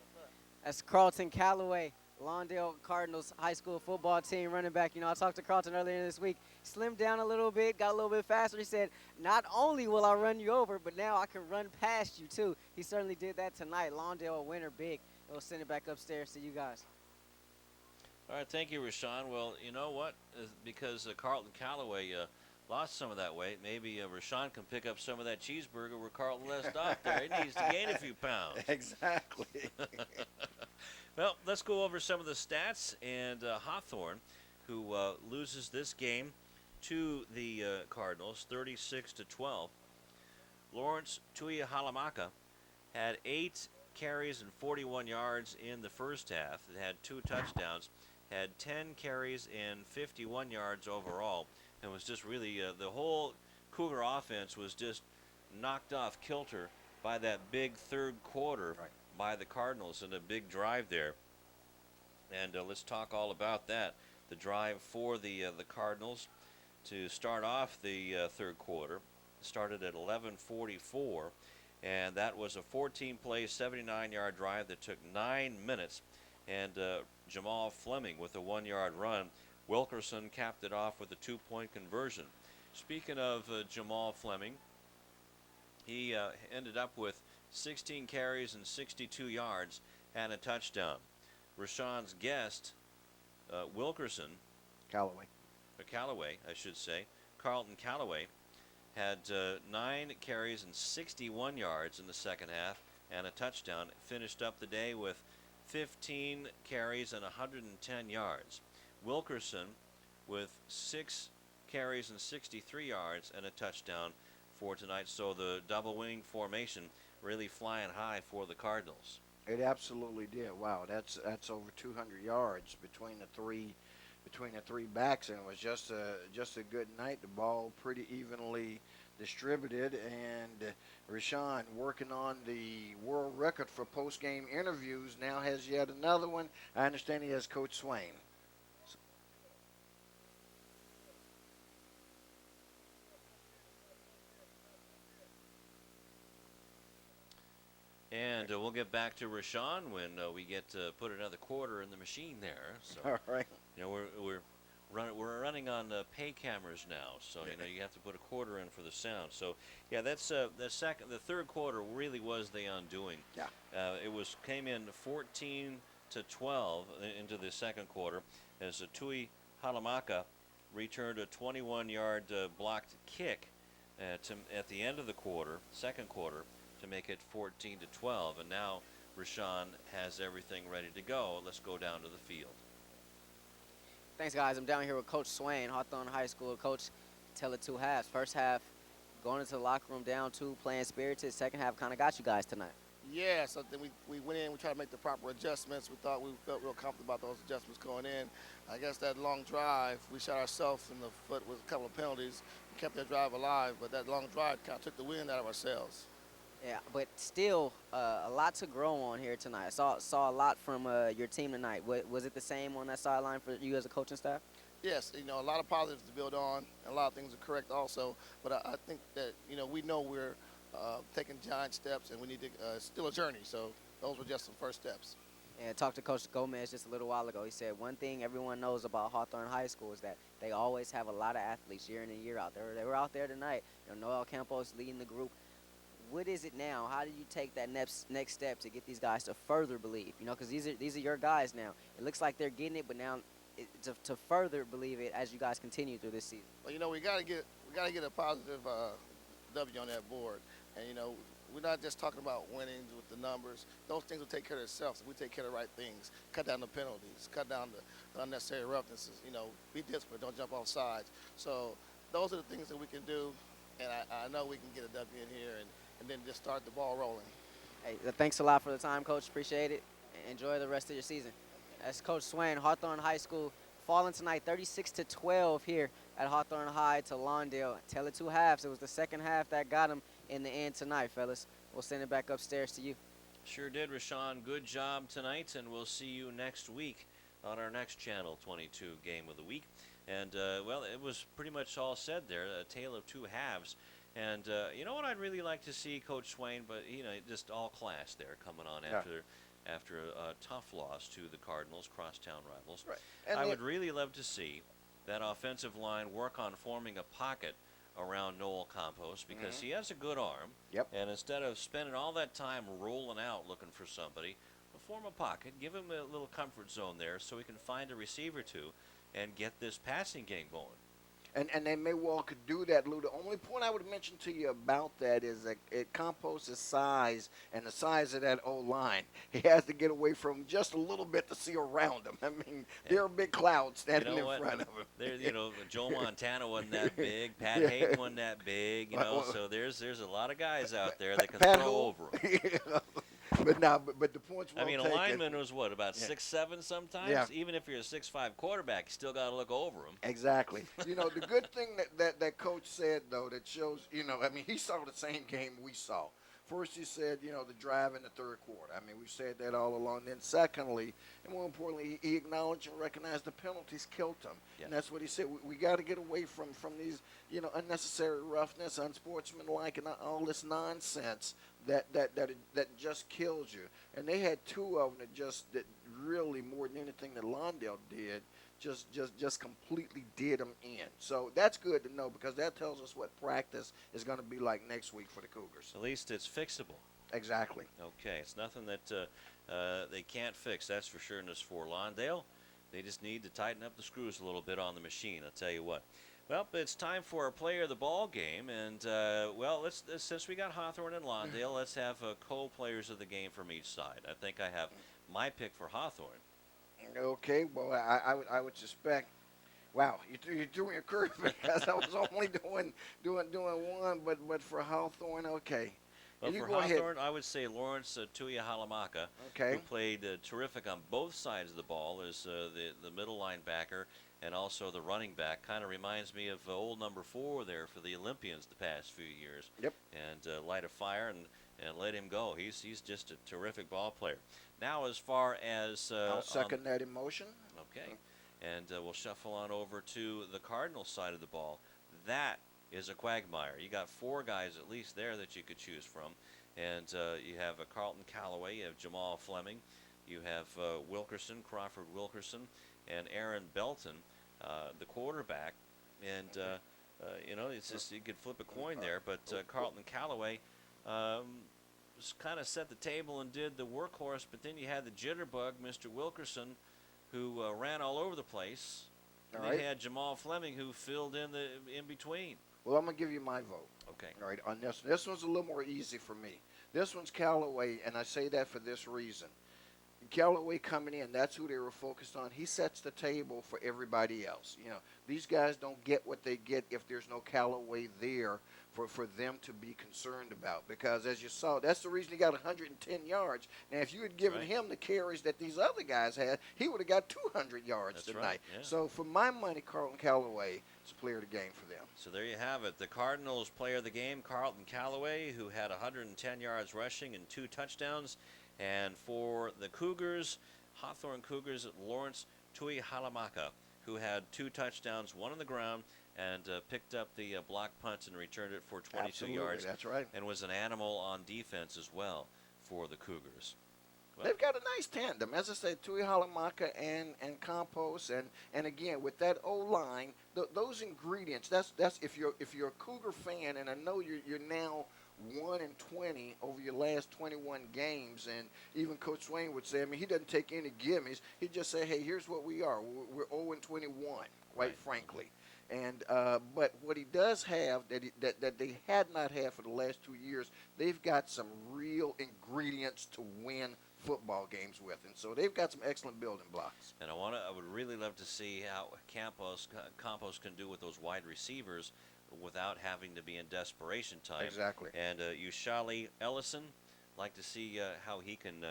That's Carlton Callaway, Lawndale Cardinals high school football team running back. You know, I talked to Carlton earlier this week. Slimmed down a little bit, got a little bit faster. He said, not only will I run you over, but now I can run past you, too. He certainly did that tonight. Lawndale a winner big. We'll send it back upstairs to you guys. All right, thank you, Rashawn. Well, you know what? Because Carlton Callaway lost some of that weight, maybe Rashawn can pick up some of that cheeseburger where Carlton left off there. He needs to gain a few pounds. Exactly. Well, let's go over some of the stats. And Hawthorne, who loses this game to the Cardinals, 36-12. Lawrence Tuihalamaka had 8 carries and 41 yards in the first half. It had 2 touchdowns, had 10 carries and 51 yards overall. It was just really the whole Cougar offense was just knocked off kilter by that big third quarter by the Cardinals and a big drive there. And let's talk all about that. The drive for the Cardinals to start off the third quarter started at 11:44, and that was a 14-play, 79-yard drive that took 9 minutes. And Jamal Fleming with a 1-yard run. Wilkerson capped it off with a 2-point conversion. Speaking of Jamal Fleming, he ended up with 16 carries and 62 yards and a touchdown. Rashawn's guest, Wilkerson, Callaway, I should say, Carlton Callaway, had 9 carries and 61 yards in the second half and a touchdown. Finished up the day with 15 carries and 110 yards. Wilkerson with 6 carries and 63 yards and a touchdown for tonight. So the double wing formation really flying high for the Cardinals. It absolutely did. Wow, that's over 200 yards between the three backs, and it was just a good night. The ball pretty evenly distributed, and Rashawn working on the world record for post-game interviews. Now has yet another one. I understand he has Coach Swain. And we'll get back to Rashawn when we get to put another quarter in the machine there. So, all right. You know, we're running on pay cameras now, so you know you have to put a quarter in for the sound. So yeah, that's the third quarter really was the undoing. Yeah. It came in 14-12 into the second quarter as Tui Halamaka returned a 21-yard blocked kick at the end of the second quarter, to make it 14-12, and now Rashawn has everything ready to go. Let's go down to the field. Thanks, guys. I'm down here with Coach Swain, Hawthorne High School. Coach, tell it 2 halves. First half, going into the locker room down 2, playing spirited. Second half kind of got you guys tonight. Yeah, so then we went in, we tried to make the proper adjustments. We felt real comfortable about those adjustments going in. I guess that long drive, we shot ourselves in the foot with a couple of penalties. We kept that drive alive, but that long drive kind of took the wind out of ourselves. Yeah, but still a lot to grow on here tonight. I saw a lot from your team tonight. Was it the same on that sideline for you as a coaching staff? Yes, you know, a lot of positives to build on, and a lot of things are correct also. But I think that, you know, we know we're taking giant steps, and we need to still a journey. So those were just some first steps. And I talked to Coach Gomez just a little while ago. He said one thing everyone knows about Hawthorne High School is that they always have a lot of athletes year in and year out. They were out there tonight. You know, Noel Campos leading the group. What is it now? How do you take that next step to get these guys to further believe? You know, because these are your guys now. It looks like they're getting it, but now to further believe it as you guys continue through this season. Well, you know, we gotta get a positive W on that board, and you know, we're not just talking about winnings with the numbers. Those things will take care of themselves if we take care of the right things. Cut down the penalties, cut down the unnecessary roughnesses. You know, be disciplined, don't jump off sides. So those are the things that we can do, and I know we can get a W in here and then just start the ball rolling. Hey, thanks a lot for the time, Coach. Appreciate it. Enjoy the rest of your season. That's Coach Swain, Hawthorne High School, falling tonight 36-12 here at Hawthorne High to Lawndale. Tell it 2 halves. It was the second half that got him in the end tonight, fellas. We'll send it back upstairs to you. Sure did, Rashawn. Good job tonight, and we'll see you next week on our next Channel 22 Game of the Week. And, well, it was pretty much all said there, a tale of 2 halves. And you know what I'd really like to see, Coach Swain, but just all class there coming on after a tough loss to the Cardinals, crosstown rivals. Right. And I would really love to see that offensive line work on forming a pocket around Noel Campos because he has a good arm. Yep. And instead of spending all that time rolling out looking for somebody, form a pocket, give him a little comfort zone there so he can find a receiver to and get this passing game going. And they may well could do that, Lou. The only point I would mention to you about that is that Campos' size and the size of that O-line, he has to get away from just a little bit to see around him. I mean, there are big clouds standing in front of him. There, Joe Montana wasn't that big. Pat Hayden wasn't that big. So there's a lot of guys out there that can throw over him. But the point's well taken. A lineman was what, about 6'7" sometimes? Yeah. Even if you're a 6'5" quarterback, you still got to look over him. Exactly. The good thing that Coach said, though, that shows, he saw the same game we saw. First, he said, the drive in the third quarter. I mean, we said that all along. Then, secondly, and more importantly, he acknowledged and recognized the penalties killed him. Yeah. And that's what he said. We got to get away from these, unnecessary roughness, unsportsmanlike, and all this nonsense that just kills you. And they had two of them that really, more than anything that Lawndale did, just completely did them in. So that's good to know because that tells us what practice is going to be like next week for the Cougars. At least it's fixable. Exactly. Okay, it's nothing that they can't fix, that's for sure. And as for Lawndale, they just need to tighten up the screws a little bit on the machine, I'll tell you what. Well, it's time for our player of the ball game, and let's since we got Hawthorne and Lawndale, let's have co-players of the game from each side. I think I have my pick for Hawthorne. Okay, well, I would suspect. Wow, you threw me a curve because I was only doing one, but for Hawthorne, okay. Well, for Hawthorne, I would say Lawrence Tuihalamaka, who played terrific on both sides of the ball as the middle linebacker and also the running back. Kind of reminds me of old number 4 there for the Olympians the past few years. Yep. And light a fire and let him go. He's just a terrific ball player. Now, as far as I'll second that emotion. Okay, and we'll shuffle on over to the Cardinals side of the ball. That is a quagmire. You got 4 guys at least there that you could choose from, and you have Carlton Callaway, you have Jamal Fleming, you have Crawford Wilkerson, and Aaron Belton, the quarterback. And it's just you could flip a coin there, but Carlton Callaway kind of set the table and did the workhorse, but then you had the jitterbug, Mr. Wilkerson, who ran all over the place. And then you had Jamal Fleming, who filled in between. Well, I'm going to give you my vote. Okay. All right, on this. This one's a little more easy for me. This one's Callaway, and I say that for this reason. Callaway coming in, that's who they were focused on. He sets the table for everybody else. These guys don't get what they get if there's no Callaway there for them to be concerned about. Because as you saw, that's the reason he got 110 yards. Now, if you had given him the carries that these other guys had, he would have got 200 yards tonight. Right, yeah. So for my money, Carlton Callaway is a player of the game for them. So there you have it. The Cardinals player of the game, Carlton Callaway, who had 110 yards rushing and 2 touchdowns. And for the Cougars, Hawthorne Cougars, Lawrence Tuihalamaka, who had 2 touchdowns, 1 on the ground, and picked up the block punt and returned it for 22 yards. That's right. And was an animal on defense as well for the Cougars. Well, they've got a nice tandem. As I said, Tuihalamaka and Campos, and again, with that O-line, those ingredients, that's if you're a Cougar fan, and I know you're now 1-20 over your last 21 games, and even Coach Swain would say, he doesn't take any gimmies. He'd just say, hey, here's what we are. We're 0-21, quite frankly. And but what he does have that they had not had for the last 2 years, they've got some real ingredients to win football games with, and so they've got some excellent building blocks. And I would really love to see how Campos can do with those wide receivers without having to be in desperation time. Exactly. And Ushali Ellison, like to see how he can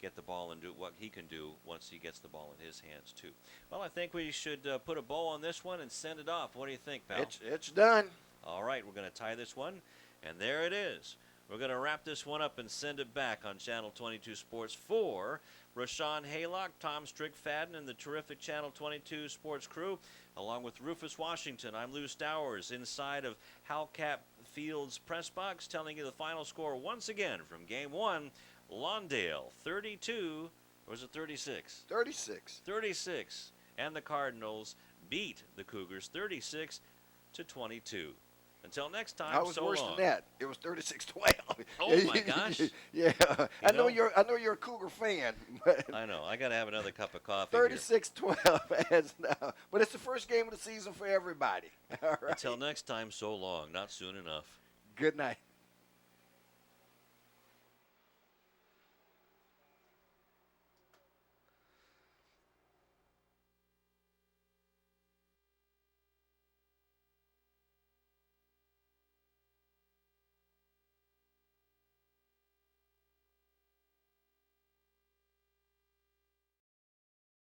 get the ball and do what he can do once he gets the ball in his hands too. Well, I think we should put a bow on this one and send it off. What do you think, pal? It's done. All right, we're going to tie this one, and there it is. We're going to wrap this one up and send it back on Channel 22 Sports for Rashawn Haylock, Tom Strickfadden, and the terrific Channel 22 Sports crew, along with Rufus Washington. I'm Lou Stowers inside of Hellcat Field's press box, telling you the final score once again from Game 1. Lawndale 32, or was it 36? 36. 36. And the Cardinals beat the Cougars 36-22. Until next time, I was so worse long. than that. It was 36-12. Oh my gosh. Yeah. I know know? you're a Cougar fan. But I know. I got to have another cup of coffee here. 36-12 as now. But it's the first game of the season for everybody. All right. Until next time, so long. Not soon enough. Good night.